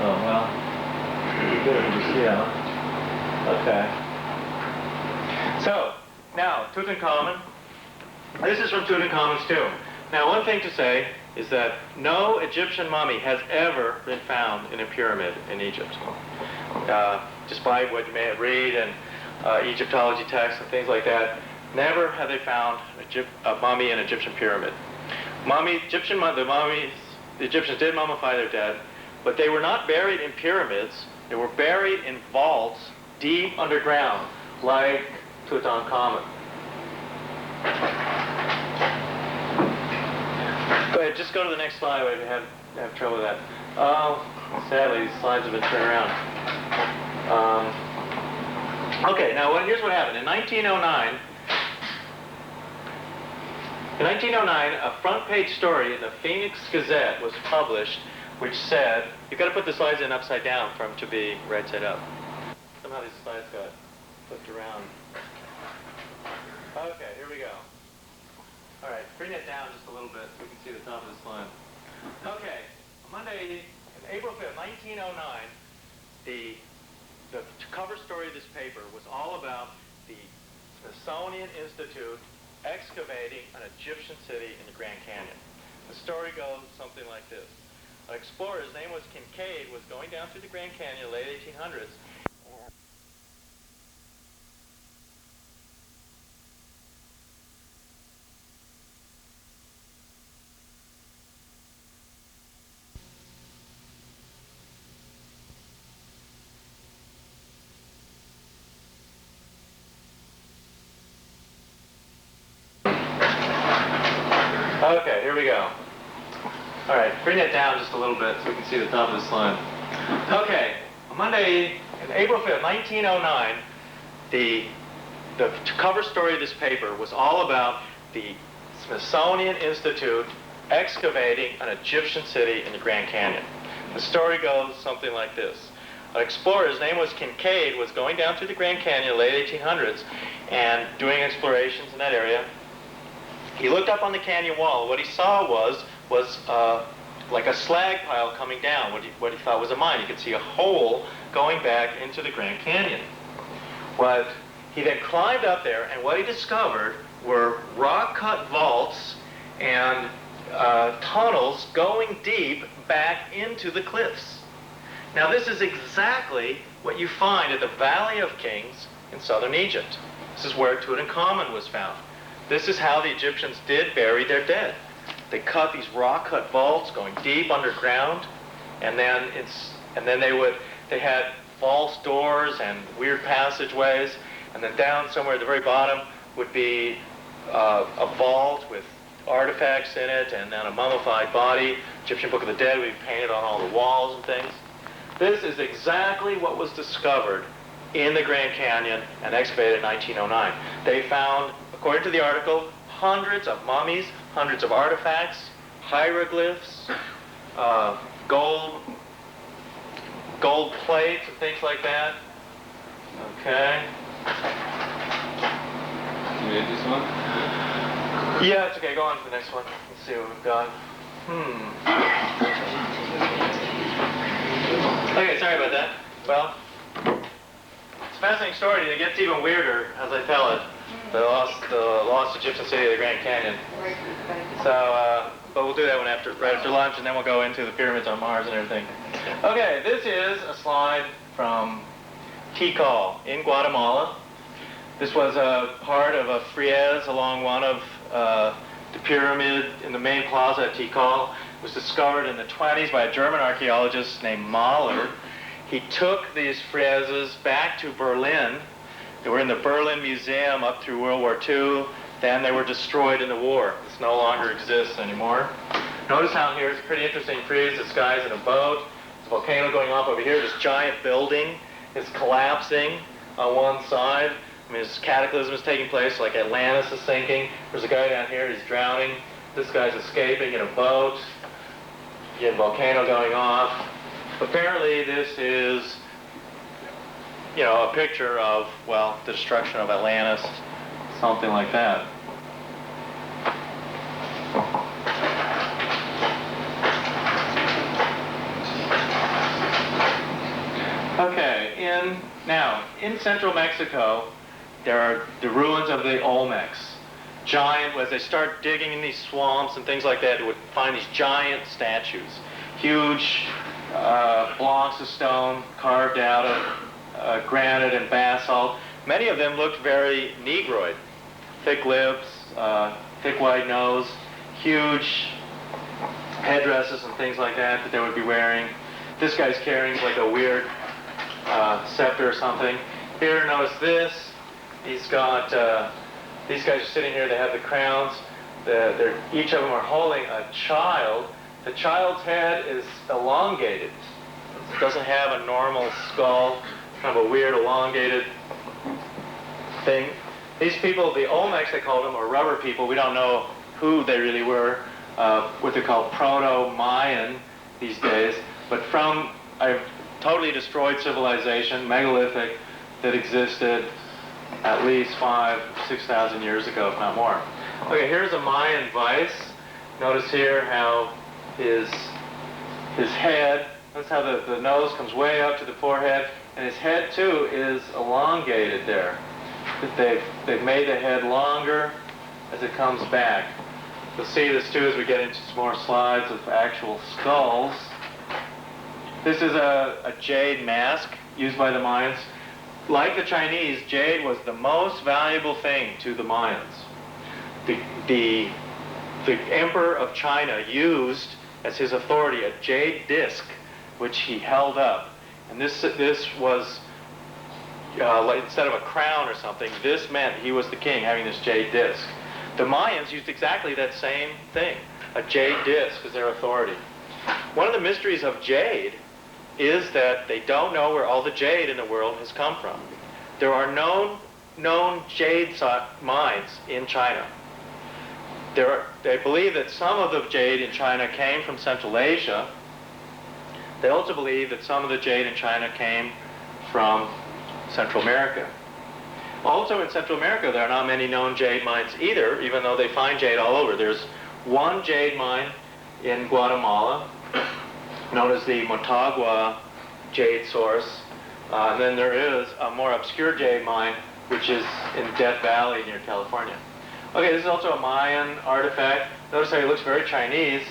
Oh, well, it'd be good if we just, okay. So, now, Tutankhamun. This is from Tutankhamun's tomb. Now, one thing to say is that no Egyptian mummy has ever been found in a pyramid in Egypt. Despite what you may have read in Egyptology texts and things like that, never have they found a mummy in an Egyptian pyramid. The Egyptians did mummify their dead, but they were not buried in pyramids. They were buried in vaults deep underground, like Tutankhamun. Go ahead, just go to the next slide. I have trouble with that. Sadly, these slides have been turned around. Okay, now here's what happened. In 1909, a front page story in the Phoenix Gazette was published, which said You've got to put the slides in upside down for them to be right side up. Somehow these slides got flipped around. Okay, here we go. All right, bring that down just a little bit so we can see the top of the slide. Okay, Monday, April 5th, 1909, the cover story of this paper was all about the Smithsonian Institute excavating an Egyptian city in the Grand Canyon. The story goes something like this. An explorer, his name was Kincaid, was going down through the Grand Canyon in the late 1800s. Okay, here we go. All right, bring that down just a little bit so we can see the top of the slide. Okay, Monday, April 5th, 1909, the cover story of this paper was all about the Smithsonian Institute excavating an Egyptian city in the Grand Canyon. The story goes something like this. An explorer, his name was Kincaid, was going down through the Grand Canyon in the late 1800s and doing explorations in that area. He looked up on the canyon wall. What he saw was like a slag pile coming down, what he thought was a mine. You could see a hole going back into the Grand Canyon. He then climbed up there, and what he discovered were rock-cut vaults and tunnels going deep back into the cliffs. Now, this is exactly what you find at the Valley of Kings in southern Egypt. This is where Tutankhamun was found. This is how the Egyptians did bury their dead. They cut these rock-cut vaults going deep underground, and then they had false doors and weird passageways, and then down somewhere at the very bottom would be a vault with artifacts in it, and then a mummified body. Egyptian Book of the Dead would be painted on all the walls and things. This is exactly what was discovered in the Grand Canyon and excavated in 1909. They found, according to the article, hundreds of mummies, hundreds of artifacts, hieroglyphs, gold plates and things like that. Okay. You read this one? Yeah, it's okay. Go on to the next one. Let's see what we've got. Okay, sorry about that. Well, it's a fascinating story, and it gets even weirder as I tell it. The lost Egyptian city of the Grand Canyon. So, but we'll do that one right after lunch, and then we'll go into the pyramids on Mars and everything. Okay, this is a slide from Tikal in Guatemala. This was a part of a frieze along one of the pyramid in the main plaza at Tikal. It was discovered in the 20s by a German archaeologist named Mahler. He took these friezes back to Berlin. They were in the Berlin Museum up through World War II. Then they were destroyed in the war. This no longer exists anymore. Notice how here it's a pretty interesting frieze. This guy's in a boat. There's a volcano going off over here. This giant building is collapsing on one side. I mean, this cataclysm is taking place, like Atlantis is sinking. There's a guy down here, he's drowning. This guy's escaping in a boat. You have a volcano going off. Apparently this is, you know, a picture of, well, the destruction of Atlantis, something like that. Okay, in central Mexico, there are the ruins of the Olmecs. Giant, as they start digging in these swamps and things like that, they would find these giant statues. Huge blocks of stone carved out of granite and basalt. Many of them looked very Negroid. Thick lips, thick white nose, huge headdresses and things like that that they would be wearing. This guy's carrying like a weird scepter or something. Here, notice this. He's got, these guys are sitting here, they have the crowns. Each of them are holding a child. The child's head is elongated. It doesn't have a normal skull, kind of a weird elongated thing. These people, the Olmecs they called them, or rubber people, we don't know who they really were, what they're called Proto-Mayan these days. but from a totally destroyed civilization, megalithic, that existed at least 5,000-6,000 years ago, if not more. Okay, here's a Mayan vise. Notice here how his head, notice how the nose comes way up to the forehead, and his head too is elongated there. They've made the head longer as it comes back. You'll see this too as we get into some more slides of actual skulls. This is a jade mask used by the Mayans. Like the Chinese, jade was the most valuable thing to the Mayans. The emperor of China used as his authority a jade disc, which he held up. And this was, like, instead of a crown or something, this meant he was the king having this jade disc. The Mayans used exactly that same thing, a jade disc as their authority. One of the mysteries of jade is that they don't know where all the jade in the world has come from. There are known jade mines in China. They believe that some of the jade in China came from Central Asia. They also believe that some of the jade in China came from Central America. Also in Central America, there are not many known jade mines either, even though they find jade all over. There's one jade mine in Guatemala, known as the Motagua jade source. And then there is a more obscure jade mine, which is in Death Valley near California. Okay, this is also a Mayan artifact. Notice how he looks very Chinese,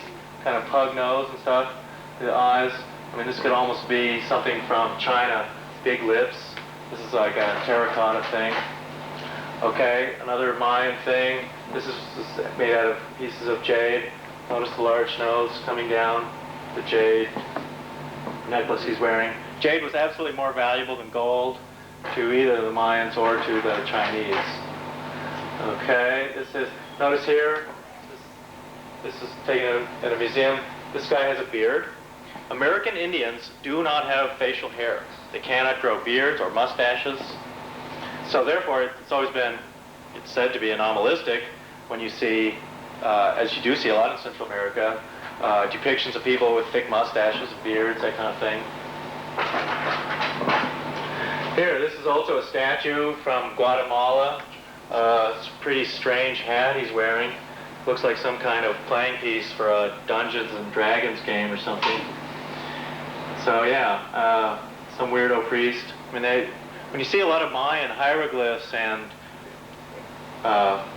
kind of pug nose and stuff, the eyes. I mean, this could almost be something from China, big lips. This is like a terracotta thing. Okay, another Mayan thing. This is made out of pieces of jade. Notice the large nose coming down, the jade necklace he's wearing. Jade was absolutely more valuable than gold to either the Mayans or to the Chinese. Okay, notice here, this is taken at a museum. This guy has a beard. American Indians do not have facial hair. They cannot grow beards or mustaches. So therefore, it's said to be anomalistic when you see, as you do see a lot in Central America, depictions of people with thick mustaches, beards, that kind of thing. Here, this is also a statue from Guatemala. It's a pretty strange hat he's wearing. Looks like some kind of playing piece for a Dungeons and Dragons game or something. So yeah, some weirdo priest. I mean, when you see a lot of Mayan hieroglyphs and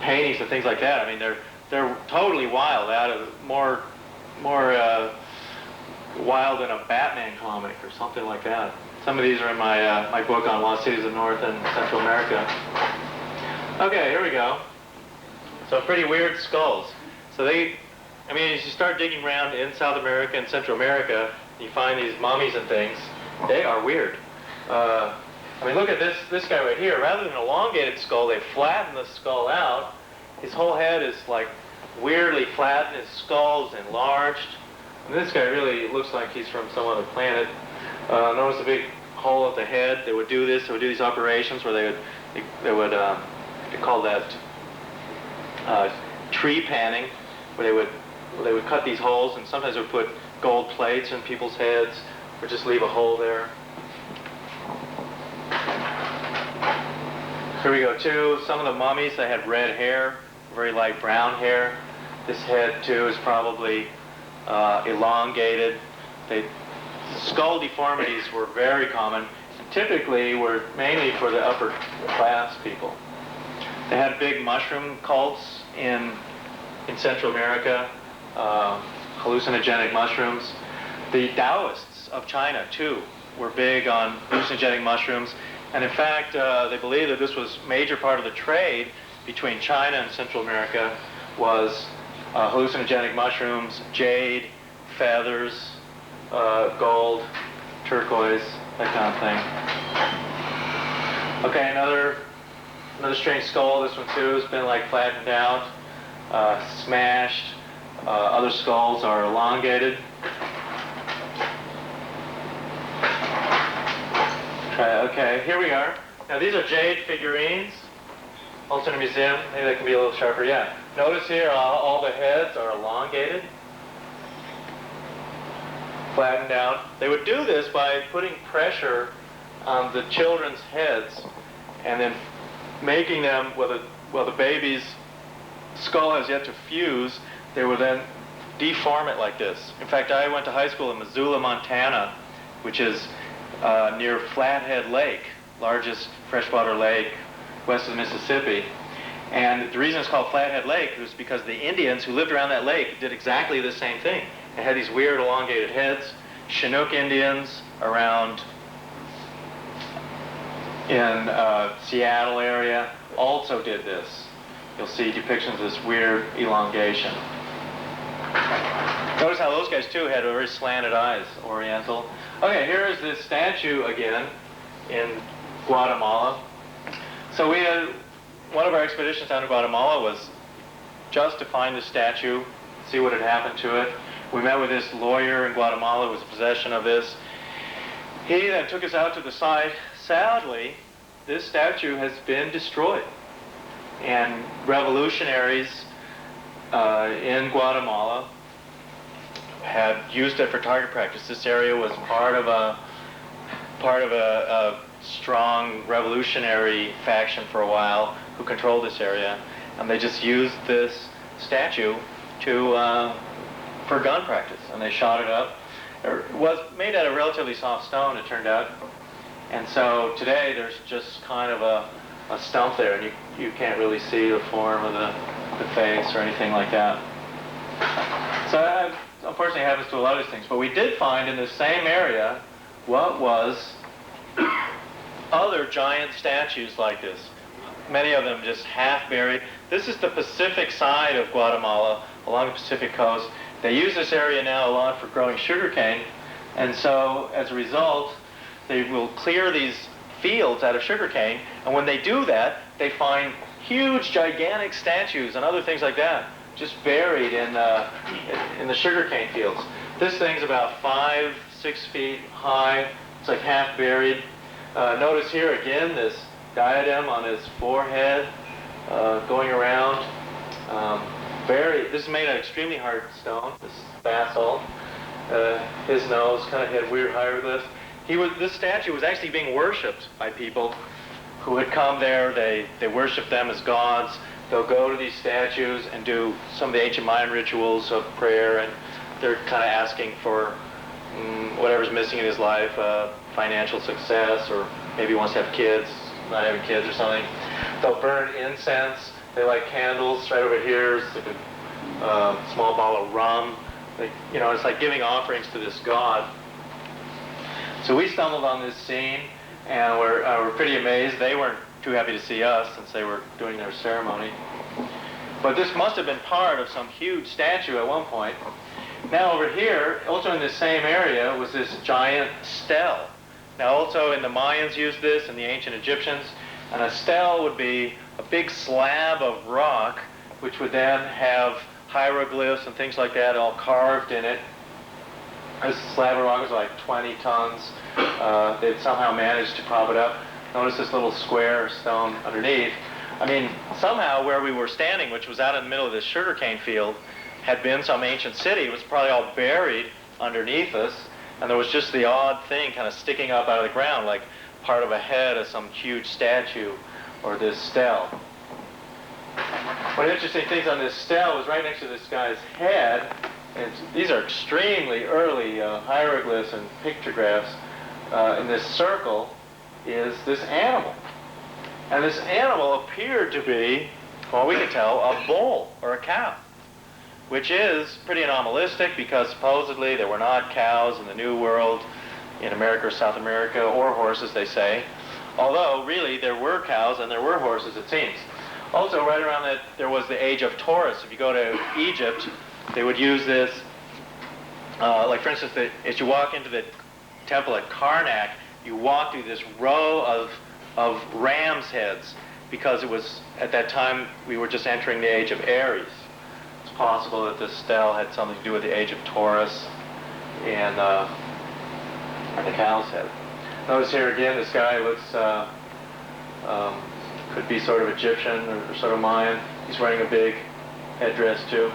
paintings and things like that, I mean, they're totally wild, more wild than a Batman comic or something like that. Some of these are in my book on Lost Cities of North and Central America. Okay, here we go. So pretty weird skulls. So as you start digging around in South America and Central America, you find these mummies and things. They are weird. I mean, look at this guy right here. Rather than an elongated skull, they flatten the skull out. His whole head is like weirdly flattened. His skull's enlarged. And this guy really looks like he's from some other planet. Notice the big hole at the head. They would do this. They would do these operations where they call that tree panning, where they would cut these holes, and sometimes they would put gold plates in people's heads, or just leave a hole there. Here we go too. Some of the mummies, they had red hair, very light brown hair. This head too is probably elongated. Skull deformities were very common, and typically were mainly for the upper class people. They had big mushroom cults in Central America, hallucinogenic mushrooms. The Taoists of China, too, were big on hallucinogenic mushrooms. And in fact, they believe that this was a major part of the trade between China and Central America was hallucinogenic mushrooms, jade, feathers, gold, turquoise, that kind of thing. Okay, another strange skull. This one too has been like flattened out, smashed. Other skulls are elongated. Okay, here we are. Now these are jade figurines, also in a museum. Maybe that can be a little sharper. Yeah. Notice here all the heads are elongated. flattened down. They would do this by putting pressure on the children's heads and then making them, while the baby's skull has yet to fuse, they would then deform it like this. In fact, I went to high school in Missoula, Montana, which is near Flathead Lake, largest freshwater lake west of the Mississippi. And the reason it's called Flathead Lake was because the Indians who lived around that lake did exactly the same thing. They had these weird elongated heads. Chinook Indians around in Seattle area also did this. You'll see depictions of this weird elongation. Notice how those guys too had very slanted eyes, Oriental. Okay, here is this statue again in Guatemala. So we had, one of our expeditions down to Guatemala was just to find the statue, see what had happened to it. We met with this lawyer in Guatemala who was in possession of this. He then took us out to the site. Sadly, this statue has been destroyed. And revolutionaries in Guatemala had used it for target practice. This area was part of a strong revolutionary faction for a while who controlled this area, and they just used this statue for gun practice, and they shot it up. It was made out of relatively soft stone, it turned out, and so today there's just kind of a stump there, and you can't really see the form of the face or anything like that. So that unfortunately happens to a lot of these things. But we did find in the same area what was other giant statues like this. Many of them just half buried. This is the Pacific side of Guatemala, along the Pacific coast. They use this area now a lot for growing sugarcane, and so as a result, they will clear these fields out of sugarcane, and when they do that, they find huge, gigantic statues and other things like that, just buried in the sugarcane fields. This thing's about 5-6 feet high. It's like half buried. Notice here again this diadem on his forehead, going around. This is made out of extremely hard stone, this basalt. His nose kind of had weird hieroglyphs. This statue was actually being worshipped by people who had come there. They worship them as gods. They'll go to these statues and do some of the ancient Mayan rituals of prayer, and they're kind of asking for whatever's missing in his life, financial success, or maybe he wants to have kids, not having kids or something. They'll burn incense. They light candles. Right over here is like a small bottle of rum. It's like giving offerings to this god. So we stumbled on this scene, and we're pretty amazed. They weren't too happy to see us since they were doing their ceremony. But this must have been part of some huge statue at one point. Now over here, also in this same area, was this giant stele. Now also in the Mayans used this, and the ancient Egyptians, and a stele would be a big slab of rock which would then have hieroglyphs and things like that all carved in it. This slab of rock was like 20 tons. They'd somehow managed to prop it up. Notice this little square stone underneath. I mean, somehow where we were standing, which was out in the middle of this sugarcane field, had been some ancient city. It was probably all buried underneath us, and there was just the odd thing kind of sticking up out of the ground, like part of a head of some huge statue or this stele. One of the interesting things on this stele was right next to this guy's head, and these are extremely early hieroglyphs and pictographs. In this circle is this animal. And this animal appeared to be, well, we can tell, a bull or a cow, which is pretty anomalistic because supposedly there were not cows in the New World, in America or South America, or horses, they say. Although, really, there were cows and there were horses, it seems. Also, right around that, there was the age of Taurus. If you go to Egypt, they would use this, like for instance, as you walk into the temple at Karnak, you walk through this row of ram's heads, because it was, at that time, we were just entering the age of Aries. It's possible that this stele had something to do with the age of Taurus and the cow's head. Notice here again, this guy looks, could be sort of Egyptian or sort of Mayan. He's wearing a big headdress too.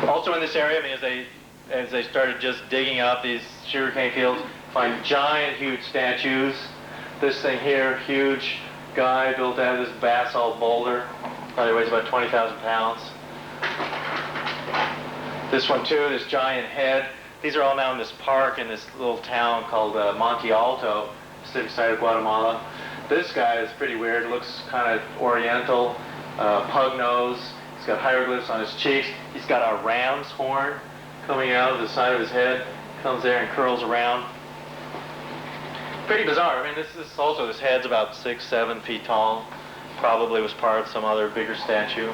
Also Also in this area, I mean, as they started just digging out these sugarcane fields, find giant, huge statues. This thing here, huge guy built out of this basalt boulder, probably weighs about 20,000 pounds. This one too, this giant head. These are all now in this park in this little town called Monte Alto, civic site of Guatemala. This guy is pretty weird. Looks kind of oriental, pug nose. He's got hieroglyphs on his cheeks. He's got a ram's horn coming out of the side of his head. Comes there and curls around. Pretty bizarre. I mean, this head's about 6-7 feet tall. Probably was part of some other bigger statue.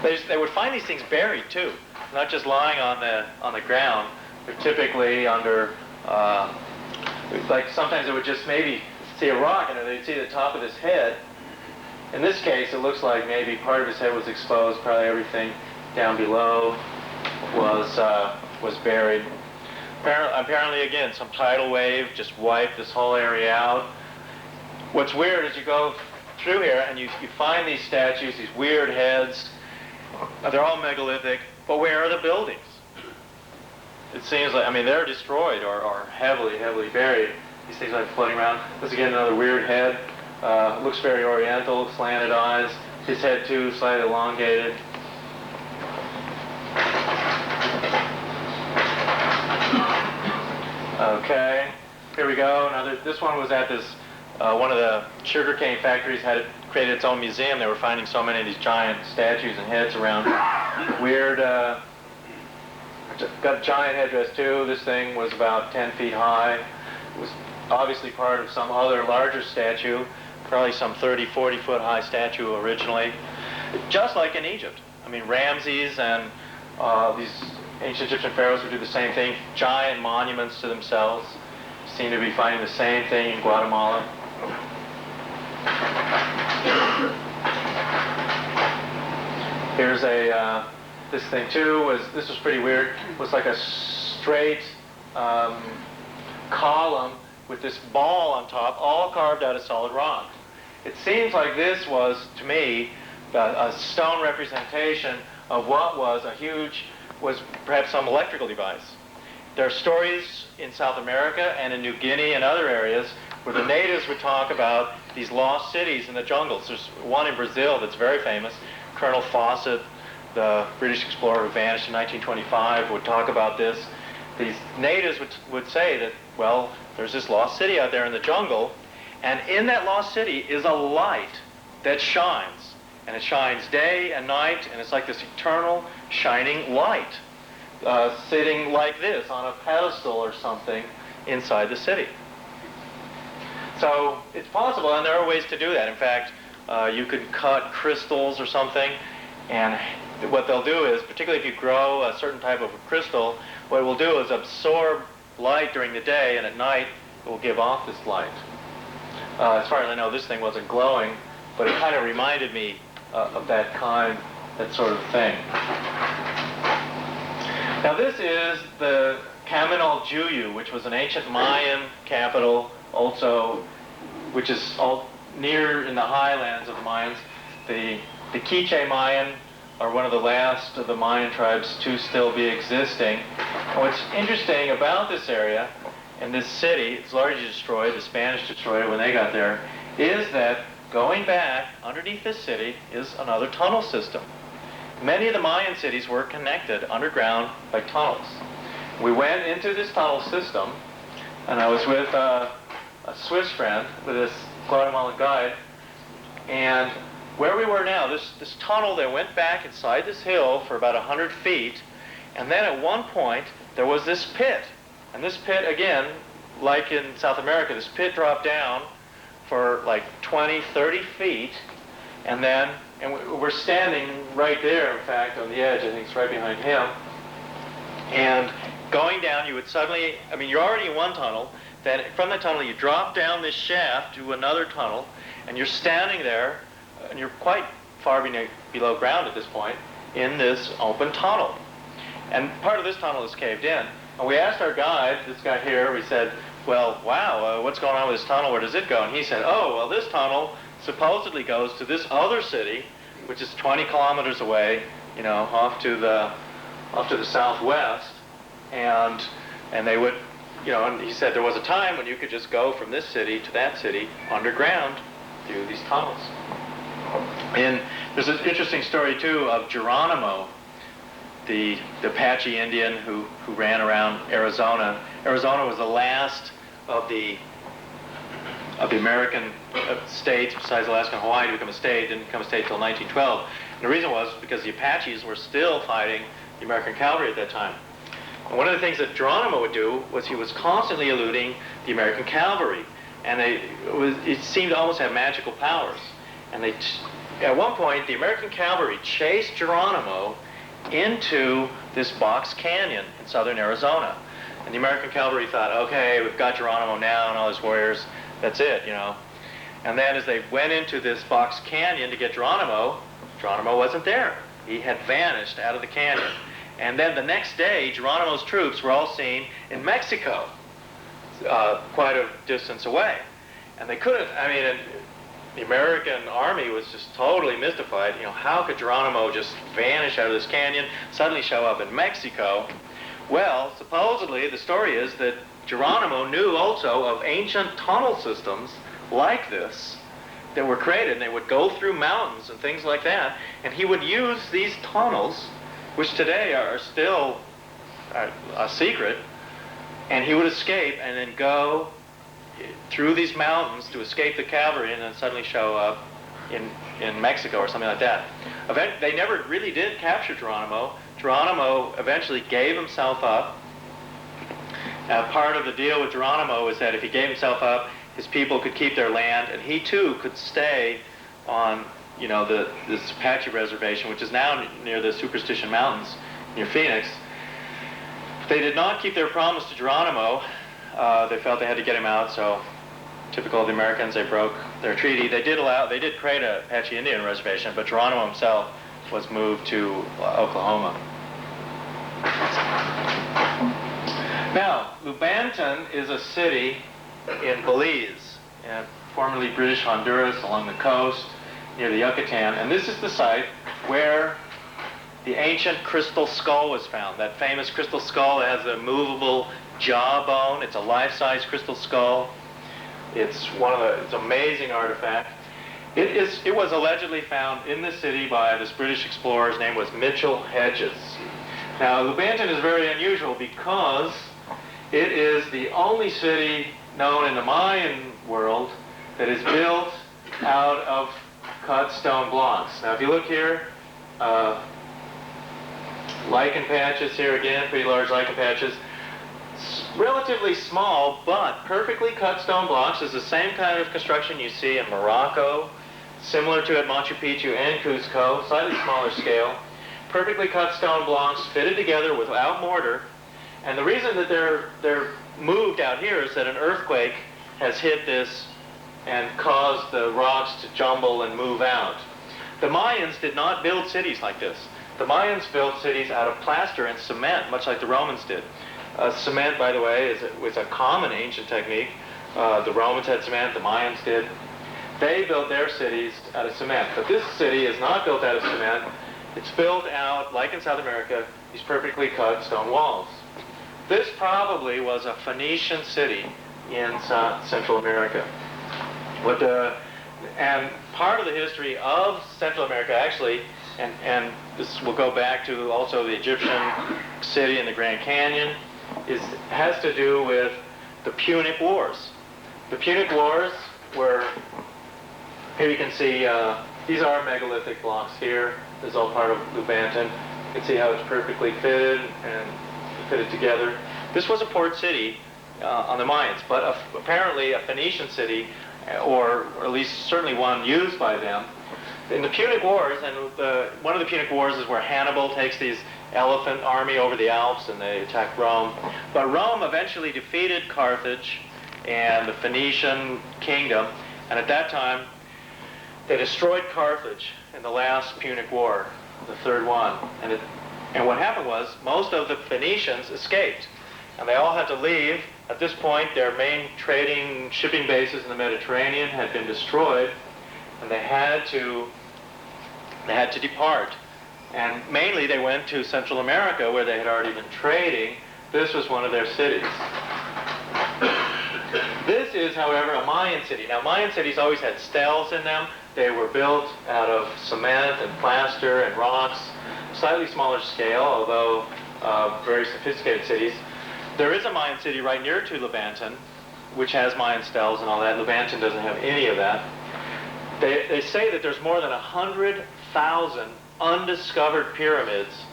They would find these things buried too, not just lying on the ground. They're typically under, like sometimes they would just maybe see a rock and they'd see the top of his head. In this case, it looks like maybe part of his head was exposed. Probably everything down below was buried. Apparently, again, some tidal wave just wiped this whole area out. What's weird is you go through here and you find these statues, these weird heads. They're all megalithic, but where are the buildings? It seems like, I mean, they're destroyed or heavily, heavily buried. These things are floating around. This is again another weird head. Looks very oriental, slanted eyes. His head too, slightly elongated. Okay, here we go. Now this one was at this, one of the sugarcane factories had created its own museum. They were finding so many of these giant statues and heads around. Weird, got a giant headdress too. This thing was about 10 feet high. It was obviously part of some other larger statue, probably some 30, 40 foot high statue originally. Just like in Egypt. I mean, Ramses and these ancient Egyptian pharaohs would do the same thing, giant monuments to themselves. Seem to be finding the same thing in Guatemala. Here's this thing too, this was pretty weird. It was like a straight column with this ball on top, all carved out of solid rock. It seems like this was, to me, a stone representation of what was perhaps some electrical device. There are stories in South America and in New Guinea and other areas where the natives would talk about these lost cities in the jungles. There's one in Brazil that's very famous. Colonel Fawcett, the British explorer who vanished in 1925, would talk about this. These natives would say that, well, there's this lost city out there in the jungle, and in that lost city is a light that shines. And it shines day and night, and it's like this eternal shining light sitting like this on a pedestal or something inside the city. So it's possible, and there are ways to do that. In fact, you could cut crystals or something, and what they'll do is, particularly if you grow a certain type of a crystal, what it will do is absorb light during the day, and at night it will give off this light. As far as I know, this thing wasn't glowing, but it kind of reminded me of that sort of thing. Now this is the Caminal-Juyu, which was an ancient Mayan capital, also, which is all near in the highlands of the Mayans. The Quiche Mayan are one of the last of the Mayan tribes to still be existing. And what's interesting about this area and this city, it's largely destroyed, the Spanish destroyed it when they got there, is that going back underneath this city is another tunnel system. Many of the Mayan cities were connected underground by tunnels. We went into this tunnel system, and I was with a Swiss friend, with this Guatemalan guide, and where we were now, this tunnel that went back inside this hill for about 100 feet, and then at one point there was this pit. And this pit, again, like in South America, this pit dropped down for like 20, 30 feet, and we're standing right there, in fact, on the edge. I think it's right behind him. And going down, you would suddenly, I mean, you're already in one tunnel, then from the tunnel you drop down this shaft to another tunnel, and you're standing there, and you're quite far below ground at this point, in this open tunnel. And part of this tunnel is caved in. And we asked our guide, this guy here, we said, well, wow, what's going on with this tunnel? Where does it go? And he said, oh, well, this tunnel supposedly goes to this other city, which is 20 kilometers away, off to the off to the southwest, and they would, and he said there was a time when you could just go from this city to that city underground through these tunnels. And there's an interesting story too of Geronimo, the Apache Indian who ran around Arizona. Arizona was the last of the American states, besides Alaska and Hawaii, to become a state. Didn't become a state until 1912. And the reason was because the Apaches were still fighting the American cavalry at that time. And one of the things that Geronimo would do was he was constantly eluding the American cavalry, and it seemed to almost have magical powers. And at one point, the American cavalry chased Geronimo into this box canyon in southern Arizona. And the American cavalry thought, okay, we've got Geronimo now and all his warriors, that's it, And then as they went into this box canyon to get Geronimo wasn't there. He had vanished out of the canyon. And then the next day, Geronimo's troops were all seen in Mexico, quite a distance away. And they couldn't, the American army was just totally mystified. How could Geronimo just vanish out of this canyon, suddenly show up in Mexico? Well, supposedly the story is that Geronimo knew also of ancient tunnel systems like this that were created, and they would go through mountains and things like that, and he would use these tunnels, which today are still a secret, and he would escape and then go through these mountains to escape the cavalry and then suddenly show up in Mexico or something like that. They never really did capture Geronimo. Geronimo eventually gave himself up. Part of the deal with Geronimo is that if he gave himself up, his people could keep their land, and he too could stay on, this Apache reservation, which is now near the Superstition Mountains near Phoenix. They did not keep their promise to Geronimo. They felt they had to get him out, so typical of the Americans, they broke their treaty. They did create an Apache Indian reservation, but Geronimo himself was moved to Oklahoma. Now, Lubanton is a city in Belize, formerly British Honduras, along the coast near the Yucatan, and this is the site where the ancient crystal skull was found. That famous crystal skull that has a movable jawbone. It's a life-size crystal skull. It's it's an amazing artifact. It was allegedly found in the city by this British explorer. His name was Mitchell Hedges. Now, Lubanton is very unusual because it is the only city known in the Mayan world that is built out of cut stone blocks. Now, if you look here, lichen patches here again, pretty large lichen patches. Relatively small, but perfectly cut stone blocks is the same kind of construction you see in Morocco, similar to at Machu Picchu and Cuzco, slightly smaller scale. Perfectly cut stone blocks fitted together without mortar. And the reason that they're moved out here is that an earthquake has hit this and caused the rocks to jumble and move out. The Mayans did not build cities like this. The Mayans built cities out of plaster and cement, much like the Romans did. Cement, by the way, was a common ancient technique. The Romans had cement, the Mayans did. They built their cities out of cement. But this city is not built out of cement. It's built out, like in South America, these perfectly cut stone walls. This probably was a Phoenician city in Central America. And part of the history of Central America, actually, and this will go back to also the Egyptian city in the Grand Canyon, has to do with the Punic Wars. The Punic Wars were, here you can see, these are megalithic blocks here. This is all part of Lubanton. You can see how it's perfectly fitted and fitted together. This was a port city on the Mayans, but apparently a Phoenician city, or at least certainly one used by them. In the Punic Wars, and one of the Punic Wars is where Hannibal takes these elephant army over the Alps and they attack Rome. But Rome eventually defeated Carthage and the Phoenician kingdom, and at that time they destroyed Carthage in the last Punic War, the third one. And what happened was most of the Phoenicians escaped, and they all had to leave. At this point, their main trading shipping bases in the Mediterranean had been destroyed, and they had to depart. And mainly they went to Central America where they had already been trading. This was one of their cities. This is, however, a Mayan city. Now, Mayan cities always had steles in them. They were built out of cement and plaster and rocks, slightly smaller scale, although very sophisticated cities. There is a Mayan city right near to Levanten, which has Mayan steles and all that. Levanten doesn't have any of that. They say that there's more than 100,000 undiscovered pyramids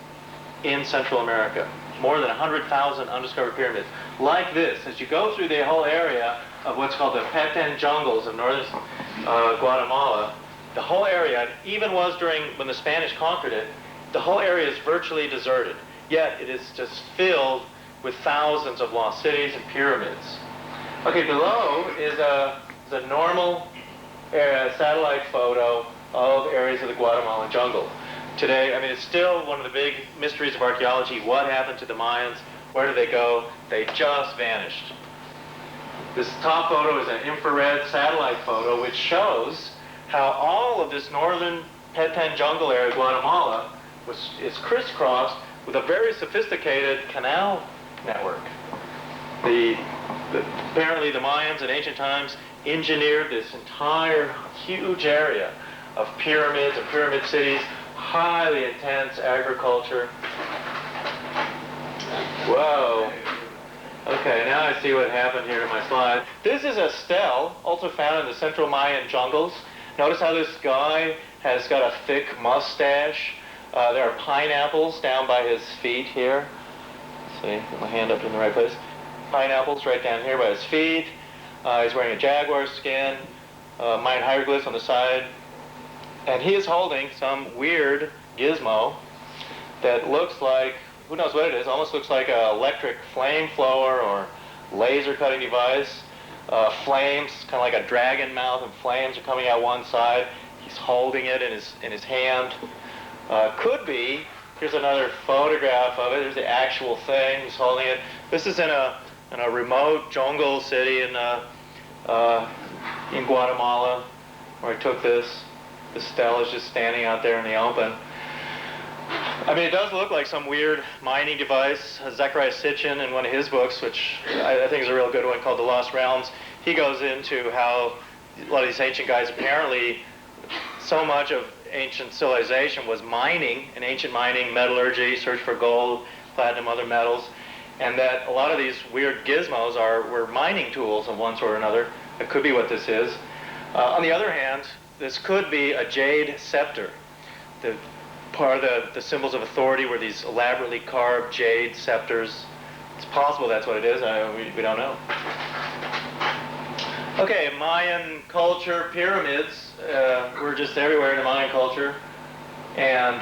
in Central America. More than 100,000 undiscovered pyramids. Like this, as you go through the whole area of what's called the Petén jungles of northern Guatemala, the whole area, even was during when the Spanish conquered it, the whole area is virtually deserted. Yet it is just filled with thousands of lost cities and pyramids. Okay, below is a normal satellite photo of areas of the Guatemalan jungle. Today, I mean, it's still one of the big mysteries of archaeology. What happened to the Mayans? Where did they go? They just vanished. This top photo is an infrared satellite photo which shows how all of this northern Petén jungle area of Guatemala is crisscrossed with a very sophisticated canal network. Apparently the Mayans in ancient times engineered this entire huge area of pyramids and pyramid cities, highly intense agriculture. Whoa. Okay, now I see what happened here to my slide. This is a stele, also found in the central Mayan jungles. Notice how this guy has got a thick mustache. There are pineapples down by his feet here. Let's see, get my hand up in the right place. Pineapples right down here by his feet. He's wearing a jaguar skin, Mayan hieroglyphs on the side. And he is holding some weird gizmo that looks like, who knows what it is, almost looks like an electric flame blower or laser cutting device. Flames, kind of like a dragon mouth, and flames are coming out one side. He's holding it in his hand. Could be, here's another photograph of it. There's the actual thing. He's holding it. This is in a remote jungle city in Guatemala where I took this. The stele is just standing out there in the open. I mean, it does look like some weird mining device. Zechariah Sitchin, in one of his books, which I think is a real good one, called The Lost Realms, he goes into how a lot of these ancient guys, apparently so much of ancient civilization was mining, and ancient mining, metallurgy, search for gold, platinum, other metals, and that a lot of these weird gizmos were mining tools of one sort or another. That could be what this is. On the other hand, this could be a jade scepter. Part of the symbols of authority were these elaborately carved jade scepters. It's possible that's what it is. We don't know. Okay, Mayan culture, pyramids were just everywhere in the Mayan culture, and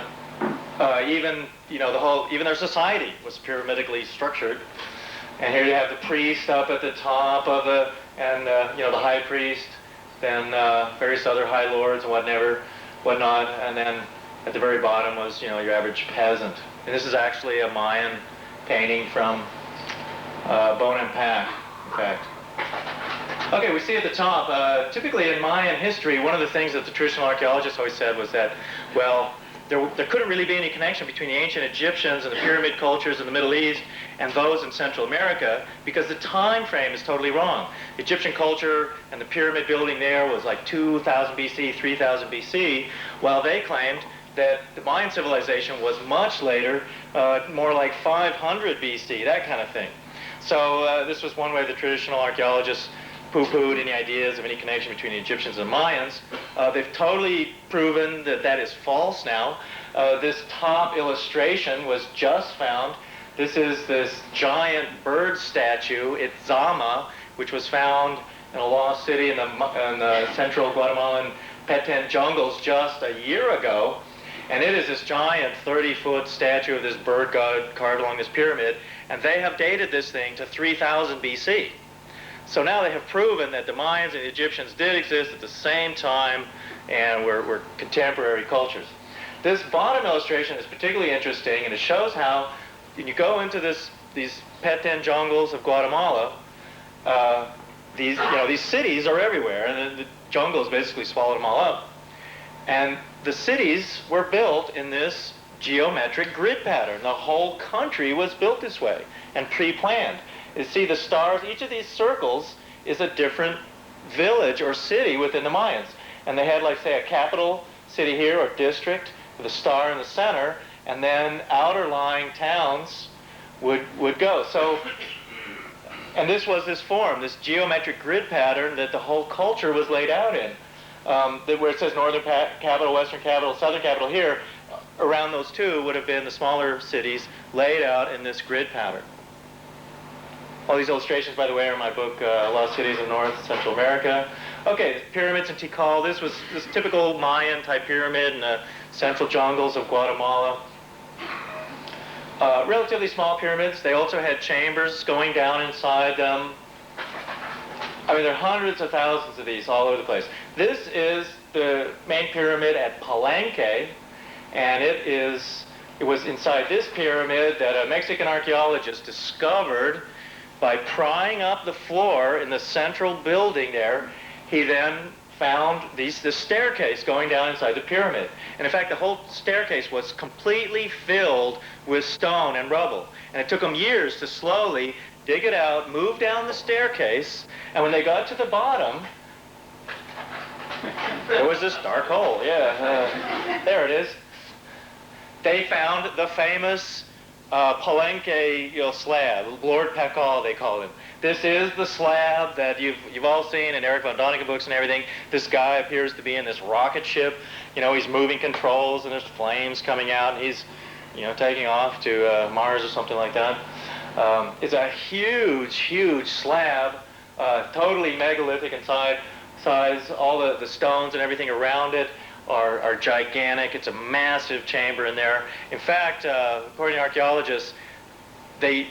even even their society was pyramidically structured. And here you have the priest up at the top of the high priest, then various other high lords and whatnot, and then at the very bottom was your average peasant. And this is actually a Mayan painting from Bonampak, in fact. Okay, we see at the top, typically in Mayan history, one of the things that the traditional archaeologists always said was that, well, there couldn't really be any connection between the ancient Egyptians and the pyramid cultures in the Middle East and those in Central America, because the time frame is totally wrong. Egyptian culture and the pyramid building there was like 2000 BC, 3000 BC, while they claimed that the Mayan civilization was much later, more like 500 BC, that kind of thing. So this was one way the traditional archaeologists poo-pooed any ideas of any connection between the Egyptians and Mayans. They've totally proven that that is false now. This top illustration was just found. This is this giant bird statue, Itzama, which was found in a lost city in the central Guatemalan Petén jungles just a year ago. And it is this giant 30-foot statue of this bird god carved along this pyramid. And they have dated this thing to 3000 BC. So now they have proven that the Mayans and the Egyptians did exist at the same time and were contemporary cultures. This bottom illustration is particularly interesting, and it shows how when you go into these Petén jungles of Guatemala, these cities are everywhere, and the jungles basically swallowed them all up. And the cities were built in this geometric grid pattern. The whole country was built this way and pre-planned. You see the stars, each of these circles is a different village or city within the Mayans. And they had, like, say, a capital city here or district with a star in the center, and then outer lying towns would go. So, and this was this form, this geometric grid pattern that the whole culture was laid out in. Where it says northern capital, western capital, southern capital here, around those two would have been the smaller cities laid out in this grid pattern. All these illustrations, by the way, are in my book, Lost Cities of North and Central America. Okay, pyramids in Tikal. This was this typical Mayan-type pyramid in the central jungles of Guatemala. Relatively small pyramids. They also had chambers going down inside them. I mean, there are hundreds of thousands of these all over the place. This is the main pyramid at Palenque, and it was inside this pyramid that a Mexican archaeologist discovered by prying up the floor in the central building there. He then found this staircase going down inside the pyramid. And in fact, the whole staircase was completely filled with stone and rubble. And it took them years to slowly dig it out, move down the staircase, and when they got to the bottom, there was this dark hole. Yeah, there it is. They found the famous Palenque slab, Lord Pakal, they call him. This is the slab that you've all seen in Eric von Däniken books and everything. This guy appears to be in this rocket ship. You know, he's moving controls and there's flames coming out, and he's, you know, taking off to Mars or something like that. It's a huge, huge slab, totally megalithic in size. All the stones and everything around it are gigantic. It's a massive chamber in there. In fact, according to archaeologists, the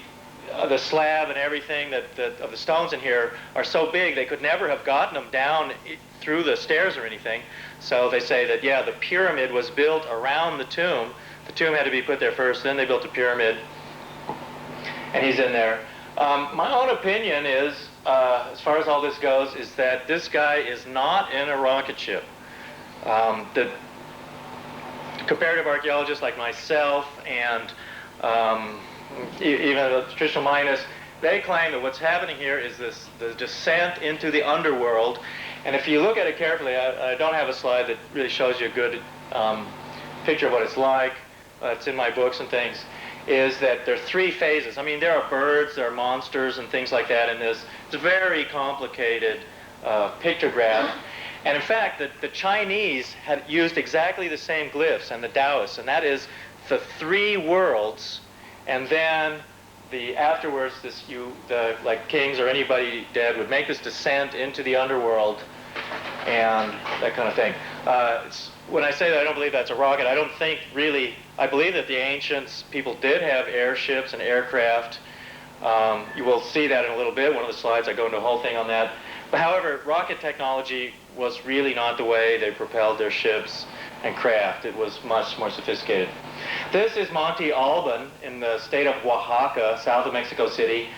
slab and everything of the stones in here are so big they could never have gotten them down through the stairs or anything. So they say that, yeah, the pyramid was built around the tomb. The tomb had to be put there first, then they built the pyramid, and he's in there. My own opinion is, as far as all this goes, is that this guy is not in a rocket ship. The comparative archaeologists like myself and even the traditional Mayanists, they claim that what's happening here is the descent into the underworld. And if you look at it carefully, I don't have a slide that really shows you a good picture of what it's like. It's in my books and things. Is that there are three phases. I mean, there are birds, there are monsters and things like that in this. It's a very complicated pictograph. And in fact, the Chinese had used exactly the same glyphs, and the Taoists, and that is the three worlds, and then afterwards, like kings or anybody dead would make this descent into the underworld, and that kind of thing. When I say that I don't believe that's a rocket, I don't think really. I believe that the ancients, people did have airships and aircraft. You will see that in a little bit. One of the slides, I go into a whole thing on that. But however, rocket technology was really not the way they propelled their ships and craft. It was much more sophisticated. This is Monte Alban in the state of Oaxaca, south of Mexico City.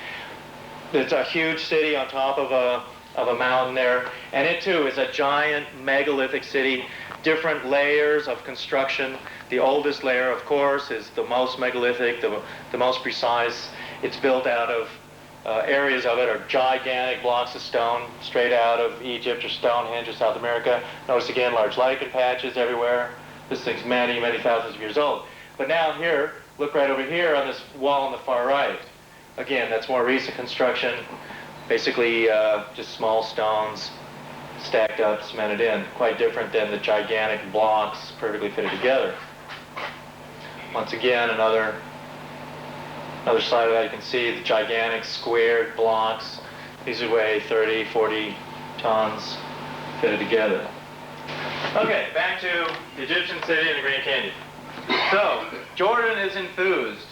It's a huge city on top of a mountain there, and it too is a giant megalithic city, different layers of construction. The oldest layer, of course, is the most megalithic, the most precise. It's built out of areas of it are gigantic blocks of stone straight out of Egypt or Stonehenge or South America. Notice again large lichen patches everywhere. This thing's many, many thousands of years old. But now here, look right over here on this wall on the far right. Again, that's more recent construction. Basically just small stones stacked up, cemented in. Quite different than the gigantic blocks perfectly fitted together. Once again, another slide of that. You can see the gigantic squared blocks. These would weigh 30, 40 tons fitted together. Okay, back to the Egyptian city in the Grand Canyon. So, Jordan is enthused.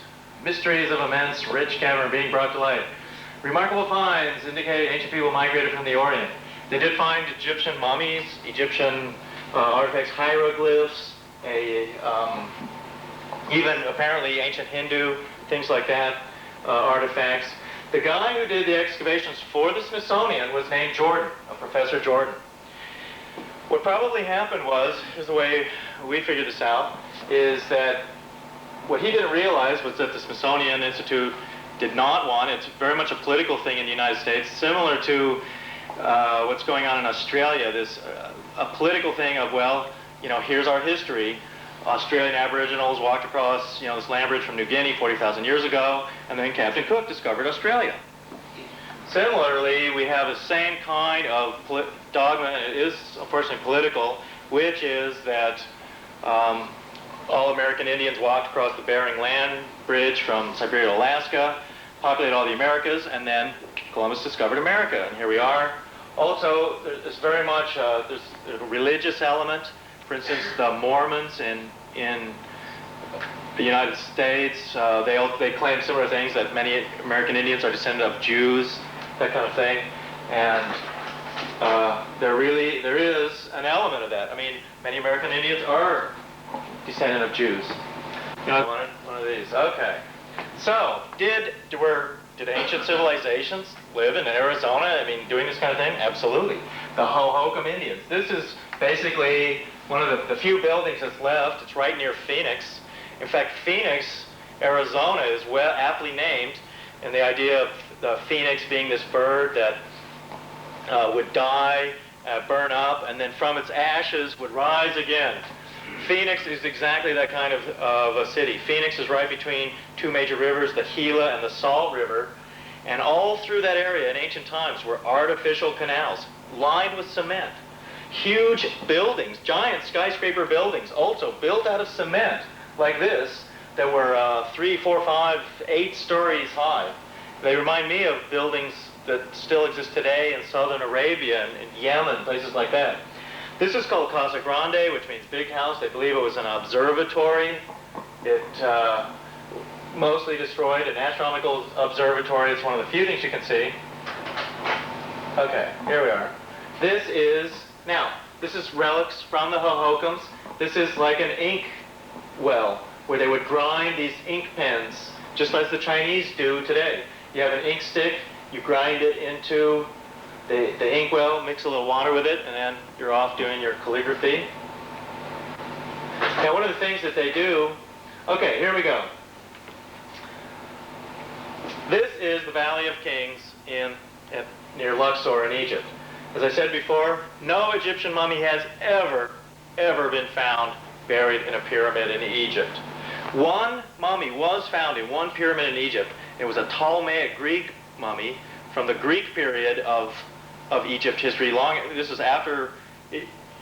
Mysteries of immense, rich cavern being brought to light. Remarkable finds indicate ancient people migrated from the Orient. They did find Egyptian mummies, Egyptian artifacts, hieroglyphs, even apparently ancient Hindu, things like that, artifacts. The guy who did the excavations for the Smithsonian was named Jordan, Professor Jordan. What probably happened was, here's the way we figured this out, is that what he didn't realize was that the Smithsonian Institute did not want, it's very much a political thing in the United States, similar to what's going on in Australia, this a political thing of, well, you know, here's our history. Australian Aboriginals walked across, you know, this land bridge from New Guinea 40,000 years ago, and then Captain Cook discovered Australia. Similarly, we have the same kind of dogma, and it is unfortunately political, which is that all American Indians walked across the Bering Land Bridge from Siberia to Alaska, populated all the Americas, and then Columbus discovered America, and here we are. Also, there's very much there's a religious element. For instance, the Mormons in the United States, they claim similar things, that many American Indians are descended of Jews, that kind of thing, and there is an element of that. I mean, many American Indians are descendant of Jews. You know, one of these. Okay. So, did ancient civilizations live in Arizona? I mean, doing this kind of thing? Absolutely. The Hohokam Indians. This is basically one of the few buildings that's left. It's right near Phoenix. In fact, Phoenix, Arizona is aptly named, and the idea of the phoenix being this bird that would die, burn up, and then from its ashes would rise again. Phoenix is exactly that kind of a city. Phoenix is right between two major rivers, the Gila and the Salt River, and all through that area in ancient times were artificial canals lined with cement. Huge buildings, giant skyscraper buildings, also built out of cement like this, that were 3, 4, 5, 8 stories high. They remind me of buildings that still exist today in southern Arabia and in Yemen, places like that. This is called Casa Grande, which means big house. They believe it was an observatory. It mostly destroyed, an astronomical observatory. It's one of the few things you can see. Okay, here we are. This is relics from the Hohokams. This is like an ink well, where they would grind these ink pens, just as the Chinese do today. You have an ink stick, you grind it into the inkwell, mix a little water with it, and then you're off doing your calligraphy. Now, one of the things that they do, okay, here we go. This is the Valley of Kings near Luxor in Egypt. As I said before, no Egyptian mummy has ever been found buried in a pyramid in Egypt. One mummy was found in one pyramid in Egypt. It was a Ptolemaic Greek mummy from the Greek period of Egypt history. This was after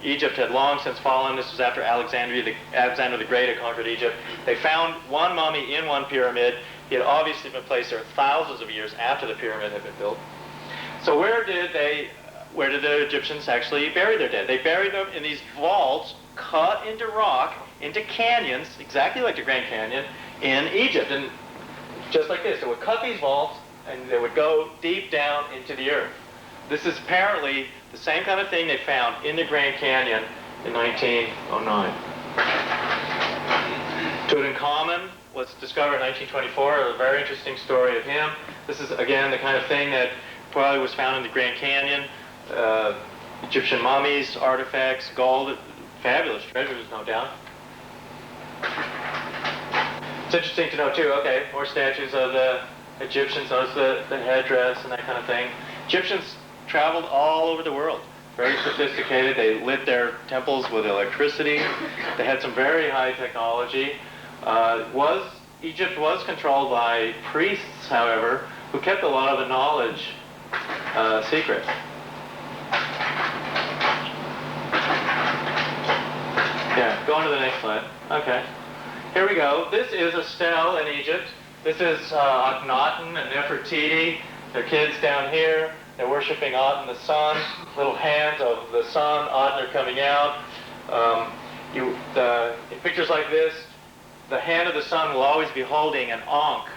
Egypt had long since fallen. This was after Alexander the Great had conquered Egypt. They found one mummy in one pyramid. He had obviously been placed there thousands of years after the pyramid had been built. So where did the Egyptians actually bury their dead? They buried them in these vaults cut into rock, into canyons, exactly like the Grand Canyon in Egypt. And just like this, they would cut these vaults and they would go deep down into the earth. This is apparently the same kind of thing they found in the Grand Canyon in 1909. Tutankhamun was discovered in 1924. A very interesting story of him. This is, again, the kind of thing that probably was found in the Grand Canyon. Egyptian mummies, artifacts, gold, fabulous treasures, no doubt. It's interesting to know, too, okay, more statues of the Egyptians. Notice the headdress and that kind of thing. Egyptians traveled all over the world. Very sophisticated. They lit their temples with electricity. They had some very high technology. Egypt was controlled by priests, however, who kept a lot of the knowledge secret. Yeah, go on to the next slide. Okay. Here we go. This is a stele in Egypt. This is Akhenaten and Nefertiti. Their kids down here. They're worshiping Aten, the sun. Little hands of the sun. Aten are coming out. In pictures like this, the hand of the sun will always be holding an ankh,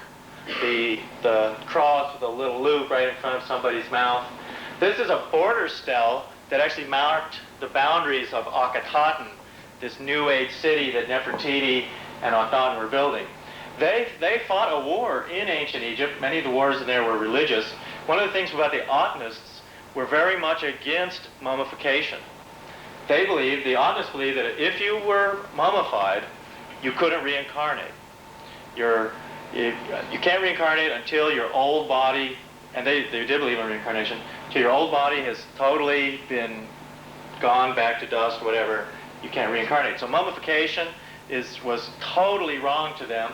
the cross with a little loop right in front of somebody's mouth. This is a border stele that actually marked the boundaries of Akhenaten, this New Age city that Nefertiti and Akhenaten were building. They fought a war in ancient Egypt. Many of the wars in there were religious. One of the things about the Atenists were very much against mummification. The Atenists believed that if you were mummified, you couldn't reincarnate. you can't reincarnate until your old body, and they did believe in reincarnation, until your old body has totally been gone back to dust, whatever, you can't reincarnate. So mummification was totally wrong to them.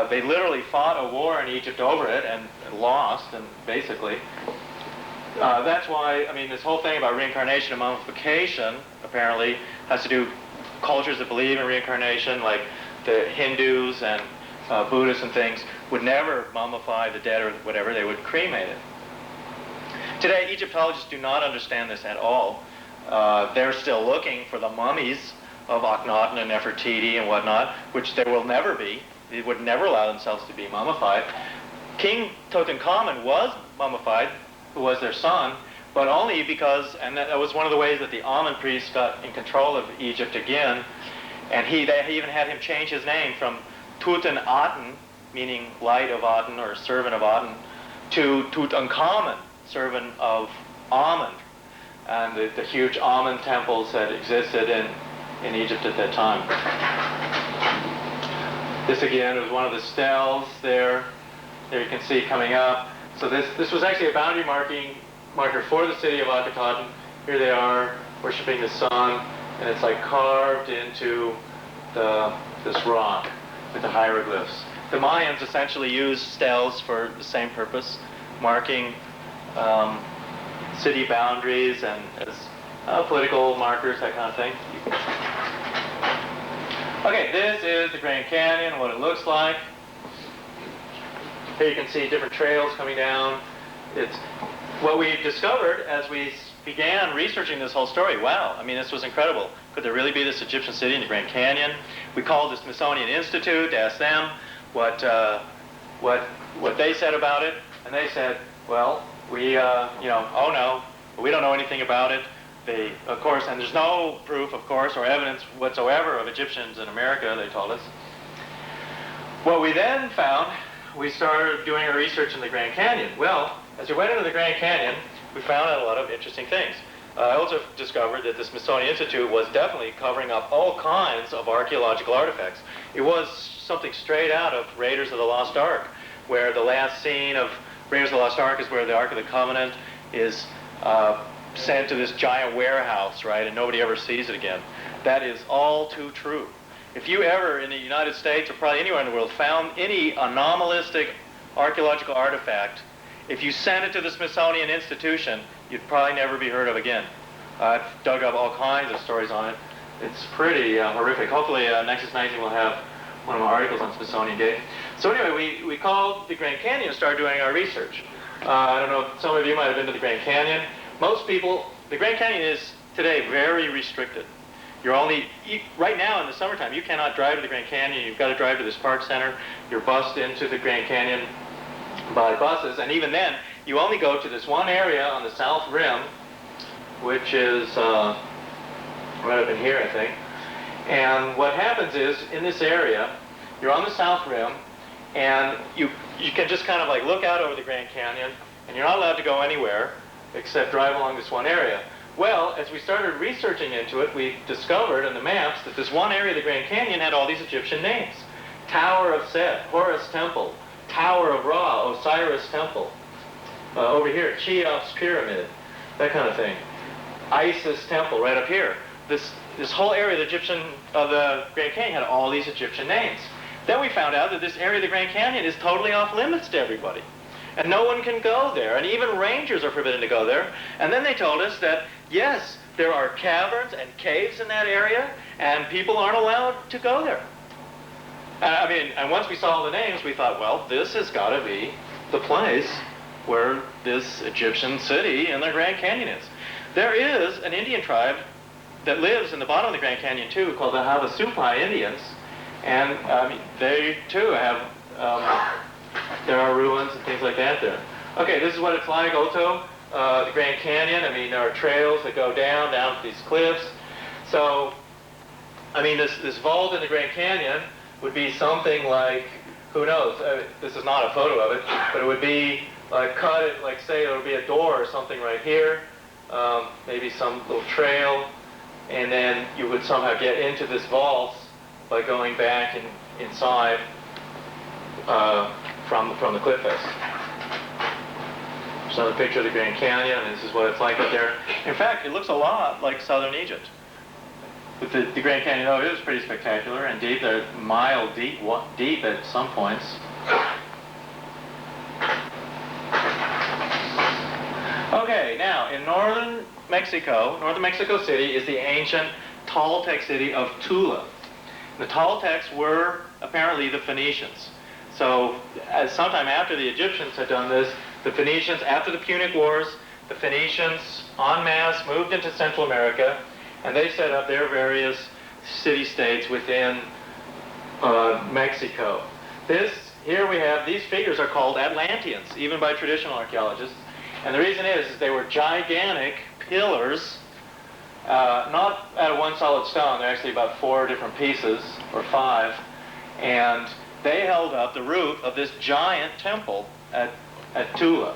They literally fought a war in Egypt over it and lost, and basically. That's why, I mean, this whole thing about reincarnation and mummification apparently has to do cultures that believe in reincarnation, like the Hindus and Buddhists and things, would never mummify the dead or whatever, they would cremate it. Today, Egyptologists do not understand this at all. They're still looking for the mummies of Akhenaten and Nefertiti and whatnot, which there will never be. They would never allow themselves to be mummified. King Tutankhamun was mummified, who was their son, but only because, and that was one of the ways that the Amun priests got in control of Egypt again, and they even had him change his name from Tutankhaten, meaning light of Aten or servant of Aten, to Tutankhamun, servant of Amun, and the huge Amun temples that existed in Egypt at that time. This again was one of the stels there. There you can see coming up. So this was actually a boundary marker for the city of Akhenaten. Here they are worshiping the sun, and it's like carved into this rock with the hieroglyphs. The Mayans essentially used stels for the same purpose, marking city boundaries and as political markers, that kind of thing. Okay, this is the Grand Canyon, what it looks like. Here you can see different trails coming down. It's what we discovered as we began researching this whole story. Wow, I mean, this was incredible. Could there really be this Egyptian city in the Grand Canyon? We called the Smithsonian Institute to ask them what they said about it, and they said, well, we, oh no, we don't know anything about it. They, of course, and there's no proof, of course, or evidence whatsoever of Egyptians in America, they told us. What we then found, we started doing our research in the Grand Canyon. Well, as we went into the Grand Canyon, we found out a lot of interesting things. I also discovered that the Smithsonian Institute was definitely covering up all kinds of archaeological artifacts. It was something straight out of Raiders of the Lost Ark, where the last scene of Raiders of the Lost Ark is where the Ark of the Covenant is sent to this giant warehouse, right, and nobody ever sees it again. That is all too true. If you ever, in the United States, or probably anywhere in the world, found any anomalistic archaeological artifact, if you sent it to the Smithsonian Institution, you'd probably never be heard of again. I've dug up all kinds of stories on it. It's pretty horrific. Hopefully, Nexus 19 will have one of my articles on Smithsonian Gate. So anyway, we called the Grand Canyon and started doing our research. I don't know, some of you might have been to the Grand Canyon. Most people, the Grand Canyon is today very restricted. You're only, right now in the summertime, you cannot drive to the Grand Canyon. You've got to drive to this park center. You're bused into the Grand Canyon by buses, and even then, you only go to this one area on the south rim, which is right up in here, I think. And what happens is, in this area, you're on the south rim, and you can just kind of like look out over the Grand Canyon, and you're not allowed to go anywhere except drive along this one area. Well, as we started researching into it, we discovered in the maps that this one area of the Grand Canyon had all these Egyptian names. Tower of Set, Horus Temple, Tower of Ra, Osiris Temple. Over here, Cheops Pyramid, that kind of thing. Isis Temple, right up here. This whole area of the Grand Canyon had all these Egyptian names. Then we found out that this area of the Grand Canyon is totally off limits to everybody. And no one can go there, and even rangers are forbidden to go there. And then they told us that, yes, there are caverns and caves in that area, and people aren't allowed to go there. And once we saw all the names, we thought, well, this has got to be the place where this Egyptian city in the Grand Canyon is. There is an Indian tribe that lives in the bottom of the Grand Canyon, too, called the Havasupai Indians. And they, too, have... there are ruins and things like that there. Okay, this is what it's like, Oto, the Grand Canyon. I mean, there are trails that go down to these cliffs. So, I mean, this vault in the Grand Canyon would be something like, who knows, this is not a photo of it, but it would be like cut, like say there would be a door or something right here, maybe some little trail, and then you would somehow get into this vault by going back inside. from the cliff face. There's another picture of the Grand Canyon, and this is what it's like up there. In fact, it looks a lot like southern Egypt. With the Grand Canyon, though, it is pretty spectacular and deep. They're a mile deep at some points. Okay, now in northern Mexico City is the ancient Toltec city of Tula. The Toltecs were apparently the Phoenicians. So sometime after the Egyptians had done this, the Phoenicians, after the Punic Wars, the Phoenicians en masse moved into Central America, and they set up their various city-states within Mexico. Here we have, these figures are called Atlanteans, even by traditional archaeologists. And the reason is they were gigantic pillars, not out of one solid stone. They're actually about 4 different pieces, or 5. And they held up the roof of this giant temple at Tula.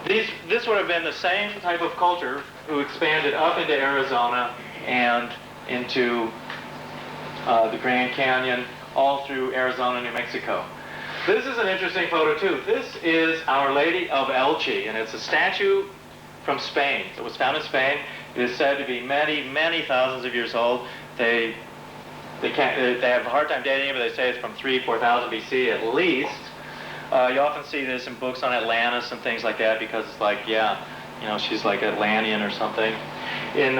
This would have been the same type of culture who expanded up into Arizona and into the Grand Canyon, all through Arizona, New Mexico. This is an interesting photo too. This is Our Lady of Elche, and it's a statue from Spain. It was found in Spain. It is said to be many, many thousands of years old. They have a hard time dating it, but they say it's from 4,000 BC at least. You often see this in books on Atlantis and things like that, because it's like, yeah, you know, she's like Atlantean or something. In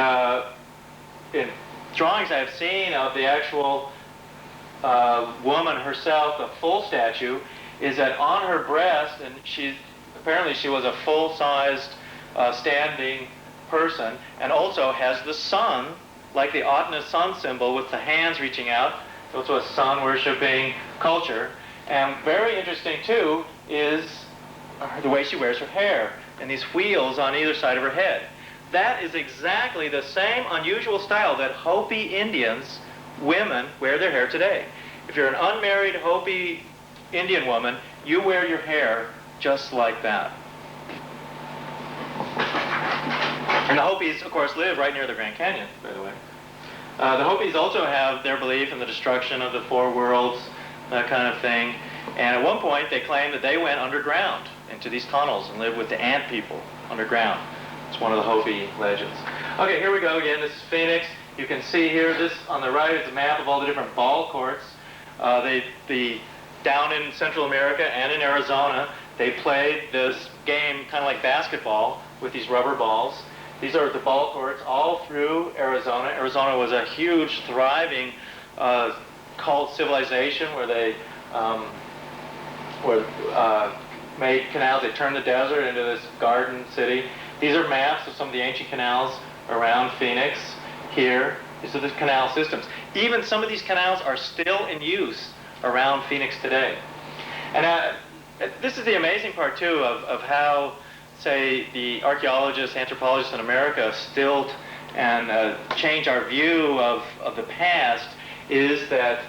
drawings I've seen of the actual woman herself, the full statue, is that on her breast, and apparently she was a full-sized standing person, and also has the sun, like the Atna sun symbol with the hands reaching out. It's also a sun-worshipping culture. And very interesting too is the way she wears her hair, and these wheels on either side of her head. That is exactly the same unusual style that Hopi Indians, women, wear their hair today. If you're an unmarried Hopi Indian woman, you wear your hair just like that. And the Hopis, of course, live right near the Grand Canyon, by the way. The Hopis also have their belief in the destruction of the 4 worlds, that kind of thing. And at one point, they claimed that they went underground into these tunnels and lived with the ant people underground. It's one of the Hopi legends. Okay, here we go again. This is Phoenix. You can see here, this on the right is a map of all the different ball courts. Down in Central America and in Arizona, they played this game kind of like basketball with these rubber balls. These are the ball courts all through Arizona. Arizona was a huge, thriving cult civilization where they made canals. They turned the desert into this garden city. These are maps of some of the ancient canals around Phoenix here. These are the canal systems. Even some of these canals are still in use around Phoenix today. And this is the amazing part, too, of how, say, the archaeologists, anthropologists in America stilt and change our view of the past, is that,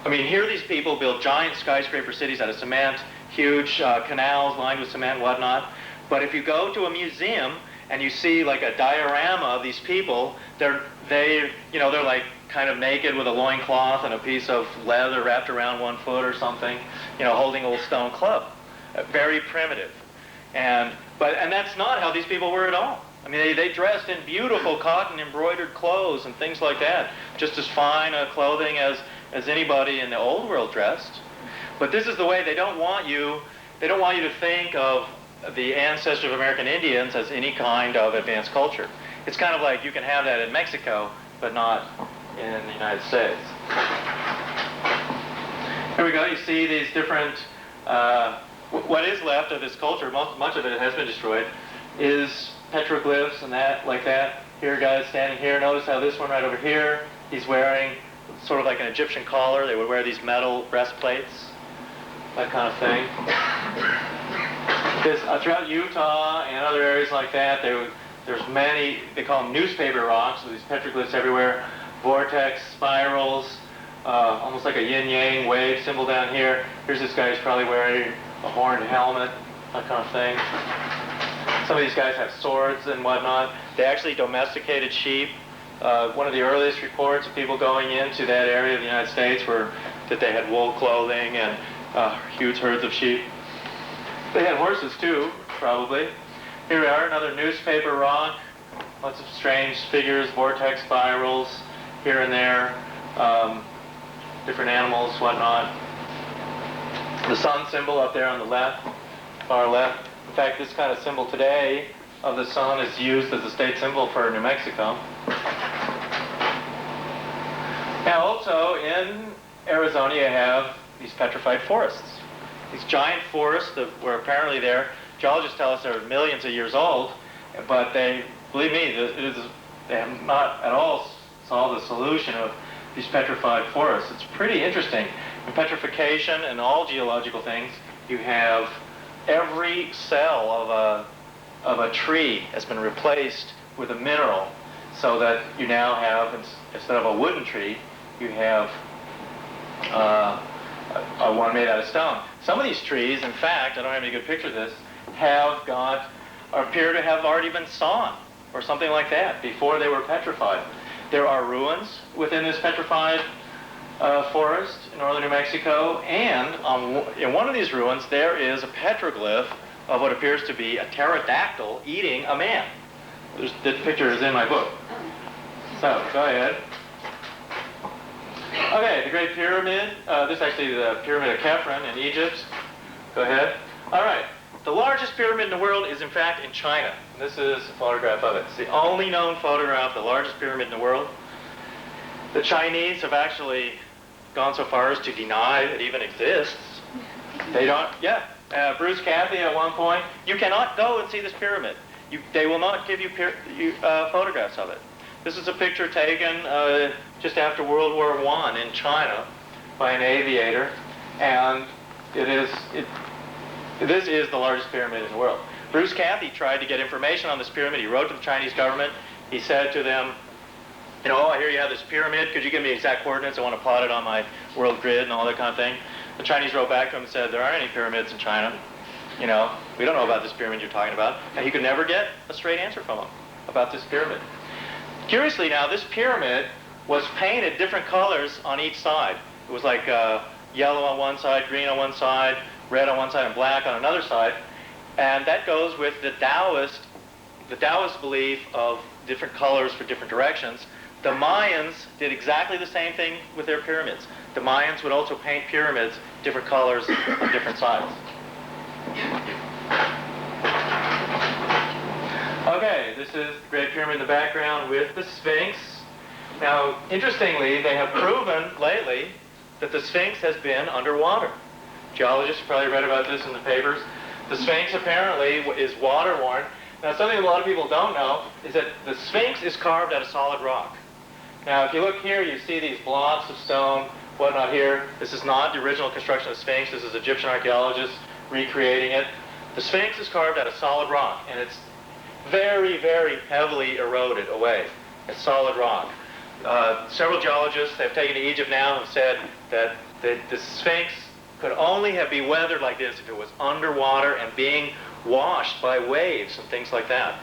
I mean, here these people build giant skyscraper cities out of cement, huge canals lined with cement and whatnot. But if you go to a museum and you see like a diorama of these people, they're like kind of naked with a loincloth and a piece of leather wrapped around 1 foot or something, holding a little stone club. Very primitive. And that's not how these people were at all. I mean, they dressed in beautiful cotton embroidered clothes and things like that, just as fine clothing as anybody in the old world dressed. But this is the way they don't want you to think of the ancestors of American Indians as any kind of advanced culture. It's kind of like you can have that in Mexico, but not in the United States. Here we go. You see these different, what is left of this culture, much of it has been destroyed, is petroglyphs and that, like that. Here, guys standing here. Notice how this one right over here, he's wearing sort of like an Egyptian collar. They would wear these metal breastplates, that kind of thing. Throughout Utah and other areas like that, there's many, they call them newspaper rocks, with these petroglyphs everywhere, vortex, spirals, almost like a yin-yang wave symbol down here. Here's this guy who's probably wearing a horned helmet, that kind of thing. Some of these guys have swords and whatnot. They actually domesticated sheep. One of the earliest reports of people going into that area of the United States were that they had wool clothing and huge herds of sheep. They had horses too, probably. Here we are, another newspaper rock. Lots of strange figures, vortex spirals here and there, different animals, whatnot. The sun symbol up there on the left, far left. In fact, this kind of symbol today of the sun is used as a state symbol for New Mexico. Now also in Arizona you have these petrified forests. These giant forests that were apparently there. Geologists tell us they're millions of years old, but they, believe me, they have not at all solved the solution of these petrified forests. It's pretty interesting. In petrification and all geological things, you have every cell of a tree has been replaced with a mineral, so that you now have, instead of a wooden tree, you have one made out of stone. Some of these trees, in fact, I don't have any good picture of this, appear to have already been sawn or something like that before they were petrified. There are ruins within this petrified forest in northern New Mexico, and in one of these ruins there is a petroglyph of what appears to be a pterodactyl eating a man. The picture is in my book. So, go ahead. Okay, the Great Pyramid. This is actually the Pyramid of Khafre in Egypt. Go ahead. All right. The largest pyramid in the world is, in fact, in China. This is a photograph of it. It's the only known photograph of the largest pyramid in the world. The Chinese have actually gone so far as to deny it even exists. They don't, Bruce Cathy at one point, you cannot go and see this pyramid. They will not give you photographs of it. This is a picture taken just after World War I in China by an aviator, and this is the largest pyramid in the world. Bruce Cathy tried to get information on this pyramid. He wrote to the Chinese government. He said to them, oh, I hear you have this pyramid. Could you give me exact coordinates? I want to plot it on my world grid and all that kind of thing. The Chinese wrote back to him and said, there aren't any pyramids in China. We don't know about this pyramid you're talking about. And he could never get a straight answer from them about this pyramid. Curiously now, this pyramid was painted different colors on each side. It was like yellow on one side, green on one side, red on one side, and black on another side. And that goes with the Taoist belief of different colors for different directions. The Mayans did exactly the same thing with their pyramids. The Mayans would also paint pyramids different colors on different sides. Okay, this is the Great Pyramid in the background with the Sphinx. Now, interestingly, they have proven lately that the Sphinx has been underwater. Geologists probably read about this in the papers. The Sphinx apparently is water-worn. Now, something a lot of people don't know is that the Sphinx is carved out of solid rock. Now, if you look here, you see these blocks of stone, whatnot here. This is not the original construction of the Sphinx. This is Egyptian archaeologists recreating it. The Sphinx is carved out of solid rock, and it's very, very heavily eroded away. It's solid rock. Several geologists have taken to Egypt now and said that the Sphinx could only have been weathered like this if it was underwater and being washed by waves and things like that.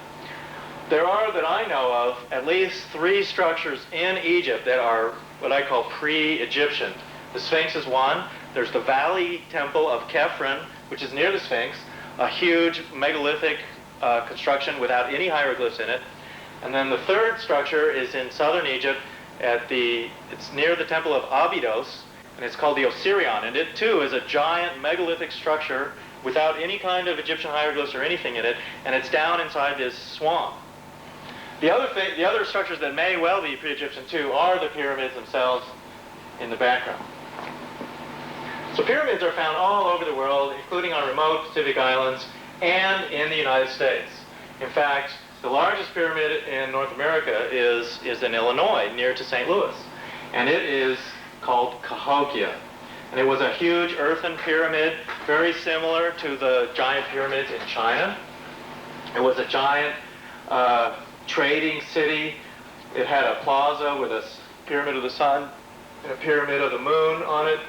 There are, that I know of, at least 3 structures in Egypt that are what I call pre-Egyptian. The Sphinx is one. There's the Valley Temple of Khafre, which is near the Sphinx, a huge megalithic construction without any hieroglyphs in it. And then the third structure is in southern Egypt it's near the temple of Abydos, and it's called the Osirion. And it too is a giant megalithic structure without any kind of Egyptian hieroglyphs or anything in it, and it's down inside this swamp. The other structures that may well be pre-Egyptian too are the pyramids themselves in the background. So pyramids are found all over the world, including on remote Pacific islands and in the United States. In fact, the largest pyramid in North America is in Illinois, near to St. Louis. And it is called Cahokia. And it was a huge earthen pyramid, very similar to the giant pyramids in China. It was a giant trading city. It had a plaza with a pyramid of the sun and a pyramid of the moon on it.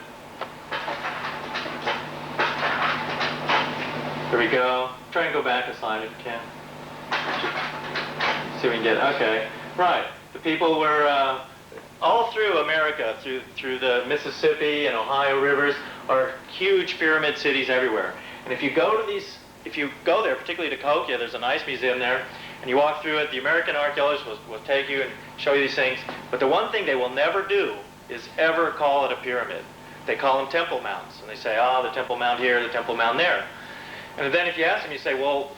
Here we go. Try and go back a slide if you can. See if we can get it. Okay. Right. The people were all through America, through the Mississippi and Ohio rivers, are huge pyramid cities everywhere. And if you go there, particularly to Cahokia, there's a nice museum there, and you walk through it, the American archaeologists will take you and show you these things. But the one thing they will never do is ever call it a pyramid. They call them temple mounts. And they say, the temple mount here, the temple mount there. And then if you ask them, you say, well,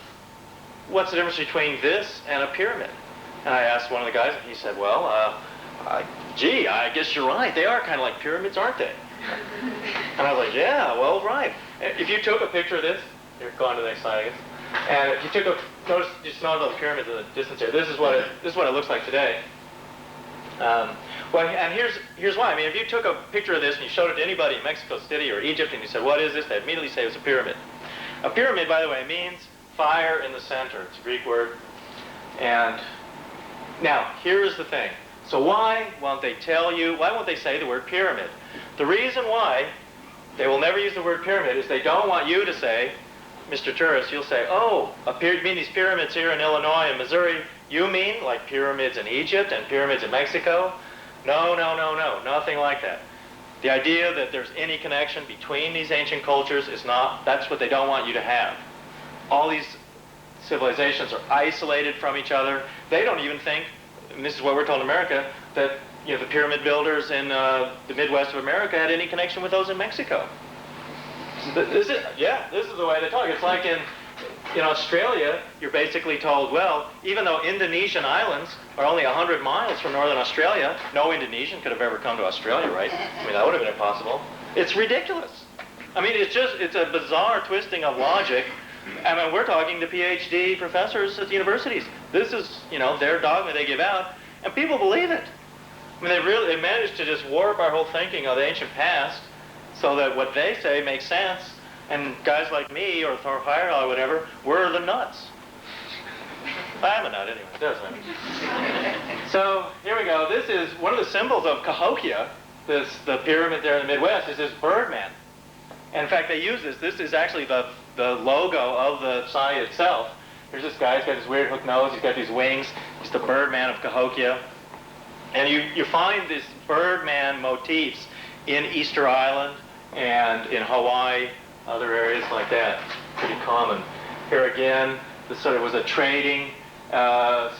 what's the difference between this and a pyramid? And I asked one of the guys, and he said, well, gee, I guess you're right. They are kind of like pyramids, aren't they? And I was like, yeah, well, right. If you took a picture of this, here, go on to the next slide, I guess. And if you took just notice all the pyramids in the distance here. This is what it looks like today. Well, and here's why. I mean, if you took a picture of this and you showed it to anybody in Mexico City or Egypt and you said, what is this? They'd immediately say it was a pyramid. A pyramid, by the way, means fire in the center. It's a Greek word. And now, here's the thing. So why won't they say the word pyramid? The reason why they will never use the word pyramid is they don't want you to say, Mr. Tourist, you'll say, you mean these pyramids here in Illinois and Missouri? You mean like pyramids in Egypt and pyramids in Mexico? No, nothing like that. The idea that there's any connection between these ancient cultures is not, that's what they don't want you to have. All these civilizations are isolated from each other. They don't even think, and this is what we're told in America, that the pyramid builders in the Midwest of America had any connection with those in Mexico. This is the way they talk. It's like in Australia, you're basically told, well, even though Indonesian islands are only 100 miles from northern Australia, no Indonesian could have ever come to Australia, right? I mean, that would have been impossible. It's ridiculous. I mean, it's a bizarre twisting of logic. I mean, we're talking to PhD professors at the universities. This is, their dogma they give out, and people believe it. I mean, they managed to just warp our whole thinking of the ancient past so that what they say makes sense, and guys like me or Thor Heyerdahl or whatever, we're the nuts. I'm a nut anyway, it doesn't. So here we go. This is one of the symbols of Cahokia, the pyramid there in the Midwest, is this Birdman. And in fact, they use this. This is actually the logo of the site itself. There's this guy, he's got this weird hook nose, he's got these wings. He's the Birdman of Cahokia. And you find these Birdman motifs in Easter Island and in Hawaii, other areas like that. Pretty common. Here again, this sort of was a trading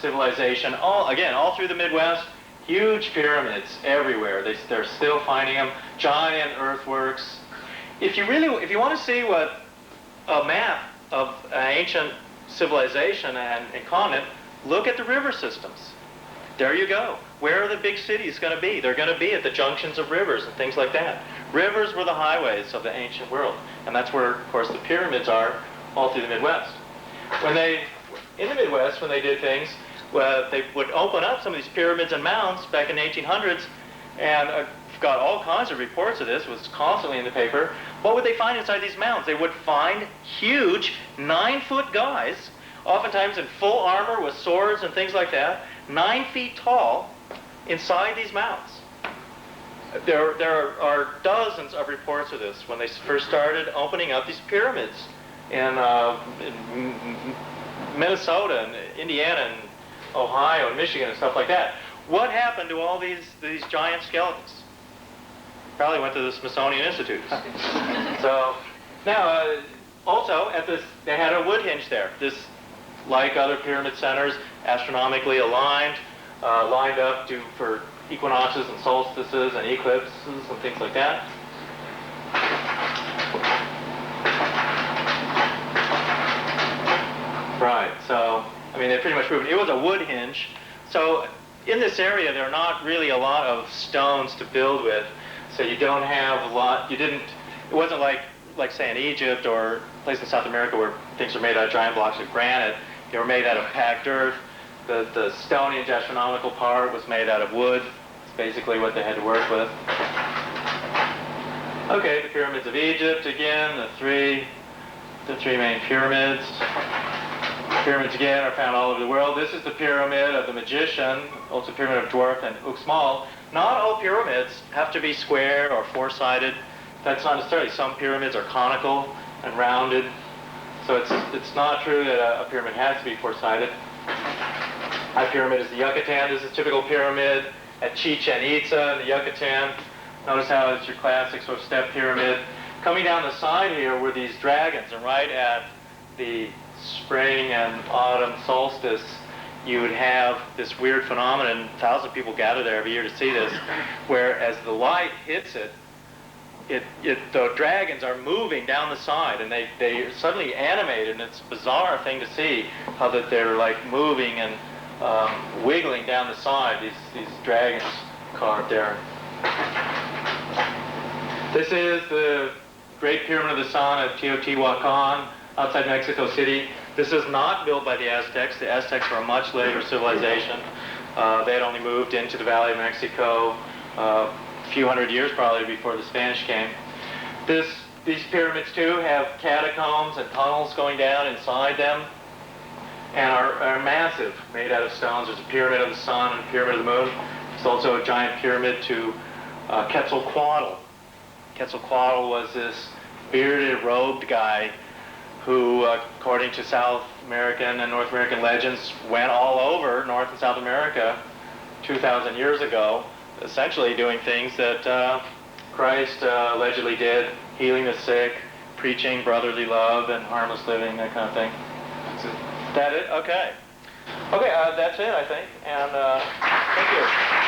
civilization. All through the Midwest, huge pyramids everywhere. They're still finding them. Giant earthworks. If you want to see what a map of an ancient civilization and continent, look at the river systems. There you go. Where are the big cities going to be? They're going to be at the junctions of rivers and things like that. Rivers were the highways of the ancient world. And that's where, of course, the pyramids are all through the Midwest. In the Midwest, when they did things, they would open up some of these pyramids and mounds back in the 1800s, and I've got all kinds of reports of this, was constantly in the paper. What would they find inside these mounds? They would find huge 9-foot guys, oftentimes in full armor with swords and things like that, 9 feet tall, inside these mounds. There are dozens of reports of this when they first started opening up these pyramids in Minnesota and Indiana and Ohio and Michigan and stuff like that. What happened to all these giant skeletons? Probably went to the Smithsonian Institute. So now, also at this, they had a wood hinge there. This, like other pyramid centers, astronomically aligned, lined up for equinoxes and solstices and eclipses and things like that. Right, so, I mean, they pretty much proved it. It was a wood hinge. So in this area, there are not really a lot of stones to build with. So you don't have a lot, it wasn't like say in Egypt or a place in South America where things are made out of giant blocks of granite. They were made out of packed earth. The Stonehenge astronomical part was made out of wood. It's basically what they had to work with. Okay, the pyramids of Egypt again, the three main pyramids. Pyramids again are found all over the world. This is the pyramid of the magician, also pyramid of Dwarf and Uxmal. Not all pyramids have to be square or four-sided. That's not necessarily. Some pyramids are conical and rounded. So it's not true that a pyramid has to be four-sided. High pyramid is the Yucatan. This is a typical pyramid. at Chichen Itza in the Yucatan. Notice how it's your classic sort of step pyramid. Coming down the side here were these dragons, and right at the spring and autumn solstice, you would have this weird phenomenon. 1,000 people gather there every year to see this, where as the light hits it, the dragons are moving down the side, and they suddenly animated, and it's a bizarre thing to see how that they're like moving and wiggling down the side, these dragons carved there. This is the Great Pyramid of the Sun at Teotihuacan outside Mexico City. This is not built by the Aztecs. The Aztecs were a much later civilization. They had only moved into the Valley of Mexico a few hundred years probably before the Spanish came. These pyramids too have catacombs and tunnels going down inside them, and are massive, made out of stones. There's a pyramid of the sun and a pyramid of the moon. There's also a giant pyramid to Quetzalcoatl. Quetzalcoatl was this bearded, robed guy who, according to South American and North American legends, went all over North and South America 2,000 years ago, essentially doing things that Christ allegedly did, healing the sick, preaching brotherly love and harmless living, that kind of thing. That's it. That it? Okay. Okay, that's it, I think. And thank you.